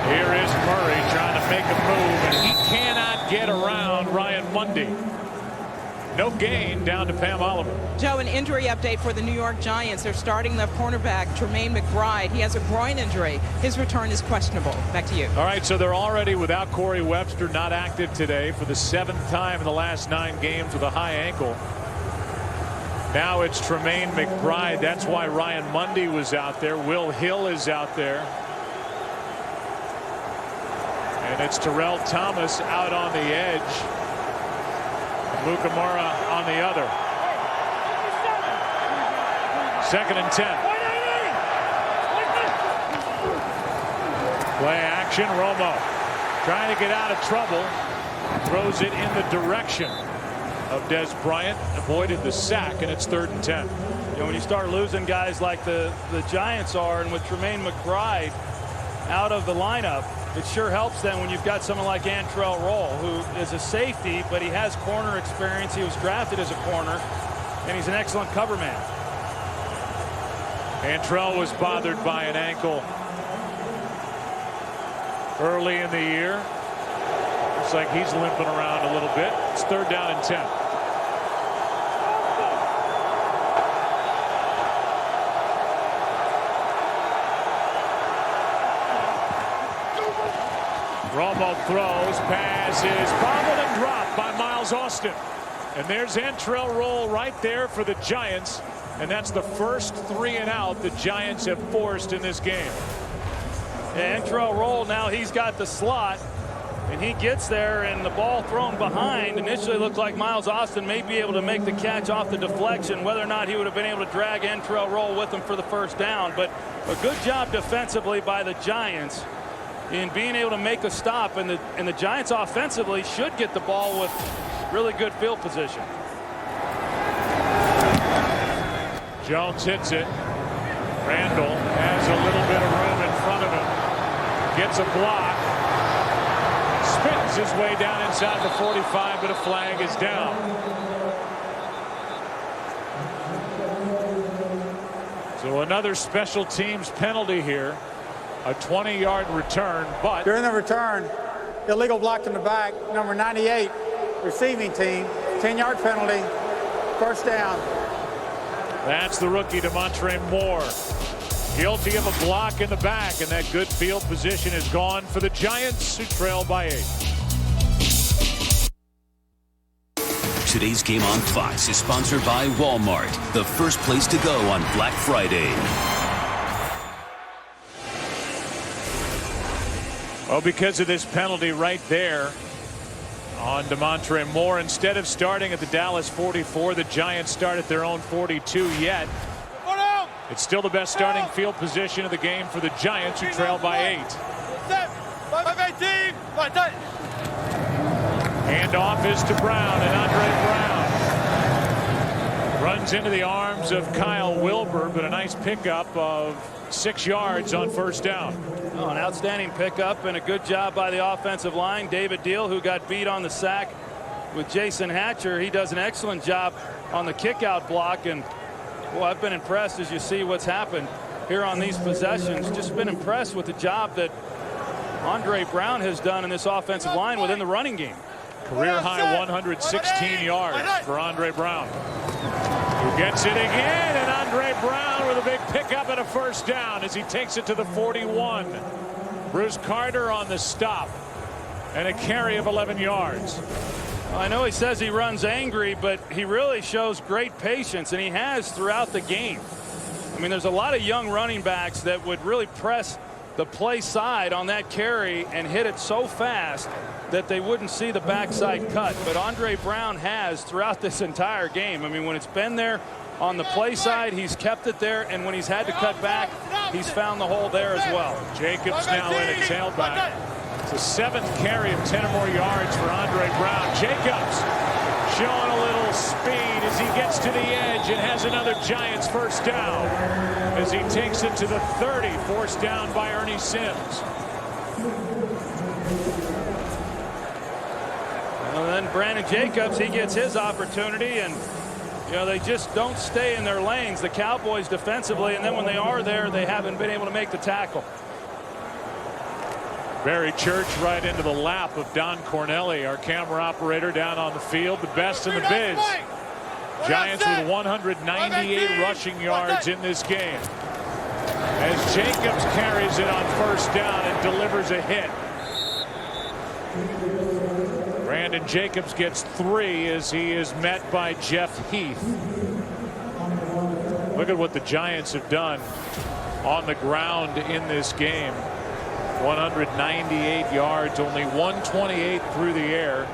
Here is Murray trying to make a move, and he cannot get around Ryan Mundy. No gain down to Pam Oliver.
Joe, an injury update for the New York Giants. They're starting the cornerback, Tremaine McBride. He has a groin injury. His return is questionable. Back to you.
All right, so they're already without Corey Webster, not active today for the 7th time in the last 9 games with a high ankle. Now it's Tremaine McBride. That's why Ryan Mundy was out there. Will Hill is out there. And it's Terrell Thomas out on the edge. Mukamura on the other. 2nd and 10. Play action. Romo trying to get out of trouble. Throws it in the direction of Dez Bryant. Avoided the sack, and it's 3rd and 10.
You know, when you start losing guys like the Giants are, and with Tremaine McBride out of the lineup, it sure helps then when you've got someone like Antrell Roll, who is a safety, but he has corner experience. He was drafted as a corner, and he's an excellent cover man.
Antrell was bothered by an ankle early in the year. Looks like he's limping around a little bit. It's 3rd down and 10. Romo throws, pass is bobbled and dropped by Miles Austin. And there's Antrell Roll right there for the Giants. And that's the first 3 and out the Giants have forced in this game.
And Antrell Roll, now he's got the slot, and he gets there, and the ball thrown behind. Initially looked like Miles Austin may be able to make the catch off the deflection. Whether or not he would have been able to drag Antrell Roll with him for the first down. But a good job defensively by the Giants in being able to make a stop, and the Giants offensively should get the ball with really good field position.
Jones hits it. Randall has a little bit of room in front of him. Gets a block. Spins his way down inside the 45, but a flag is down. So another special teams penalty here. A 20-yard return, but
during the return, illegal block in the back, number 98, receiving team, 10-yard penalty, first down.
That's the rookie DeMontre Moore, guilty of a block in the back, and that good field position is gone for the Giants, who trail by 8.
Today's game on Fox is sponsored by Walmart, the first place to go on Black Friday.
Well, because of this penalty right there on DeMontre Moore, instead of starting at the Dallas 44, the Giants start at their own 42 yet. It's still the best starting field position of the game for the Giants, who trail by 8. Handoff is to Brown, and Andre Brown runs into the arms of Kyle Wilbur, but a nice pickup of 6 yards on first down.
Oh, an outstanding pickup and a good job by the offensive line. David Deal, who got beat on the sack with Jason Hatcher, he does an excellent job on the kickout block. And well, I've been impressed as you see what's happened here on these possessions. Just been impressed with the job that Andre Brown has done in this offensive line within the running game.
Career high 116 yards for Andre Brown, who gets it again, and Andre Brown with a big pickup and a first down as he takes it to the 41. Bruce Carter on the stop and a carry of 11 yards.
Well, I know he says he runs angry, but he really shows great patience, and he has throughout the game. I mean, there's a lot of young running backs that would really press the play side on that carry and hit it so fast that they wouldn't see the backside cut. But Andre Brown has throughout this entire game. I mean, when it's been there on the play side, he's kept it there, and when he's had to cut back, he's found the hole there as well.
Jacobs now in a tailback. It's a 7th carry of 10 or more yards for Andre Brown. Jacobs showing a little speed as he gets to the edge and has another Giants first down as he takes it to the 30, forced down by Ernie Sims.
And then Brandon Jacobs, he gets his opportunity, and you know, they just don't stay in their lanes, the Cowboys defensively, and then when they are there, they haven't been able to make the tackle.
Barry Church right into the lap of Don Cornelli, our camera operator down on the field, the best in the biz. Giants with 198 rushing yards in this game, as Jacobs carries it on first down and delivers a hit. Brandon Jacobs gets 3 as he is met by Jeff Heath. Look at what the Giants have done on the ground in this game. 198 yards, only 128 through the air.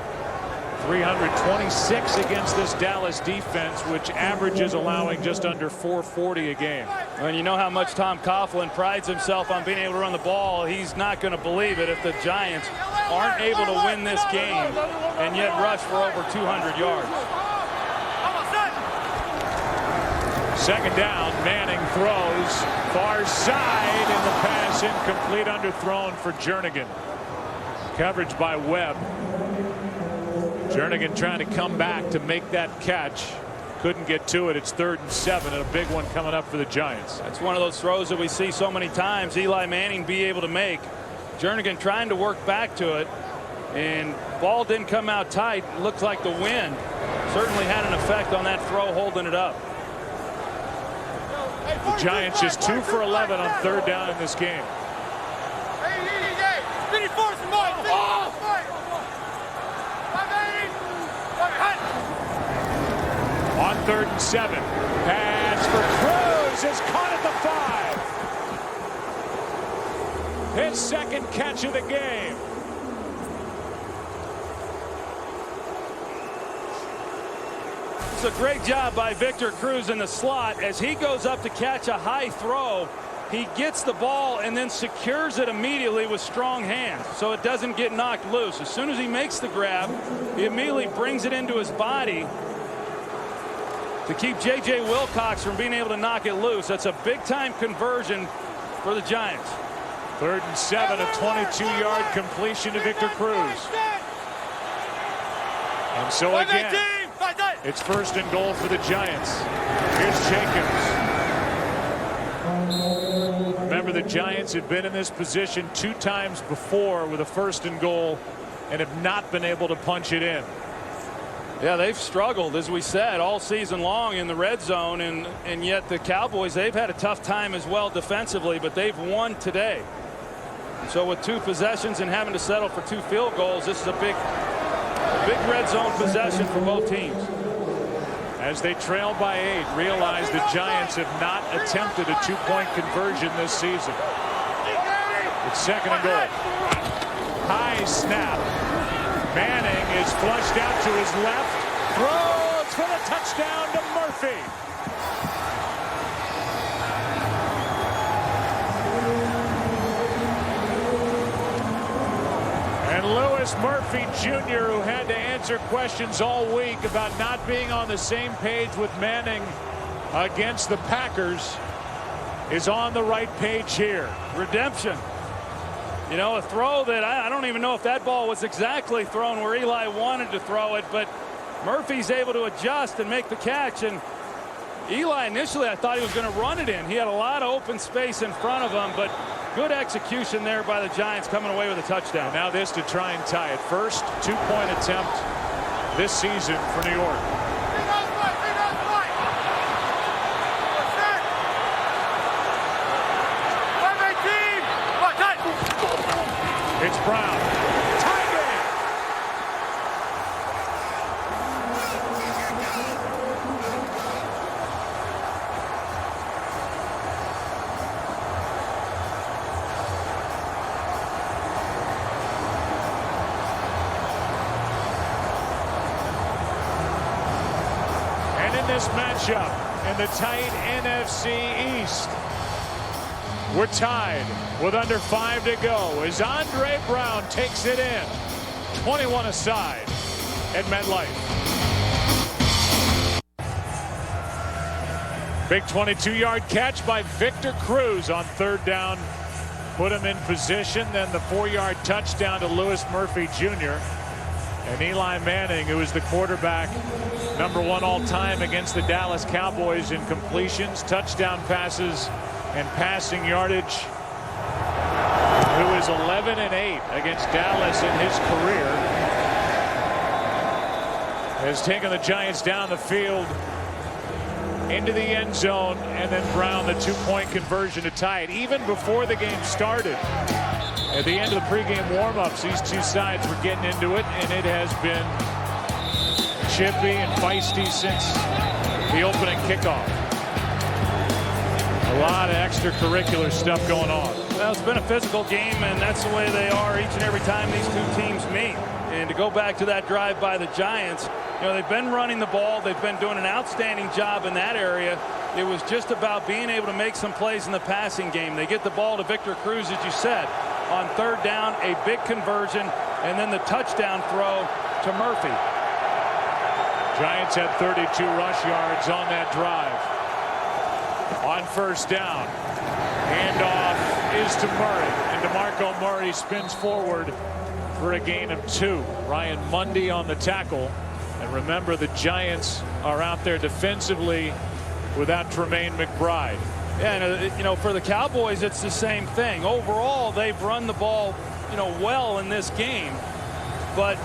326 against this Dallas defense, which averages allowing just under 440 a game.
And you know how much Tom Coughlin prides himself on being able to run the ball. He's not going to believe it if the Giants aren't able to win this game and yet rush for over 200 yards.
Second down, Manning throws far side, and the pass incomplete, underthrown for Jernigan. Coverage by Webb. Jernigan trying to come back to make that catch. Couldn't get to it. It's 3rd and 7, and a big one coming up for the Giants.
That's one of those throws that we see so many times Eli Manning be able to make. Jernigan trying to work back to it, and ball didn't come out tight. Looked like the wind certainly had an effect on that throw, holding it up.
The Giants just 2 for 11 on 3rd down in this game. On 3rd and 7, pass for Cruz is caught at the 5. His 2nd catch of the game.
It's a great job by Victor Cruz in the slot as he goes up to catch a high throw. He gets the ball and then secures it immediately with strong hands so it doesn't get knocked loose. As soon as he makes the grab, he immediately brings it into his body to keep J.J. Wilcox from being able to knock it loose. That's a big-time conversion for the Giants.
3rd and 7, a 22-yard completion to Victor Cruz. And so again, it's 1st and goal for the Giants. Here's Jacobs. Remember, the Giants have been in this position 2 times before with a 1st and goal and have not been able to punch it in.
Yeah, they've struggled, as we said, all season long in the red zone, and yet the Cowboys, they've had a tough time as well defensively, but they've won today. So with 2 possessions and having to settle for 2 field goals, this is a big red zone possession for both teams.
As they trail by 8, realize the Giants have not attempted a 2-point conversion this season. It's 2nd and goal. High snap. Manning is flushed out to his left. Throws for the touchdown to Murphy. Louis Murphy Jr., who had to answer questions all week about not being on the same page with Manning against the Packers, is on the right page here.
Redemption. You know, a throw that I don't even know if that ball was exactly thrown where Eli wanted to throw it, but Murphy's able to adjust and make the catch. And Eli, initially, I thought he was going to run it in. He had a lot of open space in front of him, but good execution there by the Giants, coming away with a touchdown.
Now this to try and tie it. First two-point attempt this season for New York. It's Brown. Tie game. And in this matchup, in the tight NFC East, we're tied with under 5 to go as Andre Brown takes it in. 21 aside at MetLife. Big 22-yard catch by Victor Cruz on third down. Put him in position. Then the 4-yard touchdown to Louis Murphy Jr. And Eli Manning, who is the quarterback #1 all-time against the Dallas Cowboys in completions, touchdown passes, and passing yardage, who is 11-8 against Dallas in his career, has taken the Giants down the field into the end zone, and then Brown, the two-point conversion to tie it. Even before the game started, at the end of the pregame warm-ups, these two sides were getting into it, and it has been chippy and feisty since the opening kickoff. A lot of extracurricular stuff going on.
Well, it's been a physical game, and that's the way they are each and every time these two teams meet. And to go back to that drive by the Giants, you know, they've been running the ball. They've been doing an outstanding job in that area. It was just about being able to make some plays in the passing game. They get the ball to Victor Cruz, as you said, on third down, a big conversion, and then the touchdown throw to Murphy.
Giants had 32 rush yards on that drive. On first down, handoff is to Murray, and DeMarco Murray spins forward for a gain of 2. Ryan Mundy on the tackle, and remember, the Giants are out there defensively without Tremaine McBride.
Yeah, and you know, for the Cowboys, it's the same thing. Overall, they've run the ball, you know, well in this game, but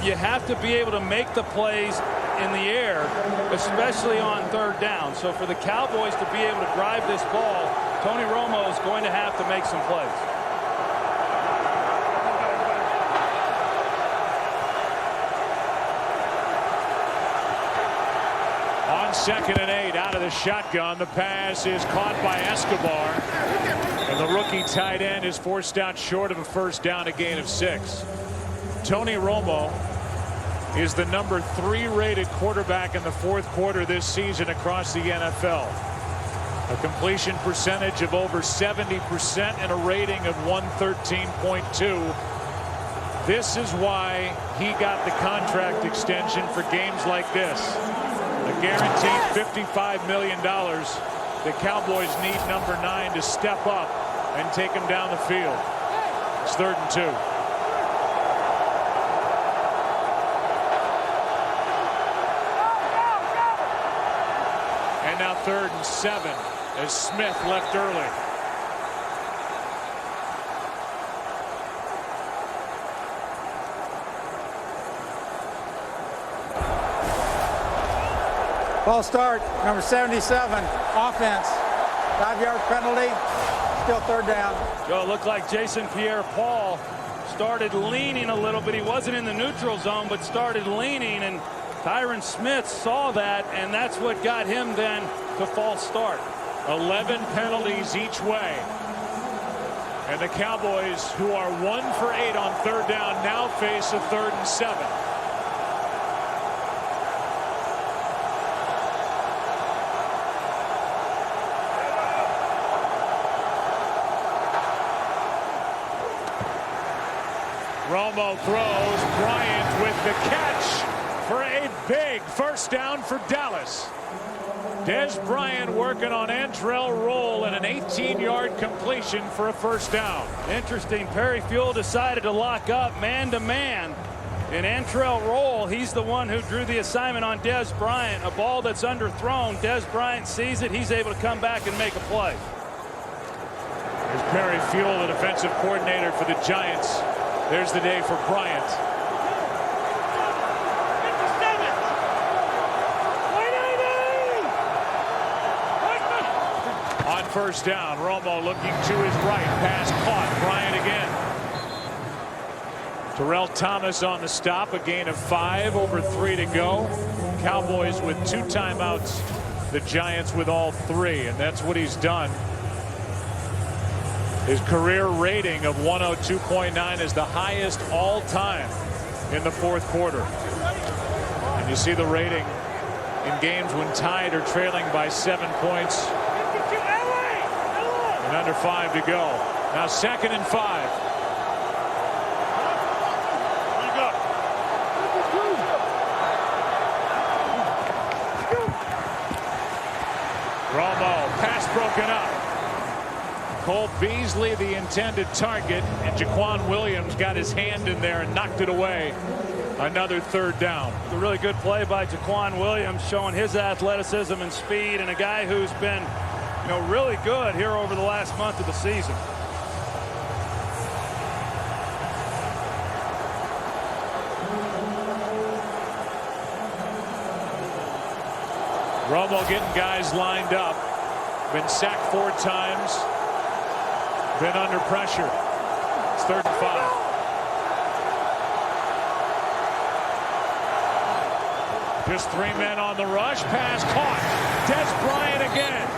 you have to be able to make the plays in the air, especially on third down. So for the Cowboys to be able to drive this ball, Tony Romo is going to have to make some plays.
On 2nd and 8, out of the shotgun, the pass is caught by Escobar, and the rookie tight end is forced out short of a first down, a gain of 6. Tony Romo is the #3 rated quarterback in the fourth quarter this season across the NFL. A completion percentage of over 70% and a rating of 113.2. This is why he got the contract extension for games like this. A guaranteed $55 million. The Cowboys need #9 to step up and take him down the field. It's 3rd and 2. And now 3rd and 7 as Smith left early.
False start, number 77, offense. 5-yard penalty, still 3rd down.
So it looked like Jason Pierre-Paul started leaning a little bit. He wasn't in the neutral zone, but started leaning, and Tyron Smith saw that, and that's what got him then to false start.
11 penalties each way. And the Cowboys, who are 1 for 8 on 3rd down, now face a 3rd and 7. Romo throws. Bryant with the catch for a big first down for Dallas. Dez Bryant working on Antrell Roll and an 18-yard completion for a first down.
Interesting. Perry Fuel decided to lock up man-to-man. In Antrell Roll, he's the one who drew the assignment on Dez Bryant. A ball that's underthrown. Dez Bryant sees it. He's able to come back and make a play.
Here's Perry Fuel, the defensive coordinator for the Giants. There's the day for Bryant. On first down, Romo looking to his right. Pass caught. Bryant again. Terrell Thomas on the stop. A gain of 5, over 3 to go. Cowboys with 2 timeouts. The Giants with all 3. And that's what he's done. His career rating of 102.9 is the highest all time in the fourth quarter. And you see the rating in games when tied or trailing by 7 points. And under 5 to go. Now 2nd and 5. Romo, pass broken up. Cole Beasley the intended target, and Jaquan Williams got his hand in there and knocked it away. Another 3rd down.
A really good play by Jaquan Williams, showing his athleticism and speed, and a guy who's been, really good here over the last month of the season.
Romo getting guys lined up. Been sacked 4 times. Been under pressure. It's 3rd and 5. Just 3 men on the rush. Pass caught. Dez Bryant again.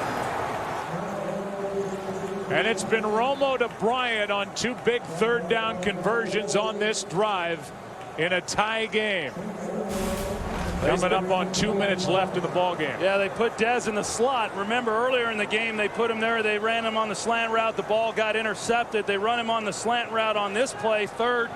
And it's been Romo to Bryant on 2 big 3rd down conversions on this drive in a tie game. Coming up on 2 minutes left in the ball game.
Yeah, they put Dez in the slot. Remember earlier in the game they put him there. They ran him on the slant route. The ball got intercepted. They run him on the slant route on this play, 3rd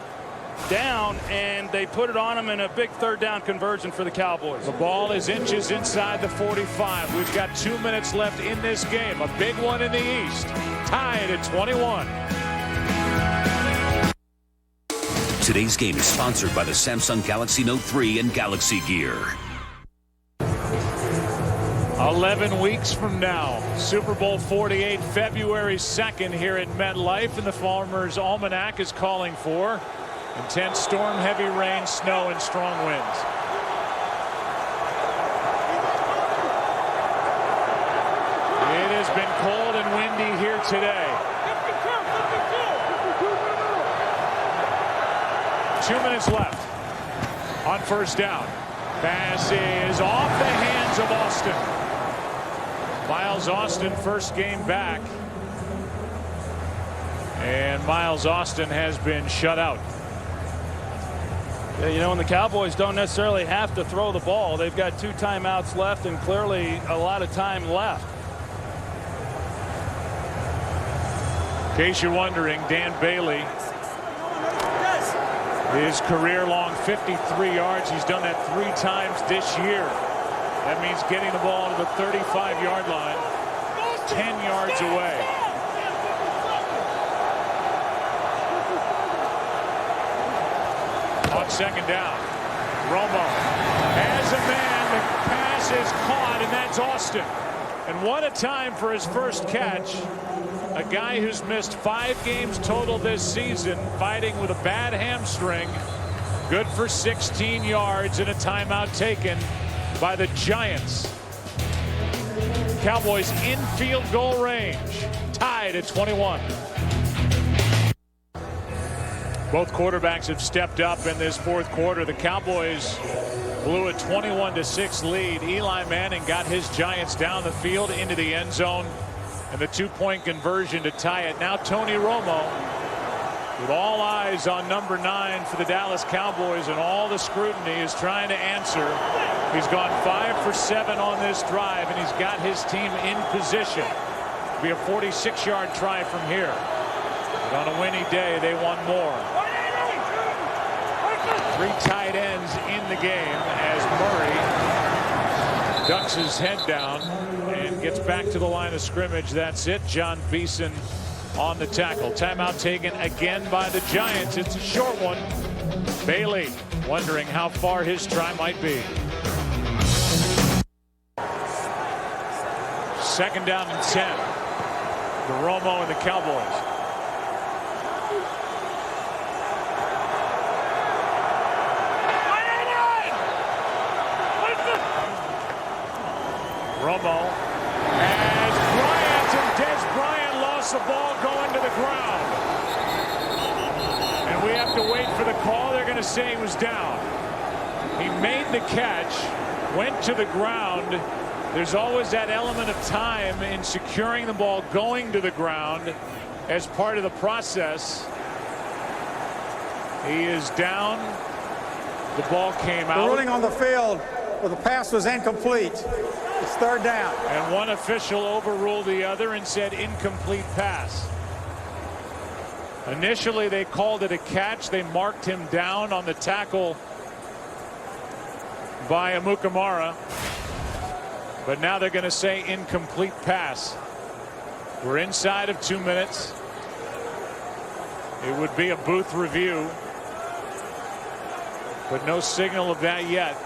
down, and they put it on him in a big 3rd down conversion for the Cowboys.
The ball is inches inside the 45. We've got 2 minutes left in this game. A big one in the East. Tied at 21.
Today's game is sponsored by the Samsung Galaxy Note 3 and Galaxy Gear.
11 weeks from now, Super Bowl 48, February 2nd here at MetLife, and the Farmer's Almanac is calling for intense storm, heavy rain, snow, and strong winds. It has been cold and windy here today. 2 minutes left on first down. Pass is off the hands of Austin. Miles Austin, first game back. And Miles Austin has been shut out.
Yeah, and the Cowboys don't necessarily have to throw the ball. They've got 2 timeouts left and clearly a lot of time left.
In case you're wondering, Dan Bailey, his career-long 53 yards. He's done that 3 times this year. That means getting the ball to the 35-yard line, 10 yards away. On 2nd down, Romo has a man. The pass is caught, and that's Austin. And what a time for his first catch. A guy who's missed 5 games total this season, fighting with a bad hamstring. Good for 16 yards and a timeout taken by the Giants. Cowboys in field goal range, tied at 21. Both quarterbacks have stepped up in this fourth quarter. The Cowboys blew a 21-6 lead. Eli Manning got his Giants down the field into the end zone. And the 2-point conversion to tie it. Now Tony Romo, with all eyes on number 9 for the Dallas Cowboys, and all the scrutiny, is trying to answer. He's gone 5 for 7 on this drive, and he's got his team in position. It'll be a 46-yard try from here. But on a winning day, they want more. Three tight ends in the game as Murray ducks his head down and gets back to the line of scrimmage. That's it. John Beeson on the tackle. Timeout taken again by the Giants. It's a short one. Bailey wondering how far his try might be. Second down and 10. Romo and the Cowboys. Romo as Bryant, and Dez Bryant lost the ball going to the ground. And we have to wait for the call. They're going to say he was down. He made the catch, went to the ground. There's always that element of time in securing the ball going to the ground as part of the process. He is down. The ball came out.
The ruling on the field where the pass was incomplete. It's third down.
And one official overruled the other and said incomplete pass. Initially, they called it a catch. They marked him down on the tackle by Amukamara. But now they're going to say incomplete pass. We're inside of 2 minutes. It would be a booth review. But no signal of that yet,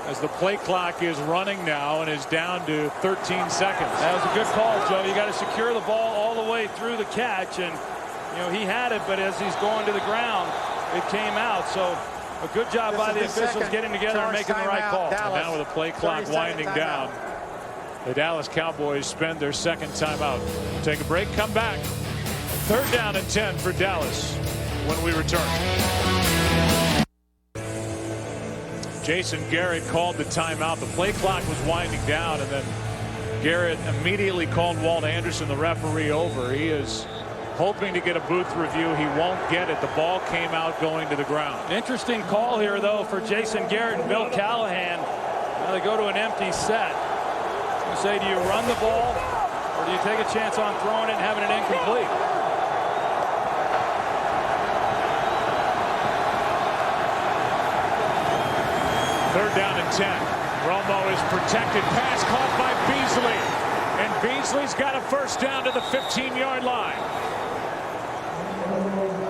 as the play clock is running now and is down to 13 seconds.
That was a good call, Joe. You got to secure the ball all the way through the catch, and you know he had it, but as he's going to the ground, it came out. So a good job by the officials getting together and making the right call.
And now with the play clock winding down, the Dallas Cowboys spend their second timeout. Take a break, come back. Third down and 10 for Dallas when we return. Jason Garrett called the timeout. The play clock was winding down, and then Garrett immediately called Walt Anderson, the referee, over. He is hoping to get a booth review. He won't get it. The ball came out going to the ground.
Interesting call here, though, for Jason Garrett and Bill Callahan. Now they go to an empty set. You say, do you run the ball, or do you take a chance on throwing it and having it incomplete?
Third down and 10. Romo is protected. Pass caught by Beasley. And Beasley's got a first down to the 15-yard line.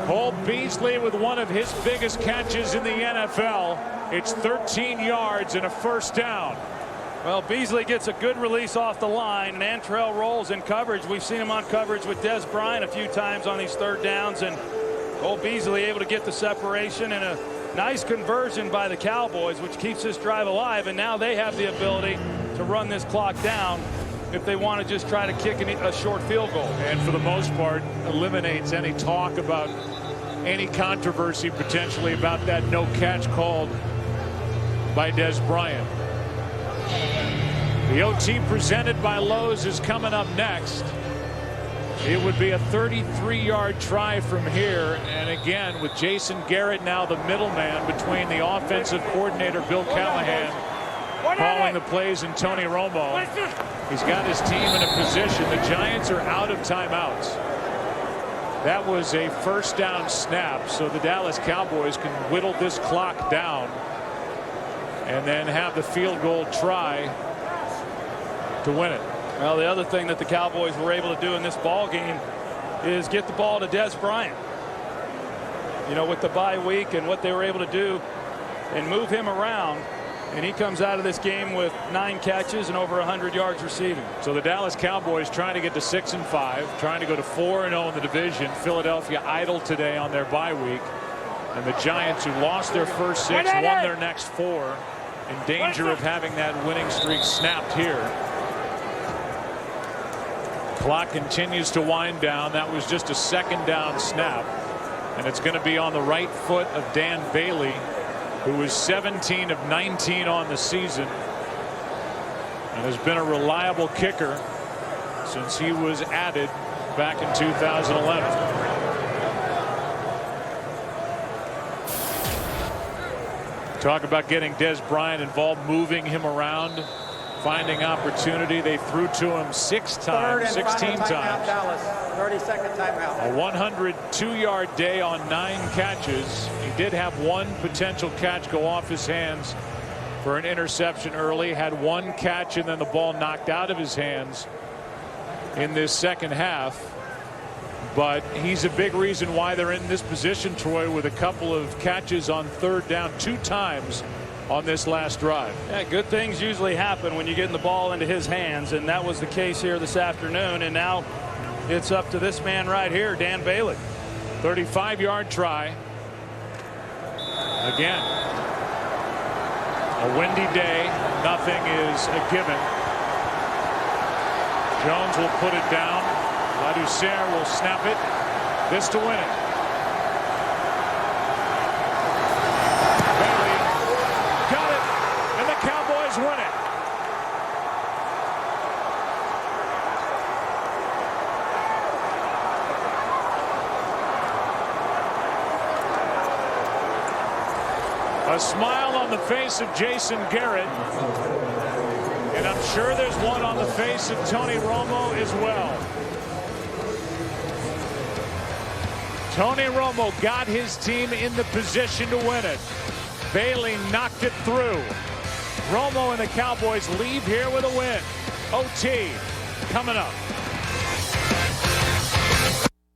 Cole Beasley with one of his biggest catches in the NFL. It's 13 yards and a first down.
Well, Beasley gets a good release off the line, and Antrell rolls in coverage. We've seen him on coverage with Dez Bryant a few times on these third downs, and Cole Beasley able to get the separation and a nice conversion by the Cowboys, which keeps this drive alive, and now they have the ability to run this clock down if they want to just try to kick a short field goal.
And for the most part, eliminates any talk about any controversy potentially about that no catch called by Dez Bryant. The OT presented by Lowe's is coming up next. It would be a 33-yard try from here, and again with Jason Garrett now the middleman between the offensive coordinator Bill Callahan calling the plays and Tony Romo. He's got his team in a position. The Giants are out of timeouts. That was a first down snap, so the Dallas Cowboys can whittle this clock down and then have the field goal try to win it.
Well, the other thing that the Cowboys were able to do in this ball game is get the ball to Dez Bryant. You know, with the bye week and what they were able to do and move him around, and he comes out of this game with 9 catches and over 100 yards receiving.
So the Dallas Cowboys trying to get to 6-5, trying to go to 4-0 in the division. Philadelphia idle today on their bye week, and the Giants, who lost their first 6, won their next 4, in danger of having that winning streak snapped here. Clock continues to wind down. That was just a second down snap, and it's going to be on the right foot of Dan Bailey, who is 17 of 19 on the season and has been a reliable kicker since he was added back in 2011. Talk about getting Dez Bryant involved, moving him around. finding opportunity. They threw to him 6 times, 16 times.
Dallas, 30-second timeout.
A 102-yard day on 9 catches. He did have 1 potential catch go off his hands for an interception early. Had 1 catch and then the ball knocked out of his hands in this second half. But he's a big reason why they're in this position, Troy, with a couple of catches on 3rd down 2 times on this last drive.
Yeah, good things usually happen when you get the ball into his hands, and that was the case here this afternoon. And now it's up to this man right here, Dan Bailey.
35-yard try. Again, a windy day. Nothing is a given. Jones will put it down. Ladouceur will snap it. This to win it. Bailey got it, and the Cowboys win it. A smile on the face of Jason Garrett. And I'm sure there's one on the face of Tony Romo as well. Tony Romo got his team in the position to win it. Bailey knocked it through. Romo and the Cowboys leave here with a win. OT coming up.